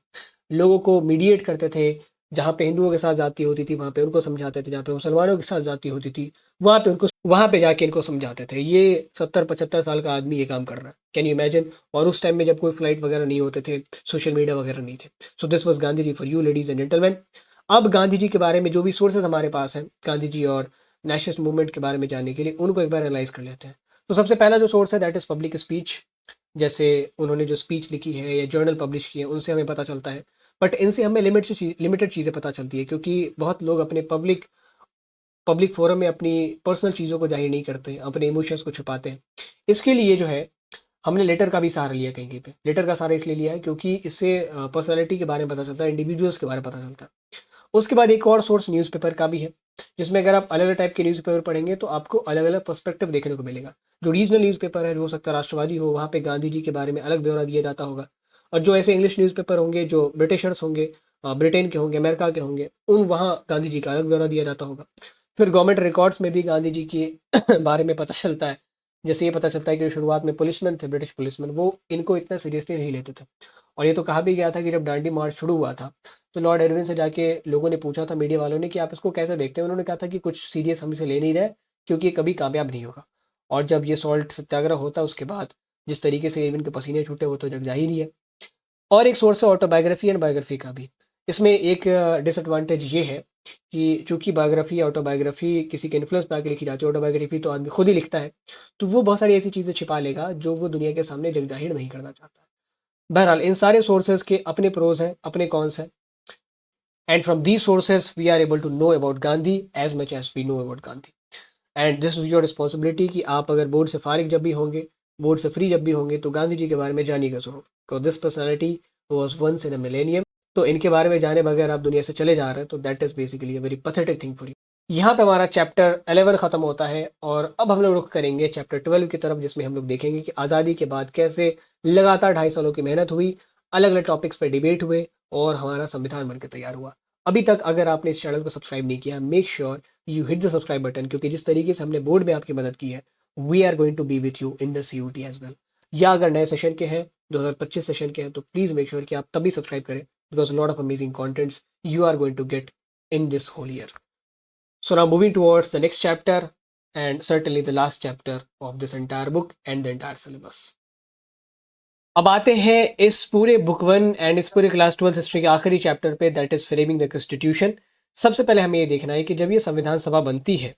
लोगों को मीडिएट करते थे। जहाँ पे हिंदुओं के साथ जाती होती थी वहाँ पे उनको समझाते थे, जहाँ पे मुसलमानों के साथ जाती होती थी वहाँ पे जाके इनको समझाते थे। ये 70-75 साल का आदमी ये काम कर रहा है, कैन यू इमेजिन। और उस टाइम में जब कोई फ्लाइट वगैरह नहीं होते थे, सोशल मीडिया वगैरह नहीं थे। So this was Gandhi ji for you ladies and gentleman. अब गांधी जी के बारे में जो भी सोर्सेज हमारे पास हैं गांधी जी और नेशनलिस्ट मूवमेंट के बारे में जानने के लिए, उनको एक बार एनालाइज कर लेते हैं। तो सबसे पहला जो सोर्स है दैट इज़ पब्लिक स्पीच। जैसे उन्होंने जो स्पीच लिखी है या जर्नल पब्लिश किए हैं उनसे हमें पता चलता है। बट इनसे हमें लिमिटेड चीज़ें पता चलती है, क्योंकि बहुत लोग अपने पब्लिक पब्लिक फोरम में अपनी पर्सनल चीज़ों को जाहिर नहीं करते, अपने इमोशंस को छुपाते हैं। इसके लिए जो है हमने लेटर का भी सहारा लिया कहीं कहीं पे। लेटर का सहारा इसलिए लिया है क्योंकि इससे पर्सनैलिटी के बारे में पता चलता है, इंडिविजुअल्स के बारे में पता चलता है। उसके बाद एक और सोर्स न्यूज़पेपर का भी है, जिसमें अगर आप अलग अलग टाइप के न्यूज़पेपर पढ़ेंगे तो आपको अलग अलग पर्सपेक्टिव देखने को मिलेगा। जो रीजनल न्यूज़पेपर है, हो सकता है राष्ट्रवादी हो, वहाँ पे गांधी जी के बारे में अलग ब्यौरा दिया जाता होगा। और जो ऐसे इंग्लिश न्यूज़पेपर होंगे जो ब्रिटिशर्स होंगे, ब्रिटेन के होंगे, अमेरिका के होंगे, उन वहाँ गांधी जी का अलग ब्यौरा दिया जाता होगा। फिर गवर्नमेंट रिकॉर्ड्स में भी गांधी जी के बारे में पता चलता है। जैसे ये पता चलता है कि जो शुरुआत में पुलिसमैन थे, ब्रिटिश पुलिसमैन, वो इनको इतना सीरियसली नहीं लेते थे। और ये तो कहा भी गया था कि जब दांडी मार्च शुरू हुआ था, तो लॉर्ड इरविन से जाके लोगों ने पूछा था, मीडिया वालों ने, कि आप इसको कैसे देखते हैं? उन्होंने कहा था कि कुछ सीरियस हम इसे ले नहीं रहे, क्योंकि ये कभी कामयाब नहीं होगा। और जब ये सॉल्ट सत्याग्रह होता, उसके बाद जिस तरीके से इरविन के पसीने छूटे, वो तो जग जाहिर ही है। और एक सोर्स है ऑटोबायोग्राफी एंड बायोग्राफी का भी। इसमें एक डिसएडवांटेज ये है कि चूंकि बायोग्राफी या ऑटोबायोग्राफी किसी के इन्फ्लुएंस पे आके लिखी जाती है, ऑटोबायोग्राफी तो आदमी खुद ही लिखता है, तो वो बहुत सारी ऐसी चीज़ें छिपा लेगा जो वो दुनिया के सामने जग जाहिर नहीं करना चाहता है। बहरहाल इन सारे सोर्सेज के अपने प्रोज हैं, अपने कॉन्स हैं, and from these sources we are able to know about Gandhi as much as we know about Gandhi. And this is your responsibility कि आप अगर बोर्ड से फारिग जब भी होंगे, बोर्ड से फ्री जब भी होंगे, तो गांधी जी के बारे में जानिएगा जरूर, because this personality was once in a millennium. तो इनके बारे में जाने बगैर आप दुनिया से चले जा रहे हैं, तो that is basically a very pathetic thing for you. यहाँ पे हमारा चैप्टर 11 खत्म होता है, और अब हम लोग रुख करेंगे चैप्टर 12 की तरफ, जिसमें हम लोग देखेंगे कि आज़ादी के बाद कैसे लगातार 2.5 सालों की मेहनत हुई, अलग अलग टॉपिक्स पर डिबेट हुए, और हमारा संविधान बनकर तैयार हुआ। अभी तक अगर आपने इस चैनल को सब्सक्राइब नहीं किया, make sure you hit the subscribe button, क्योंकि जिस तरीके से हमने बोर्ड में आपकी मदद की है, we are going to be with you in the CUT as well. या अगर नए सेशन के हैं, 2025 सेशन के हैं, तो प्लीज़ मेक श्योर कि आप तभी सब्सक्राइब करें, because lot of amazing contents you are going to get in this whole year. So now moving towards the next chapter, and certainly the last chapter of this entire book and the entire syllabus. अब आते हैं इस पूरे book 1 and इस पूरे class 12 history के आखिरी chapter पे, that is framing the constitution. सबसे पहले हमें ये देखना है कि जब ये संविधान सभा बनती है,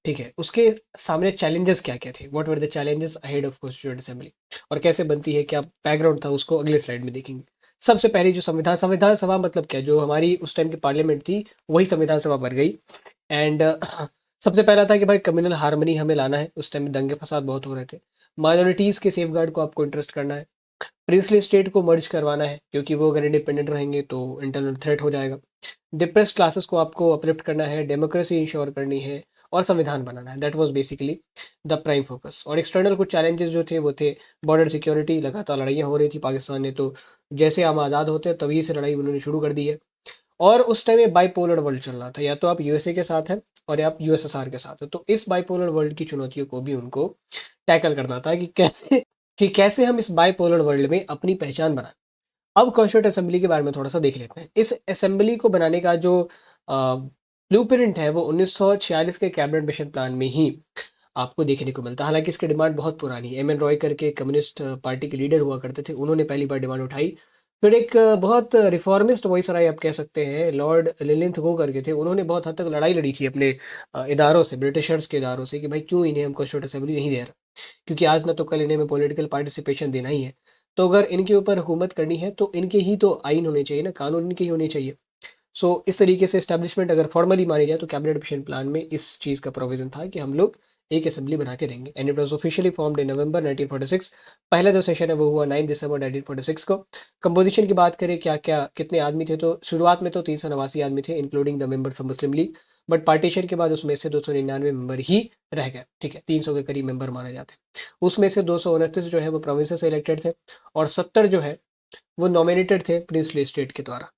ठीक है, उसके सामने चैलेंजेस क्या क्या थे, what were the challenges ahead of constituent assembly, और कैसे बनती है, क्या बैकग्राउंड था, उसको अगले स्लाइड में देखेंगे। सबसे पहले जो संविधान सभा मतलब क्या, जो हमारी उस टाइम की पार्लियामेंट थी, वही संविधान सभा बन गई। एंड सबसे पहला था कि भाई कम्युनल हार्मनी हमें लाना है। उस टाइम में दंगे फसाद बहुत हो रहे थे। माइनॉरिटीज़ के सेफगार्ड को आपको इंटरेस्ट करना है। प्रिंसली स्टेट को मर्ज करवाना है, क्योंकि वो अगर इंडिपेंडेंट रहेंगे तो इंटरनल थ्रेट हो जाएगा। डिप्रेस्ड क्लासेस को आपको अपलिफ्ट करना है, डेमोक्रेसी इंश्योर करनी है, और संविधान बनाना है। That was basically the prime focus. और एक्सटर्नल कुछ चैलेंजेस जो थे वो थे बॉर्डर सिक्योरिटी। लगातार लड़ाइयाँ हो रही थी पाकिस्तान ने, तो जैसे हम आज़ाद होते हैं तभी से लड़ाई उन्होंने शुरू कर दी है। और उस टाइम में बाइपोलर वर्ल्ड चल रहा था, या तो आप यूएसए के साथ हैं और या आप यूएसएसआर के साथ हैं। तो इस बाइपोलर वर्ल्ड की चुनौतियों को भी उनको टैकल करना था कि कैसे हम इस बाइपोलर वर्ल्ड में अपनी पहचान बनाएं। अब कॉन्स्टिट्यूंट असेंबली के बारे में थोड़ा सा देख लेते हैं। इस असेंबली को बनाने का जो ब्लूप्रिंट है वो 1946 के कैबिनेट मिशन प्लान में ही आपको देखने को मिलता है। हालांकि इसकी डिमांड बहुत पुरानी है। एम एन रॉय करके कम्युनिस्ट पार्टी के लीडर हुआ करते थे, उन्होंने पहली बार डिमांड उठाई। फिर एक बहुत रिफॉर्मिस्ट वॉइस राय आप कह सकते हैं, लॉर्ड लिलिंथ करके थे, उन्होंने बहुत हद तक लड़ाई लड़ी थी अपने इदारों से, ब्रिटिशर्स के इदारों से, कि भाई क्यों इन्हें हम कॉन्स्टिट्यूंट असेंबली नहीं दे रहा, क्योंकि आज ना तो कल इन्हें में पॉलिटिकल पार्टिसिपेशन देना ही है। तो अगर इनके ऊपर हुकूमत करनी है तो इनके ही तो आइन होने चाहिए ना, कानून इनके ही होने चाहिए। सो इस तरीके से एस्टैब्लिशमेंट अगर फॉर्मली मानी जाए तो कैबिनेट मिशन प्लान में इस चीज़ का प्रोविजन था कि हम लोग एक असेंबली बना के देंगे। And it was officially formed in November 1946। पहला जो सेशन है वो हुआ 9 दिसंबर 1946 को। कंपोजिशन की बात करें, क्या क्या कितने आदमी थे, तो शुरुआत में तो 389 आदमी थे, including the members of Muslim league. But partition के बाद उसमें से 299 मेंबर ही रह गए, ठीक है, 300 के करीब मेंबर माने जाते हैं। उसमें से 229 जो है वो प्रोविंस से इलेक्टेड थे, और 70 जो है वो नॉमिनेटेड थे प्रिंसली स्टेट के द्वारा,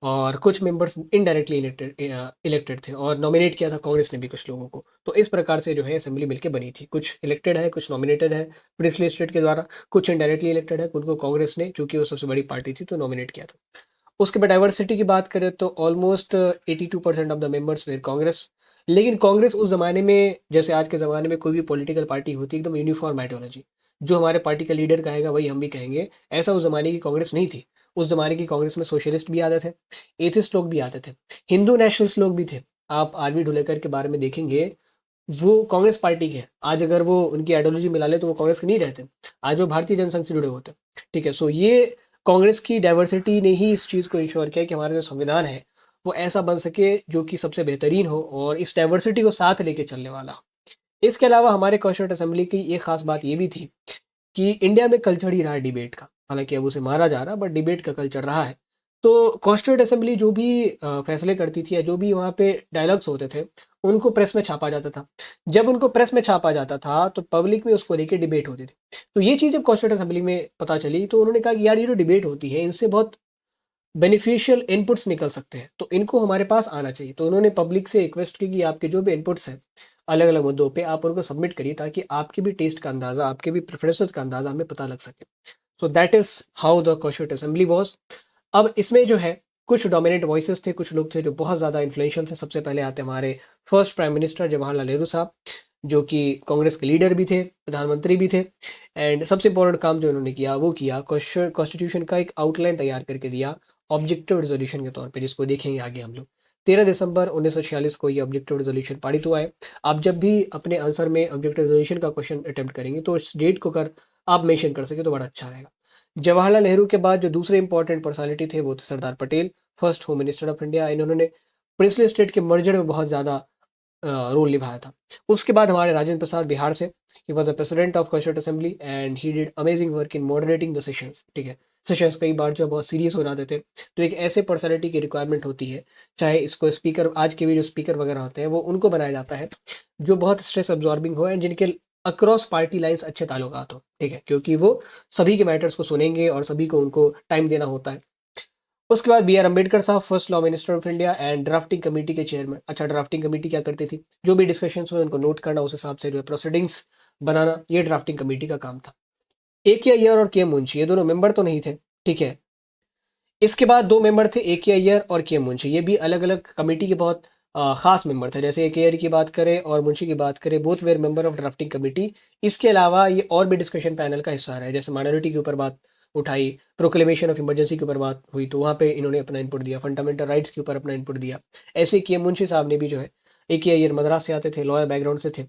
और कुछ मेंबर्स इनडायरेक्टली इलेक्टेड थे, और नॉमिनेट किया था कांग्रेस ने भी कुछ लोगों को। तो इस प्रकार से जो है असेंबली मिलकर बनी थी। कुछ इलेक्टेड है, कुछ नॉमिनेटेड है प्रिंसली स्टेट के द्वारा, कुछ इनडायरेक्टली इलेक्टेड है, उनको कांग्रेस ने, चूंकि वो सबसे बड़ी पार्टी थी, तो नॉमिनेट किया था। उसके बाद डाइवर्सिटी की बात करें तो almost 82% of the members were Congress. लेकिन कांग्रेस उस ज़माने में, जैसे आज के ज़माने में कोई भी पॉलिटिकल पार्टी होती है, एकदम यूनिफॉर्म आइडियोलॉजी, जो हमारे पार्टी का लीडर कहेगा वही हम भी कहेंगे, ऐसा उस ज़माने की कांग्रेस नहीं थी। उस ज़माने की कांग्रेस में सोशलिस्ट भी आते थे, एथिस्ट लोग भी आते थे, हिंदू नेशनलिस्ट लोग भी थे। आप आरवी ढुलेकर के बारे में देखेंगे, वो कांग्रेस पार्टी के हैं। आज अगर वो उनकी आइडियोलॉजी मिला ले तो वो कांग्रेस के नहीं रहते, आज वो भारतीय जनसंघ से जुड़े होते हैं, ठीक है। सो ये कांग्रेस की डाइवर्सिटी ने ही इस चीज़ को इंश्योर किया कि हमारा जो संविधान है वो ऐसा बन सके जो कि सबसे बेहतरीन हो और इस डाइवर्सिटी को साथ लेके चलने वाला हो। इसके अलावा हमारे कॉन्स्टिट्यूंट असेंबली की एक खास बात ये भी थी कि इंडिया में कल्चर ही रहा है डिबेट का। हालांकि अब उसे मारा जा रहा, बट डिबेट का कल्चर रहा है। तो कॉन्स्टिट्यूंट असेंबली जो भी फैसले करती थी, या जो भी वहाँ पे डायलॉग्स होते थे, उनको प्रेस में छापा जाता था। जब उनको प्रेस में छापा जाता था तो पब्लिक में उसको लेके डिबेट होती थी। तो ये चीज़ जब कॉन्स्टिट्यूंट असेंबली में पता चली तो उन्होंने कहा कि यार ये जो डिबेट होती है इनसे बहुत बेनिफिशियल इनपुट्स निकल सकते हैं, तो इनको हमारे पास आना चाहिए। तो उन्होंने पब्लिक से रिक्वेस्ट की कि आपके जो भी इनपुट्स हैं अलग-अलग मुद्दों पे आप उनको सबमिट करिए ताकि आपके भी टेस्ट का अंदाज़ा, आपके भी प्रेफ़रेंसेस का अंदाज़ा हमें पता लग सके। So that is how the constituent assembly was. अब इसमें जो है कुछ डोमिनेंट वॉइसेस थे, कुछ लोग थे जो बहुत ज़्यादा इन्फ्लुएंशियल थे। सबसे पहले आते हैं हमारे first prime minister Jawaharlal Nehru साहब, जो कि कांग्रेस के लीडर भी थे, प्रधानमंत्री भी थे। एंड सबसे इम्पोर्टेंट काम जो उन्होंने किया वो किया, कॉन्स्टिट्यूशन का एक आउटलाइन तैयार करके दिया ऑब्जेक्टिव रेजोल्यूशन के तौर पे, जिसको देखेंगे आगे हम लोग। 13 दिसंबर 1946 को ये ऑब्जेक्टिव रेजोल्यूशन पारित हुआ है। आप जब भी अपने आंसर में ऑब्जेक्टिव रेजोल्यूशन का क्वेश्चन अटेम्प्ट करेंगे तो इस डेट को अगर आप मेंशन कर सके तो बड़ा अच्छा रहेगा। जवाहरलाल नेहरू के बाद जो दूसरे इंपॉर्टेंट पर्सनालिटी थे वो थे Sardar Patel, first home minister of India. इन्होंने प्रिंसली स्टेट के मर्जर में बहुत ज़्यादा रोल निभाया था। उसके बाद हमारे राजेंद्र प्रसाद बिहार से, he was a president of constituent assembly and he did amazing work in moderating the sessions. ठीक है, सेशंस कई बार जो बहुत सीरियस हो जाते थे, तो एक ऐसे पर्सनालिटी की रिक्वायरमेंट होती है, चाहे इसको स्पीकर, आज के भी जो स्पीकर वगैरह होते हैं वो उनको बनाया जाता है जो बहुत स्ट्रेस अब्जॉर्बिंग हो एंड जिनके अक्रॉस पार्टी लाइन्स अच्छे ताल्लुकात हो। ठीक है, क्योंकि वो सभी के मैटर्स को सुनेंगे और सभी को उनको टाइम देना होता है। उसके बाद बी आर अम्बेडकर साहब, first law minister of India and drafting committee के चेयरमैन। अच्छा, ड्राफ्टिंग कमेटी क्या करती थी? जो भी डिस्कशंस हुए उनको नोट करना, उस हिसाब से जो है प्रोसीडिंग्स बनाना, ये ड्राफ्टिंग कमेटी का काम था। ए के अय्यर और के मुंशी, ये दोनों मेंबर तो नहीं थे। ठीक है, इसके बाद दो मेंबर थे, ए के अय्यर और के मुंशी। ये भी अलग अलग कमेटी के बहुत खास मेंबर थे। जैसे ए के अय्यर की बात करें और मुंशी की बात करें, both where member of drafting committee. इसके अलावा ये और भी डिस्कशन पैनल का हिस्सा रहे, जैसे माइनॉरिटी के ऊपर बात उठाई, प्रोक्लेमेशन ऑफ इमरजेंसी के ऊपर बात हुई तो वहाँ पे इन्होंने अपना इनपुट दिया, फंडामेंटल राइट्स के ऊपर अपना इनपुट दिया। ऐसे के मुंशी साहब ने भी जो है, ए के अय्यर मद्रास से आते थे, लॉयर बैकग्राउंड से थे,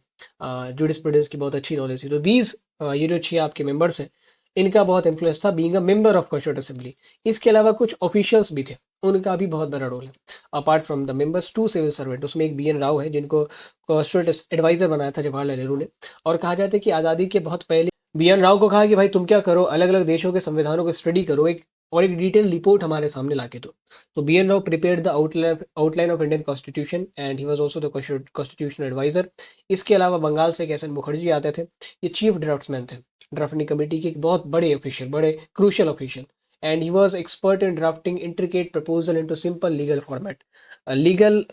जूरिस्प्रूडेंस की बहुत अच्छी नॉलेज थी। तो दीज ये जो 6 आपके मेंबर्स हैं, इनका बहुत इन्फ्लुएंस था being a member of constituent assembly. इसके अलावा कुछ ऑफिशियल्स भी थे, उनका भी बहुत बड़ा रोल है। Apart from the members, 2 civil servant, उसमें एक बी एन राव है जिनको कॉन्स्टिट्यूंट एडवाइजर बनाया था जवाहरलाल नेहरू ने। और कहा जाता है कि आज़ादी के बहुत पहले बी एन राव को कहा कि भाई तुम क्या करो, अलग अलग देशों के संविधानों को स्टडी करो, एक और एक डिटेल रिपोर्ट हमारे सामने ला के दो। तो B N Rau prepared the outline of Indian constitution and he was also the constitution adviser. इसके अलावा बंगाल से एक एस एन मुखर्जी आते थे, ये चीफ ड्राफ्ट्समैन थे, ड्राफ्टिंग कमेटी के एक बहुत बड़े ऑफिशियल, बड़े crucial official. And he was expert in drafting intricate proposal into simple legal format. Legal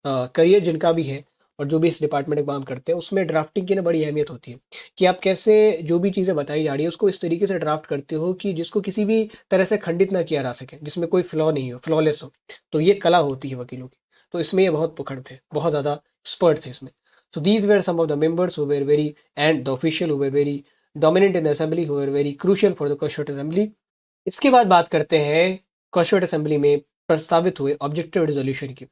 career जिनका भी है और जो भी इस डिपार्टमेंट में काम करते हैं, उसमें ड्राफ्टिंग की ना बड़ी अहमियत होती है कि आप कैसे जो भी चीज़ें बताई जा रही है उसको इस तरीके से ड्राफ्ट करते हो कि जिसको किसी भी तरह से खंडित ना किया जा सके, जिसमें कोई फ्लॉ नहीं हो, फ्लॉलेस हो। तो ये कला होती है वकीलों की। तो इसमें ये बहुत पुखड़ थे, बहुत ज़्यादा एक्सपर्ट थे इसमें। So these were some of the members who were very, and the official who were very dominant in the assembly, who were very crucial for the constituent assembly. इसके बाद बात करते हैं कॉन्स्टिट्यूंट असेंबली में प्रस्तावित हुए ऑब्जेक्टिव रेजोल्यूशन की।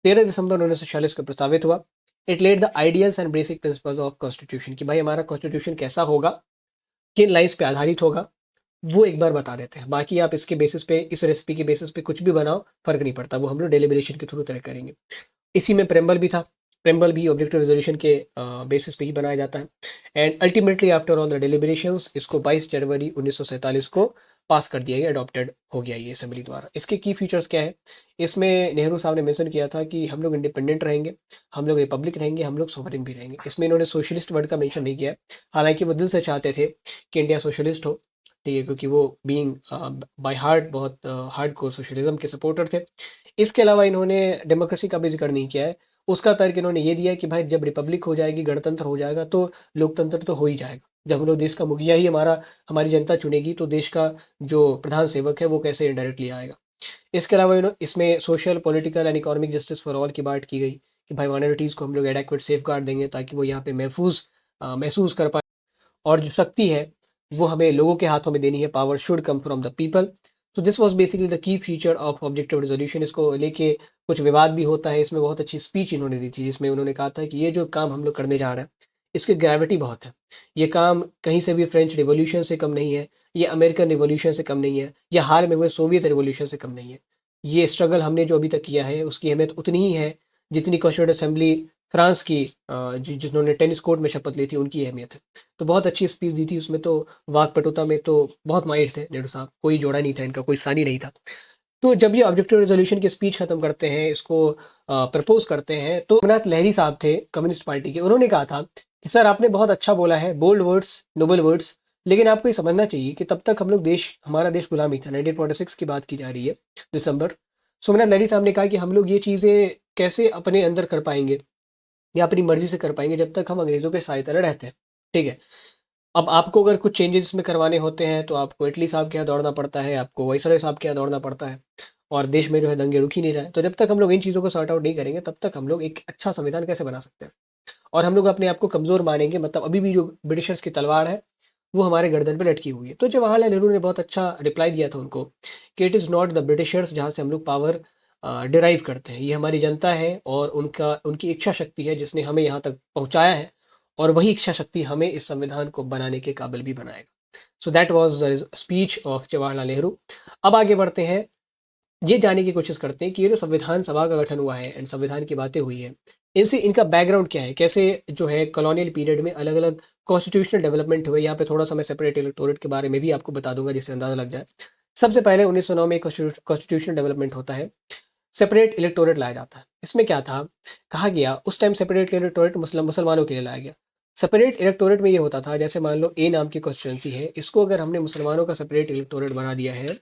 13 दिसंबर 1946 को प्रस्तावित हुआ। It laid the ideals and basic principles of constitution, कि भाई हमारा कॉन्स्टिट्यूशन कैसा होगा, किन लाइन्स पे आधारित होगा, वो एक बार बता देते हैं। बाकी आप इसके बेसिस पे, इस रेसिपी के बेसिस पे कुछ भी बनाओ, फ़र्क नहीं पड़ता, वो हम लोग डेलिब्रेशन के थ्रू तय करेंगे। इसी में प्रेम्बल भी था। प्रेम्बल भी ऑब्जेक्टिव रेजोल्यूशन के बेसिस पे ही बनाया जाता है। And ultimately after all the deliberations, इसको 22 जनवरी 1947 को पास कर दिया गया, अडॉप्टेड हो गया ये असेंबली द्वारा। इसके की फीचर्स क्या है? इसमें नेहरू साहब ने मेंशन किया था कि हम लोग इंडिपेंडेंट रहेंगे, हम लोग रिपब्लिक रहेंगे, हम लोग सोवरेन भी रहेंगे। इसमें इन्होंने सोशलिस्ट वर्ड का मेंशन नहीं किया है, हालांकि वो दिल से चाहते थे कि इंडिया सोशलिस्ट हो। ठीक है, क्योंकि वो बीइंग बाय हार्ट बहुत हार्ड कोर सोशलिज्म के सपोर्टर थे। इसके अलावा इन्होंने डेमोक्रेसी का भी जिक्र नहीं किया है। उसका तर्क इन्होंने ये दिया कि भाई जब रिपब्लिक हो जाएगी, गणतंत्र हो जाएगा तो लोकतंत्र तो हो ही जाएगा। जब हम लोग देश का मुखिया ही हमारी जनता चुनेगी तो देश का जो प्रधान सेवक है वो कैसे इनडायरेक्टली आएगा। इसके अलावा इसमें social, political and economic justice for all की बात की गई कि भाई माइनॉरिटीज़ को हम लोग एडेक्वेट सेफगार्ड देंगे ताकि वो यहाँ पे महसूस कर पाए, और जो शक्ति है वो हमें लोगों के हाथों में देनी है। Power should come from the people. तो this was basically the key feature of objective resolution. इसको लेके कुछ विवाद भी होता है। इसमें बहुत अच्छी स्पीच इन्होंने दी थी जिसमें उन्होंने कहा था कि ये जो काम हम लोग करने जा रहे हैं इसकी ग्रेविटी बहुत है। ये काम कहीं से भी फ्रेंच रिवॉल्यूशन से कम नहीं है, ये अमेरिकन रिवॉल्यूशन से कम नहीं है, या हाल में हुए सोवियत रिवॉल्यूशन से कम नहीं है। ये स्ट्रगल हमने जो अभी तक किया है उसकी अहमियत उतनी ही है जितनी कॉन्स्टिट्यूंट असेंबली फ्रांस की जिन्होंने टेनिस कोर्ट में शपथ ली थी उनकी अहमियत है। तो बहुत अच्छी स्पीच दी थी उसमें, तो वाकपटुता में तो बहुत माहिर थे नेहरू साहब, कोई जोड़ा नहीं था इनका, कोई सानी नहीं था। तो जब ये ऑब्जेक्टिव रेजोल्यूशन की स्पीच खत्म करते हैं, इसको प्रपोज करते हैं, तो रघुनाथ लहरी साहब थे कम्युनिस्ट पार्टी के, उन्होंने कहा था कि सर आपने बहुत अच्छा बोला है, बोल्ड वर्ड्स, नोबल वर्ड्स, लेकिन आपको ये समझना चाहिए कि तब तक हम लोग हमारा देश गुलामी था। 1946 की बात की जा रही है, दिसंबर। सोमनाथ लहरी साहब ने कहा कि हम लोग ये चीज़ें कैसे अपने अंदर कर पाएंगे या अपनी मर्जी से कर पाएंगे जब तक हम अंग्रेजों के साए तले रहते हैं। ठीक है। अब आपको अगर कुछ चेंजेस में करवाने होते हैं तो आपको इटली साहब के यहाँ दौड़ना पड़ता है, आपको वाइसरॉय साहब के यहाँ दौड़ना पड़ता है, और देश में जो है दंगे रुक ही नहीं रहे। तो जब तक हम लोग इन चीज़ों को सॉर्ट आउट नहीं करेंगे तब तक हम लोग एक अच्छा संविधान कैसे बना सकते हैं। और हम लोग अपने आप को कमज़ोर मानेंगे, मतलब अभी भी जो ब्रिटिशर्स की तलवार है वो हमारे गर्दन पे लटकी हुई है। तो जवाहरलाल नेहरू ने बहुत अच्छा रिप्लाई दिया था उनको कि it is not the Britishers जहाँ से हम लोग पावर डिराइव करते हैं, ये हमारी जनता है और उनकी इच्छा शक्ति है जिसने हमें यहाँ तक पहुँचाया है, और वही इच्छा शक्ति हमें इस संविधान को बनाने के काबिल भी बनाएगा। सो that was the speech of Jawaharlal Nehru. अब आगे बढ़ते हैं, ये जानने की कोशिश करते हैं कि ये जो संविधान सभा का गठन हुआ है एंड संविधान की बातें हुई है, इनसे इनका बैकग्राउंड क्या है, कैसे जो है कॉलोनियल पीरियड में अलग अलग कॉन्स्टिट्यूशनल डेवलपमेंट हुए। यहाँ पे थोड़ा सा मैं सेपरेट इलेक्टोरेट के बारे में भी आपको बता दूंगा जिससे अंदाजा लग जाए। सबसे पहले 1909 में कॉन्स्टिट्यूशनल डेवलपमेंट होता है, सेपरेट इलेक्टोरेट लाया जाता है। इसमें क्या था, कहा गया उस टाइम सेपरेट इलेक्टोरेट मुसलमानों के लिए लाया गया। सेपरेट इलेक्टोरेट में ये होता था, जैसे मान लो ए नाम की कॉन्स्टिट्यूंसी है, इसको अगर हमने मुसलमानों का सेपरेट इलेक्टोरेट बना दिया है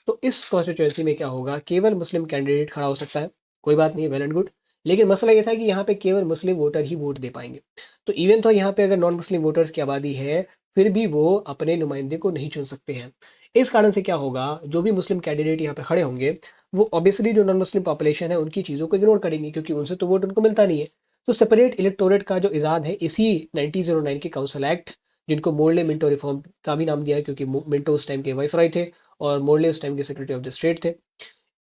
तो इस कॉन्स्टिट्यूंसी में क्या होगा, केवल मुस्लिम कैंडिडेट खड़ा हो सकता है। कोई बात नहीं, वेल एंड गुड। लेकिन मसला ये था कि यहाँ पे केवल मुस्लिम वोटर ही वोट दे पाएंगे। तो इवन तो यहाँ पे अगर नॉन मुस्लिम वोटर्स की आबादी है, फिर भी वो अपने नुमाइंदे को नहीं चुन सकते हैं। इस कारण से क्या होगा, जो भी मुस्लिम कैंडिडेट यहाँ पे खड़े होंगे वो ऑब्वियसली जो नॉन मुस्लिम पॉपुलेशन है उनकी चीज़ों को इग्नोर करेंगे, क्योंकि उनसे तो वोट उनको मिलता नहीं है। तो सेपरेट इलेक्टोरेट का जो इजाद है इसी 1909 के काउंसिल एक्ट, जिनको मोरले मिंटो रिफॉर्म का भी नाम दिया है क्योंकि मिंटो उस टाइम के वाइसरॉय थे और मोरले उस टाइम के सेक्रेटरी ऑफ द स्टेट थे।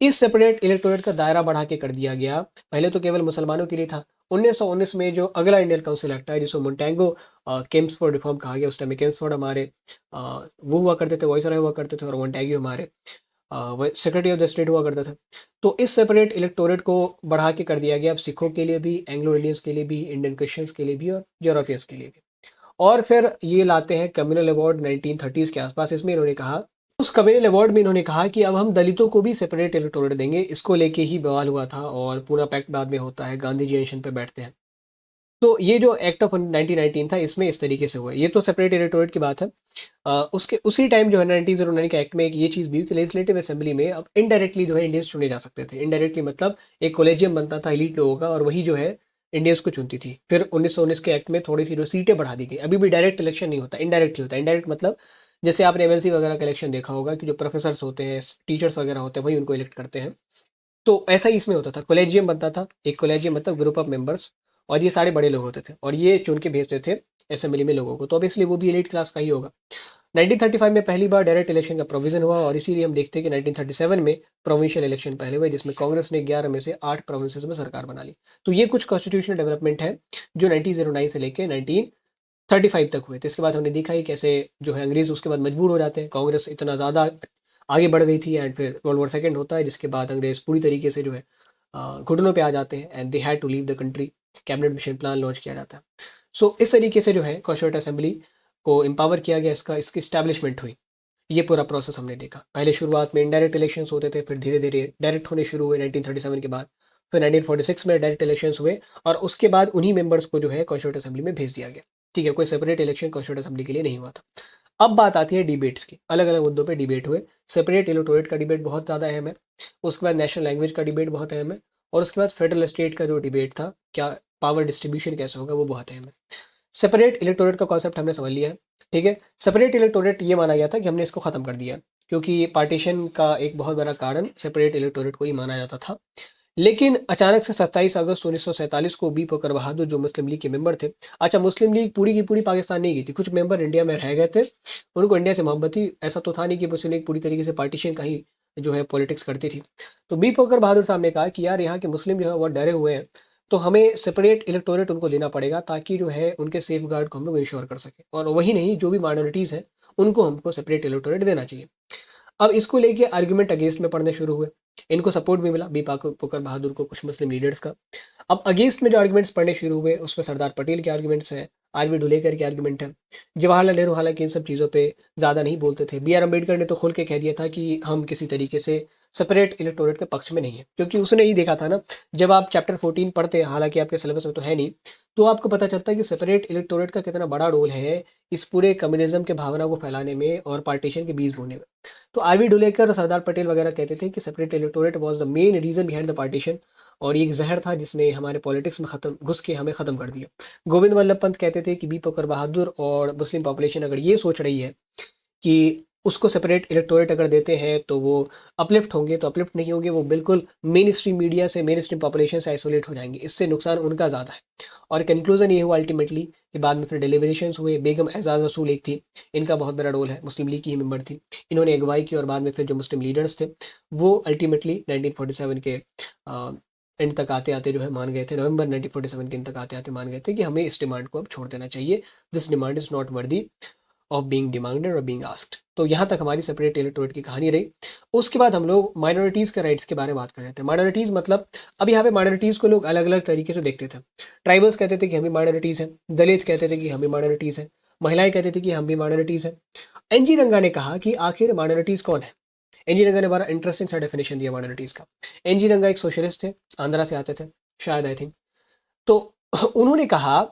इस सेपरेट इलेक्टोरेट का दायरा बढ़ा के कर दिया गया। पहले तो केवल मुसलमानों के लिए था। 1919 में जो अगला इंडियन काउंसिल एक्ट है जिसको मोन्टेगो केम्सफोर्ड रिफॉर्म कहा गया, उस टाइम में केम्सफोर्ड हमारे वो हुआ करते थे, वाइसरॉय हुआ करते थे, और मोन्टेगो हमारे सेक्रेटरी ऑफ द स्टेट हुआ करता था। तो इस सेपरेट इलेक्टोरेट को बढ़ा के कर दिया गया अब सिखों के लिए भी, एंग्लो इंडियंस के लिए भी, इंडियन क्रिश्चियंस के लिए भी और यूरोपियंस के लिए भी। और फिर ये लाते हैं कम्युनल अवार्ड 1930s के आसपास। इसमें इन्होंने कहा, उस कम्युनल अवार्ड में इन्होंने कहा कि अब हम दलितों को भी सेपरेट इलेक्टोरेट देंगे। इसको लेके ही बवाल हुआ था और पूरा पैक्ट बाद में होता है, गांधी जी जंक्शन पे बैठते हैं। तो ये जो एक्ट ऑफ 1919 था इसमें इस तरीके से हुआ है। ये तो सेपरेट इलेक्टोरेट की बात है। उसके उसी टाइम जो है 1909 के एक्ट में एक ये चीज़ भी हुई कि लेजिस्लेटिव असेंबली में अब इनडायरेक्टली जो है इंडियंस चुने जा सकते थे। इनडायरेक्टली मतलब एक कॉलेजियम बनता था एलीट लोगों का और वही जो है इंडियंस को चुनती थी। फिर 1919 के एक्ट में थोड़ी सी जो सीटें बढ़ा दी गई। अभी भी डायरेक्ट इलेक्शन नहीं होता, इनडायरेक्ट ही होता है। इनडायरेक्ट मतलब जैसे आपने एमएलसी वगैरह का इलेक्शन देखा होगा कि जो प्रोफेसर्स होते हैं, टीचर्स वगैरह होते हैं, वही उनको इलेक्ट करते हैं। तो ऐसा ही इसमें होता था, कॉलेजियम बनता था। एक कॉलेजियम मतलब ग्रुप ऑफ मेंबर्स, और ये सारे बड़े लोग होते थे और ये चुन के भेजते थे असेंबली में लोगों को। तो ऑब्वियसली वो भी एलीट क्लास का ही होगा। 1935 में पहली बार डायरेक्ट इलेक्शन का प्रोविजन हुआ और इसीलिए हम देखते हैं कि 1937 में प्रोविंशियल इलेक्शन पहले हुए जिसमें कांग्रेस ने 11 में से 8 प्रोविंसेस में सरकार बना ली। तो ये कुछ कॉन्स्टिट्यूशनल डेवलपमेंट है जो 1909 से लेके 1935 तक हुए थे। इसके बाद हमने देखा ही कैसे जो है अंग्रेज उसके बाद मजबूर हो जाते हैं। कांग्रेस इतना ज़्यादा आगे बढ़ गई थी एंड फिर वर्ल्ड वॉर सेकेंड होता है जिसके बाद अंग्रेज पूरी तरीके से जो है घुटनों पे आ जाते हैं and they had to leave the country. Cabinet mission plan launch किया जाता है। सो इस तरीके से जो है कॉन्स्टिट्यूंट असेंबली को एम्पावर किया गया, इसकी स्टैब्लिशमेंट हुई। ये पूरा प्रोसेस हमने देखा। पहले शुरुआत में इनडायरेक्ट इलेक्शंस होते थे, फिर धीरे धीरे डायरेक्ट होने शुरू हुए 1937 के बाद। फिर 1946 में डायरेक्ट इलेक्शंस हुए और उसके बाद उन्हीं मेंबर्स को जो है कॉन्स्टिट्यूंट असेंबली में भेज दिया गया। ठीक है, कोई सेपरेट इलेक्शन कॉन्स्टिट्यूंट असेंबली के लिए नहीं हुआ था। अब बात आती है डिबेट्स की। अलग अलग मुद्दों पे डिबेट हुए। सेपरेट इलेक्टोरेट का डिबेट बहुत ज़्यादा अहम है, उसके बाद नेशनल लैंग्वेज का डिबेट बहुत अहम है, और उसके बाद फेडरल स्टेट का जो डिबेट था, क्या पावर डिस्ट्रीब्यूशन कैसे होगा, वो बहुत अहम है। सेपरेट इलेक्टोरेट का कॉन्सेप्ट हमने समझ लिया है। ठीक है, सेपरेट इलेक्टोरेट ये माना गया था कि हमने इसको ख़त्म कर दिया, क्योंकि पार्टीशन का एक बहुत बड़ा कारण सेपरेट इलेक्टोरेट को ही माना जाता था। लेकिन अचानक से 27 अगस्त 1947 को बी पकर बहादुर जो मुस्लिम लीग के मेंबर थे, अच्छा मुस्लिम लीग पूरी की पूरी पाकिस्तान नहीं गई थी, कुछ मेंबर इंडिया में रह गए थे, उनको इंडिया से मोहब्बत थी। ऐसा तो था नहीं कि मुस्लिम लीग पूरी तरीके से पार्टीशन का ही जो है पॉलिटिक्स करती थी। तो बी पकर बहादुर साहब ने कहा कि यार यहाँ के मुस्लिम जो है वो डरे हुए हैं, तो हमें सेपरेट इलेक्टोरेट उनको देना पड़ेगा ताकि जो है उनके सेफ गार्ड को हम लोग इंश्योर कर सकें, और वही नहीं, जो भी माइनॉरिटीज़ हैं उनको हमको सेपरेट इलेक्टोरेट देना चाहिए। अब इसको लेके आर्ग्यूमेंट अगेंस्ट में पढ़ने शुरू हुए। इनको सपोर्ट भी मिला, बी पुकर बहादुर को, कुछ मुस्लिम लीडर्स का। अब अगेंस्ट में जो आर्ग्यूमेंट्स पढ़ने शुरू हुए उसमें सरदार पटेल के आर्ग्यूमेंट्स हैं, आर.बी. ढुलेकर के आर्ग्यूमेंट है। जवाहरलाल नेहरू हालांकि इन सब चीज़ों पे ज़्यादा नहीं बोलते थे। बी.आर. अम्बेडकर ने तो खुल के कह दिया था कि हम किसी तरीके से सेपरेट इलेक्टोरेट के पक्ष में नहीं है, क्योंकि उसने ही देखा था ना, जब आप चैप्टर 14 पढ़ते हैं, हालांकि आपके सिलेबस में तो है नहीं, तो आपको पता चलता है कि सेपरेट इलेक्टोरेट का कितना बड़ा रोल है इस पूरे कम्युनिज्म के भावना को फैलाने में और पार्टीशन के बीज बोने में। तो आरवी डुलेकर और सरदार पटेल वगैरह कहते थे कि separate electorate was the main reason behind the partition, और ये एक जहर था जिसने हमारे पॉलिटिक्स में खत्म घुस के हमें ख़त्म कर दिया। गोविंद वल्लभ पंत कहते थे कि बी पकर बहादुर और मुस्लिम पॉपुलेशन अगर ये सोच रही है कि उसको सेपरेट इलेक्टोरेट अगर देते हैं तो वो अपलिफ्ट होंगे, तो अपलिफ्ट नहीं होंगे, वो बिल्कुल मेन स्ट्रीम मीडिया से, मेन स्ट्रीम पॉपुलेशन से आइसोलेट हो जाएंगे, इससे नुकसान उनका ज़्यादा है। और कंक्लूजन ये हुआ अल्टीमेटली कि बाद में फिर डिलिबरेशंस हुए। बेगम एजाज रसूल एक थी, इनका बहुत बड़ा रोल है, मुस्लिम लीग की ही मेंबर थी, इन्होंने अगुवाई की, और बाद में फिर जो मुस्लिम लीडर्स थे वो अल्टीमेटली 1947 के एंड तक आते आते जो है मान गए थे, नवंबर 1947 के एंड तक आते आते मान गए थे कि हमें इस डिमांड को अब छोड़ देना चाहिए, this demand is not worthy of being demanded और बीइंग आस्क्ड। तो यहाँ तक हमारी सेपरेट इलेक्टोरेट की कहानी रही। उसके बाद हम लोग माइनॉरिटीज़ के राइट्स के बारे में बात कर रहे थे। माइनॉरिटीज़ मतलब, अब यहाँ पे माइनॉरिटीज़ को लोग अलग अलग तरीके से देखते थे। ट्राइबल्स कहते थे कि हम भी माइनॉरिटीज़ हैं, दलित कहते थे कि हम भी माइनॉरिटीज़ हैं, महिलाएं कहते थे कि हम भी माइनॉरिटीज़ हैं। एनजी रंगा ने कहा कि आखिर माइनॉरिटीज़ कौन है। एनजी रंगा ने बड़ा इंटरेस्टिंग सा डेफिनेशन दिया माइनॉरिटीज़ का। एनजी रंगा एक सोशलिस्ट थे, आंध्रा से आते थे शायद, आई थिंक। तो उन्होंने कहा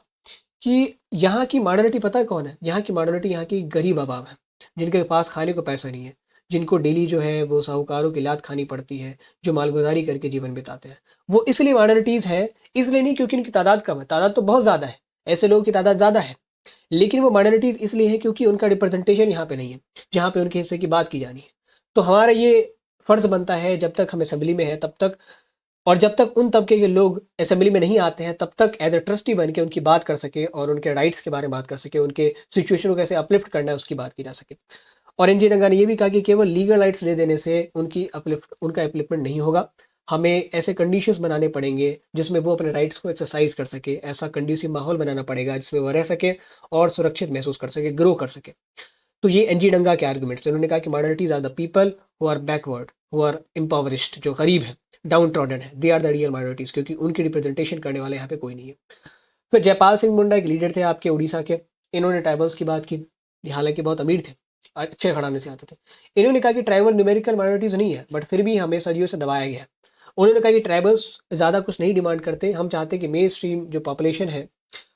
कि यहाँ की माइनॉरिटी पता है कौन है? यहाँ की माइनॉरिटी यहाँ की गरीब आवाम है, जिनके पास खाने को पैसा नहीं है, जिनको डेली जो है वो साहूकारों की लात खानी पड़ती है, जो मालगुजारी करके जीवन बिताते हैं। वो इसलिए माइनॉरिटीज़ है, इसलिए नहीं क्योंकि उनकी तादाद कम है, तादाद तो बहुत ज़्यादा है, ऐसे लोगों की तादाद ज़्यादा है, लेकिन वो माइनॉरिटीज़ इसलिए है क्योंकि उनका रिप्रेजेंटेशन यहाँ पे नहीं है, जहाँ पे उनके हिस्से की बात की जानी है। तो हमारा ये फ़र्ज़ बनता है, जब तक हम असेंबली में है तब तक, और जब तक उन तबके के लोग असेंबली में नहीं आते हैं तब तक एज अ ट्रस्टी बन के उनकी बात कर सके और उनके राइट्स के बारे में बात कर सके, उनके सिचुएशन को कैसे अपलिफ्ट करना है उसकी बात की जा सके। और एनजी रंगा ने ये भी कहा कि केवल लीगल राइट्स दे देने से उनका अपलिफ्टमेंट नहीं होगा, हमें ऐसे कंडीशंस बनाने पड़ेंगे जिसमें वो अपने राइट्स को एक्सरसाइज कर सके, ऐसा कंड्यूसिव माहौल बनाना पड़ेगा जिसमें वो रह सके और सुरक्षित महसूस कर सके, ग्रो कर सके। तो ये एनजी डंगा के आर्गुमेंट्स थे। उन्होंने कहा कि minorities are the people who are backward, who are impoverished, जो गरीब है, डाउन ट्रॉडन है, they are the real minorities, क्योंकि उनकी रिप्रेजेंटेशन करने वाले यहाँ पे कोई नहीं है। फिर जयपाल सिंह मुंडा एक लीडर थे आपके उड़ीसा के, इन्होंने ट्राइबल्स की बात की, ये हालांकि बहुत अमीर थे, अच्छे घराने से आते थे। इन्होंने कहा कि ट्राइबल न्यूमेरिकल माइनॉरिटीज नहीं है, बट फिर भी हमें सदियों से दबाया गया है। उन्होंने कहा कि ट्राइबल्स ज़्यादा कुछ नहीं डिमांड करते, हम चाहते हैं कि मेन स्ट्रीम जो पॉपुलेशन है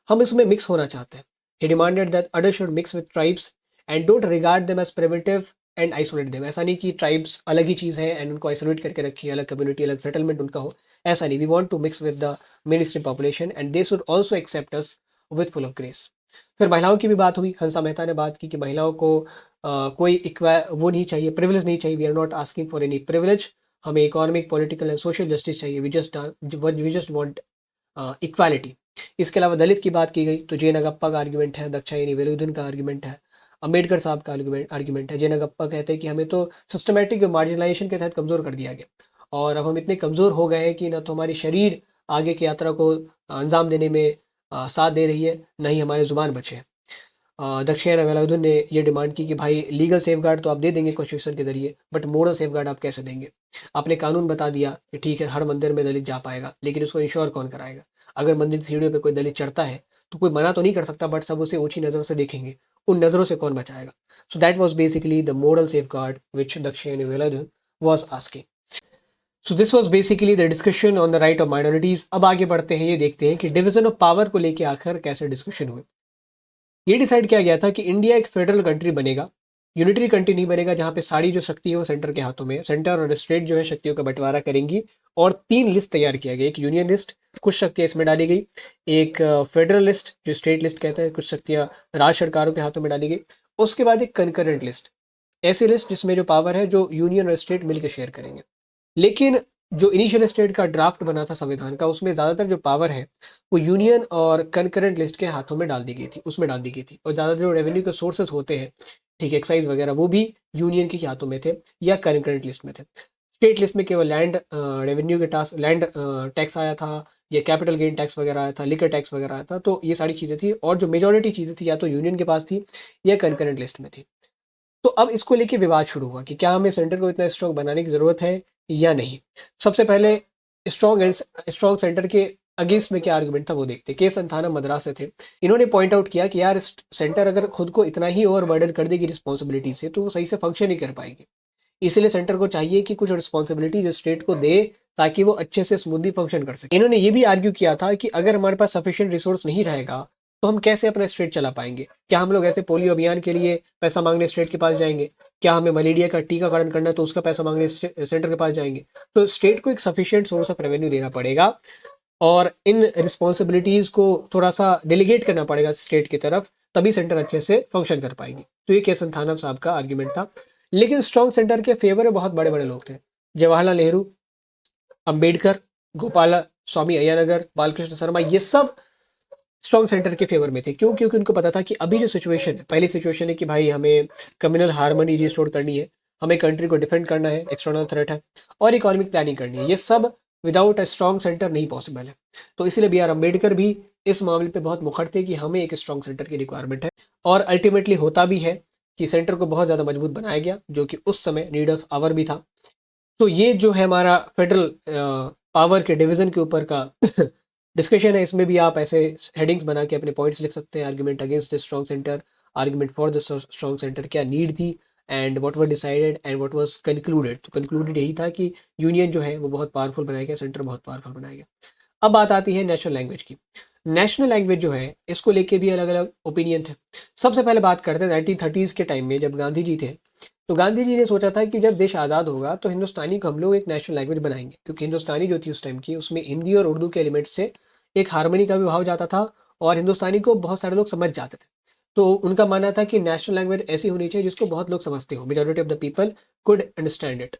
हम इसमें मिक्स होना चाहते हैं। He demanded that other should mix with tribes and don't regard them as primitive and isolate them. ऐसा नहीं कि ट्राइब्स अलग ही चीज़ है एंड उनको आइसोलेट करके रखिए, अलग कम्युनिटी, अलग सेटलमेंट उनका हो, ऐसा नहीं। We want to mix with the mainstream population and they should also accept us with full of grace. फिर महिलाओं की भी बात हुई, हंसा मेहता ने बात की कि महिलाओं को कोई वो नहीं चाहिए, प्रिविलेज नहीं चाहिए, we are not asking for any privilege, हमें economic, political and social justice चाहिए, वी जस्ट वांट इक्वालिटी। इसके अलावा दलित की बात की गई तो जे नगप्पा का आर्गुमेंट है, दक्षायनी वेलुधन का आर्गुमेंट है, अम्बेडकर साहब का आर्गुमेंट है। जे नगप्पा कहते हैं कि हमें तो सिस्टमेटिक मार्जिनलाइजेशन के तहत कमज़ोर कर दिया गया, और अब हम इतने कमज़ोर हो गए हैं कि न तो हमारी शरीर आगे की यात्रा को अंजाम देने में साथ दे रही है, न ही हमारे ज़ुबान बचे हैं। दक्षिण वेलाउद्दीन ने ये डिमांड की कि भाई लीगल सेफ गार्ड तो आप दे देंगे कॉन्स्टिट्यूशन के जरिए, बट मोरल सेफ गार्ड आप कैसे देंगे? आपने कानून बता दिया कि ठीक है हर मंदिर में दलित जा पाएगा, लेकिन उसको इंश्योर कौन कराएगा? अगर मंदिर की सीढ़ियों पे कोई दलित चढ़ता है तो कोई मना तो नहीं कर सकता, बट सब उसे ऊंची नज़रों से देखेंगे, उन नज़रों से कौन बचाएगा? So that was basically the moral safeguard which Dakshayani Velayudhan was asking. So this was basically the discussion on the right of minorities. अब आगे बढ़ते हैं, ये देखते हैं कि डिवीजन ऑफ पावर को लेकर आखिर कैसे डिस्कशन हुए। ये डिसाइड किया गया था कि इंडिया एक फेडरल कंट्री बनेगा, यूनिटरी कंट्री नहीं बनेगा, जहाँ पे सारी जो शक्ति है वो सेंटर के हाथों में है, सेंटर और स्टेट जो है शक्तियों का बंटवारा करेंगी। और 3 लिस्ट तैयार किया गया, एक यूनियन लिस्ट, कुछ शक्तियाँ इसमें डाली गई, एक फेडरल लिस्ट जो स्टेट लिस्ट कहते हैं, कुछ शक्तियाँ राज्य सरकारों के हाथों में डाली गई। उसके बाद एक कंकरेंट लिस्ट, ऐसी लिस्ट जिसमें जो पावर है जो यूनियन और स्टेट मिलकर शेयर करेंगे। लेकिन जो इनिशियल स्टेट का ड्राफ्ट बना था संविधान का, उसमें ज़्यादातर जो पावर है वो यूनियन और कंकरेंट लिस्ट के हाथों में डाल दी गई थी, उसमें डाल दी गई थी। और ज़्यादातर जो रेवेन्यू के सोर्सेज होते हैं, ठीक, एक्साइज वगैरह, वो भी यूनियन के हाथों में थे या कंकरेंट लिस्ट में थे। स्टेट लिस्ट में केवल लैंड रेवेन्यू के लैंड टैक्स आया था, या कैपिटल गेन टैक्स वगैरह आया था, लिकर टैक्स वगैरह आया था, तो ये सारी चीज़ें थी। और जो मेजॉरिटी चीज़ें थी या तो यूनियन के पास थी या कंकरेंट लिस्ट में थी। तो अब इसको लेके विवाद शुरू हुआ कि क्या हमें सेंटर को इतना स्ट्रॉन्ग बनाने की ज़रूरत है या नहीं। सबसे पहले स्ट्रॉन्ग सेंटर के अगेंस्ट में क्या आर्गुमेंट था वो देखते। के संथानम मद्रास से थे, इन्होंने पॉइंट आउट किया कि यार सेंटर अगर खुद को इतना ही ओवर बर्डन कर देगी रिस्पॉन्सिबिलिटी से तो वो सही से फंक्शन नहीं कर पाएगी। इसलिए सेंटर को चाहिए कि कुछ रिस्पॉन्सिबिलिटी जो स्टेट को दे ताकि वो अच्छे से स्मूथली फंक्शन कर सके। इन्होंने ये भी आर्ग्यू किया था कि अगर हमारे पास सफिशिएंट रिसोर्स नहीं रहेगा तो हम कैसे अपना स्टेट चला पाएंगे। क्या हम लोग ऐसे पोलियो अभियान के लिए पैसा मांगने स्टेट के पास जाएंगे? क्या हमें मलेरिया का टीकाकरण करना है तो उसका पैसा मांगने सेंटर के पास जाएंगे? तो स्टेट को एक सफिशिएंट सोर्स ऑफ रेवेन्यू देना पड़ेगा और इन रिस्पॉन्सिबिलिटीज को थोड़ा सा डेलीगेट करना पड़ेगा स्टेट की तरफ, तभी सेंटर अच्छे से फंक्शन कर पाएगी। तो ये के संथानम साहब का आर्ग्यूमेंट था। लेकिन स्ट्रॉन्ग सेंटर के फेवर में बहुत बड़े बड़े लोग थे। जवाहरलाल नेहरू, अंबेडकर, गोपाल स्वामी अय्यानगर, बालकृष्ण शर्मा, ये सब स्ट्रॉन्ग सेंटर के फेवर में थे। क्यों? क्योंकि उनको पता था कि अभी जो सिचुएशन है, पहली सिचुएशन है कि भाई हमें कम्युनल हार्मनी रिस्टोर करनी है, हमें कंट्री को डिफेंड करना है, एक्सटर्नल थ्रेट है, और इकोनॉमिक प्लानिंग करनी है। ये सब विदाउट अ स्ट्रॉन्ग सेंटर नहीं पॉसिबल है। तो इसीलिए बी आर अम्बेडकर भी इस मामले पे बहुत मुखर थे कि हमें एक स्ट्रॉन्ग सेंटर की रिक्वायरमेंट है। और अल्टीमेटली होता भी है कि सेंटर को बहुत ज़्यादा मजबूत बनाया गया, जो कि उस समय नीड ऑफ आवर भी था। तो ये जो है हमारा फेडरल पावर के डिवीजन के ऊपर का डिस्कशन है। इसमें भी आप ऐसे हेडिंग्स बना के अपने पॉइंट्स लिख सकते हैं। Argument against the strong centre, argument for the strong centre, क्या नीड थी, and what were decided and what was concluded. तो कंक्लूडेड यही था कि यूनियन जो है वो बहुत पावरफुल बनाया गया, सेंटर बहुत पावरफुल बनाया गया। अब बात आती है नेशनल लैंग्वेज की। नेशनल लैंग्वेज जो है इसको लेके भी अलग अलग ओपिनियन थे। सबसे पहले बात करते हैं 1930s के टाइम में, जब गांधी जी थे। तो गांधी जी ने सोचा था कि जब देश आज़ाद होगा तो हिंदुस्तानी को हम लोग एक नेशनल लैंग्वेज बनाएंगे, क्योंकि हिंदुस्तानी जो थी उस टाइम की, उसमें हिंदी और उर्दू के एलिमेंट्स से एक हारमोनी का भी भाव जाता था, और हिंदुस्तानी को बहुत सारे लोग समझ जाते थे। तो उनका मानना था कि नेशनल लैंग्वेज ऐसी होनी चाहिए जिसको बहुत लोग समझते हो, majority of the people could understand it.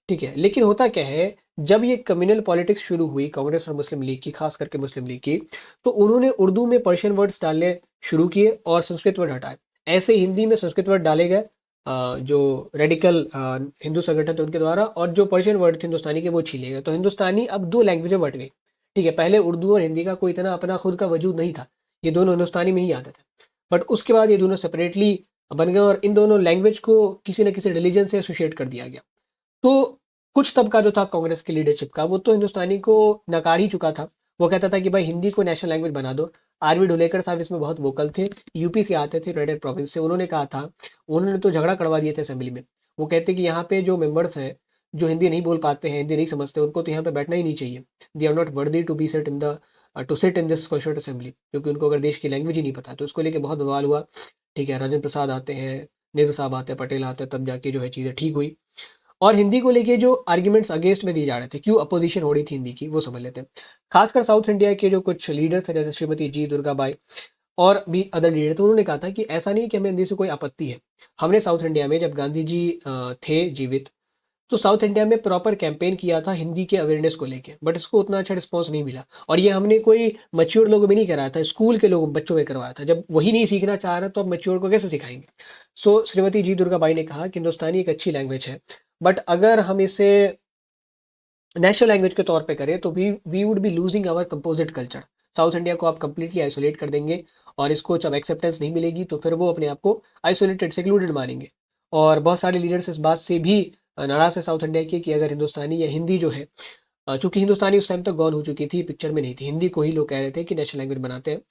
ठीक है, लेकिन होता क्या है, जब ये कम्युनल पॉलिटिक्स शुरू हुई कांग्रेस और मुस्लिम लीग की, खास करके मुस्लिम लीग की, तो उन्होंने उर्दू में पर्शियन वर्ड्स डालने शुरू किए और संस्कृत वर्ड हटाए। ऐसे हिंदी में संस्कृत वर्ड डाले गए, जो रेडिकल हिंदू संगठन थे उनके द्वारा, और जो पर्शियन वर्ड थे हिंदुस्तानी के वो छीले गए। तो हिंदुस्तानी अब दो लैंग्वेज में बट गई। ठीक है, पहले उर्दू और हिंदी का कोई इतना अपना खुद का वजूद नहीं था, ये दोनों हिंदुस्तानी में ही आते थे। बट उसके बाद ये दोनों सेपरेटली बन गए और इन दोनों लैंग्वेज को किसी न किसी रिलीजन से एसोसिएट कर दिया गया। तो कुछ तबका जो था कांग्रेस की लीडरशिप का, वो तो हिंदुस्तानी को नकार ही चुका था। वो कहता था कि भाई हिंदी को नेशनल लैंग्वेज बना दो। आरवी ढोलेकर साहब इसमें बहुत वोकल थे, यूपी से आते थे, रेड प्रोविंस से। उन्होंने कहा था, उन्होंने तो झगड़ा करवा दिए थे असेंबली में। वो कहते कि यहाँ पे जो मेंबर्स हैं जो हिंदी नहीं बोल पाते हैं, हिंदी नहीं समझते, उनको तो यहाँ पे बैठना ही नहीं चाहिए। They are not worthy to be set in the to sit in this constituent assembly, क्योंकि उनको अगर देश की लैंग्वेज ही नहीं पता। तो उसको लेकर बहुत बवाल हुआ। ठीक है, राजेंद्र प्रसाद आते हैं, नेहरू साहब आते हैं, पटेल आते हैं, तब जाके जो है चीज़ें ठीक हुई। और हिंदी को लेके जो आर्ग्यूमेंट्स अगेंस्ट में दिए जा रहे थे, क्यों अपोजिशन हो रही थी हिंदी की, वो समझ लेते हैं। खासकर साउथ इंडिया के जो कुछ लीडर्स थे, जैसे श्रीमती जी दुर्गाबाई और भी अदर लीडर, तो उन्होंने कहा था कि ऐसा नहीं कि हमें हिंदी से कोई आपत्ति है। हमने साउथ इंडिया में जब गांधी जी थे जीवित, तो साउथ इंडिया में प्रॉपर कैंपेन किया था हिंदी के अवेयरनेस को लेके, बट इसको उतना अच्छा रिस्पॉन्स नहीं मिला। और ये हमने कोई मैच्योर लोगों में नहीं कराया था, स्कूल के लोगों बच्चों में करवाया था। जब वही नहीं सीखना चाह रहे तो अब मैच्योर को कैसे सिखाएंगे। सो श्रीमती जी दुर्गाबाई ने कहा कि हिंदुस्तानी एक अच्छी लैंग्वेज है, बट अगर हम इसे नेशनल लैंग्वेज के तौर पे करें तो we would be losing our composite culture. South India को आप कंप्लीटली आइसोलेट कर देंगे, और इसको जब एक्सेप्टेंस नहीं मिलेगी तो फिर वो अपने आप को आइसोलेटेड सेक्लूडेड मानेंगे। और बहुत सारे लीडर्स इस बात से भी नाराज है साउथ इंडिया के कि अगर हिंदुस्तानी या हिंदी जो है, चूंकि हिंदुस्तानी उस टाइम तक गॉन हो चुकी थी, पिक्चर में नहीं थी, हिंदी को ही लोग कह रहे थे कि नेशनल लैंग्वेज बनाते हैं।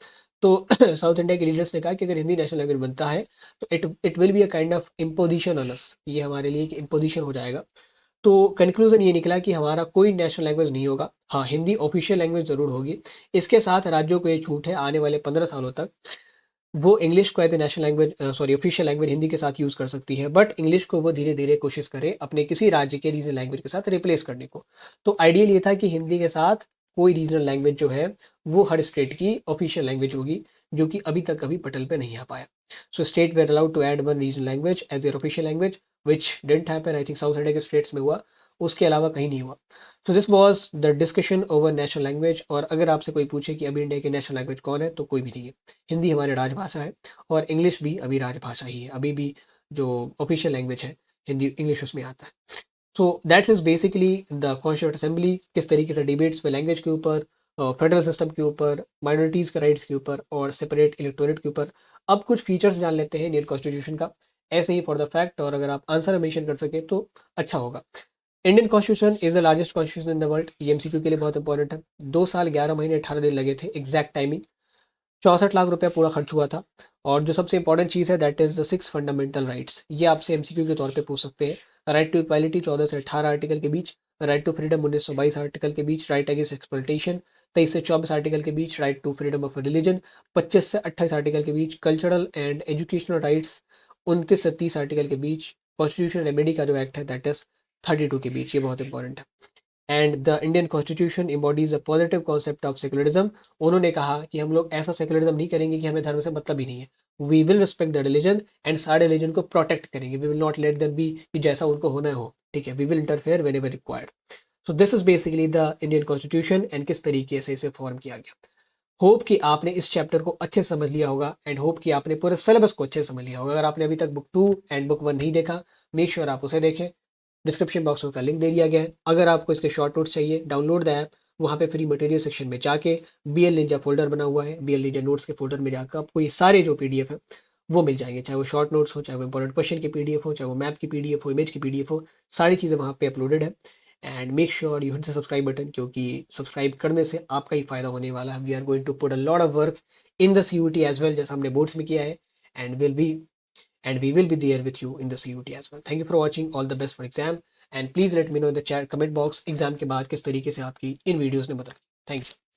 तो साउथ इंडिया के लीडर्स ने कहा कि अगर हिंदी नेशनल लैंग्वेज बनता है तो it will be a kind of imposition on us, ये हमारे लिए एक इम्पोजिशन हो जाएगा। तो कंक्लूजन ये निकला कि हमारा कोई नेशनल लैंग्वेज नहीं होगा। हाँ, हिंदी ऑफिशियल लैंग्वेज ज़रूर होगी। इसके साथ राज्यों को ये छूट है, आने वाले 15 सालों तक वो इंग्लिश को as a national language, sorry official language Hindi के साथ यूज़ कर सकती है, बट इंग्लिश को वो धीरे धीरे कोशिश करे अपने किसी राज्य के रीजनल लैंग्वेज के साथ रिप्लेस करने को। तो आइडियल ये था कि हिंदी के साथ कोई रीजनल लैंग्वेज जो है वो हर स्टेट की ऑफिशियल लैंग्वेज होगी, जो कि अभी तक कभी पटल पे नहीं आ पाया। So state were allowed to add one regional language as their official language, which didn't happen. I think South India के स्टेट्स में हुआ, उसके अलावा कहीं नहीं हुआ। So this was the discussion over national language. और अगर आपसे कोई पूछे कि अभी इंडिया की नेशनल लैंग्वेज कौन है, तो कोई भी नहीं है। हिंदी हमारी राजभाषा है, और इंग्लिश भी अभी राजभाषा ही है। अभी भी जो ऑफिशियल लैंग्वेज है हिंदी, इंग्लिश उसमें आता है। So that's is basically the constituent assembly, किस तरीके से डिबेट्स में लैंग्वेज के ऊपर, फेडरल सिस्टम के ऊपर, माइनॉरिटीज़ के राइट्स के ऊपर, और सेपरेट इलेक्टोरेट के ऊपर। अब कुछ फीचर्स जान लेते हैं इंडियन कॉन्स्टिट्यूशन का, ऐसे ही फॉर द फैक्ट, और अगर आप आंसर मेंशन कर सके तो अच्छा होगा। Indian constitution is the largest constitution in the world. ये एमसीक्यू के लिए बहुत इंपॉर्टेंट है। 2 साल 11 महीने 18 दिन लगे थे, एग्जैक्ट टाइमिंग। 64 लाख रुपया पूरा खर्च हुआ था। और जो सबसे इंपॉर्टेंट चीज़ है that is the 6 fundamental rights, ये आपसे एमसीक्यू के तौर पे पूछ सकते हैं। राइट टू इक्वालिटी 14 से 18 आर्टिकल के बीच, राइट टू फ्रीडम 1922 आर्टिकल के बीच, राइट अगेंस्ट एक्सप्लॉइटेशन 23 से 24 आर्टिकल के बीच, right to freedom of religion 25 से 28 आर्टिकल के बीच, कल्चरल एंड एजुकेशनल राइट्स 29 से 30 आर्टिकल के बीच, कॉन्स्टिट्यूशन रेमेडी का जो एक्ट है दैट इज 32 के बीच, ये बहुत इंपॉर्टेंट है। And the Indian constitution embodies a positive concept of secularism, उन्होंने कहा कि हम लोग ऐसा सेकुलरिज्म नहीं करेंगे कि हमें धर्म से मतलब ही नहीं है। We will respect the religion and सारे रिलीजन को प्रोटेक्ट करेंगे। We will not let them be कि जैसा उनको होना हो, ठीक है। We will interfere whenever required. So this is basically the Indian constitution and किस तरीके से इसे फॉर्म किया गया। होप कि आपने इस चैप्टर को अच्छे से समझ लिया होगा एंड होप कि आपने पूरे सिलेबस को अच्छे से समझ लिया होगा। अगर आपने अभी तक बुक 2 एंड बुक 1 नहीं देखा, मेक श्योर आप उसे देखें। डिस्क्रिप्शन बॉक्स में उसका लिंक दे दिया गया है। अगर आपको इसके शॉर्ट नोट्स चाहिए, डाउनलोड द ऐप, वहाँ पे फ्री मटेरियल सेक्शन में जाके BL निंजा फोल्डर बना हुआ है, BL निंजा नोट्स के फोल्डर में जाकर आपको ये सारे जो PDF है वो मिल जाएंगे, चाहे वो शॉर्ट नोट्स हो, चाहे वो इंपॉर्टेंट क्वेश्चन की PDF हो, चाहे वो मैप की PDF हो, इमेज की PDF हो, सारी चीज़ें वहाँ पे अपलोडेड है। And make sure you hit the subscribe button, क्योंकि सब्सक्राइब करने से आपका ही फायदा होने वाला है। We are going to put a lot of work in the CUT as well, जैसा हमने बोर्ड्स में किया है। एंड we will be there with you in the CUT as well. Thank you for watching. All the best for exam. And please let me know in the chat comment box exam के बाद किस तरीके से आपकी इन videos ने बदली। Thank you.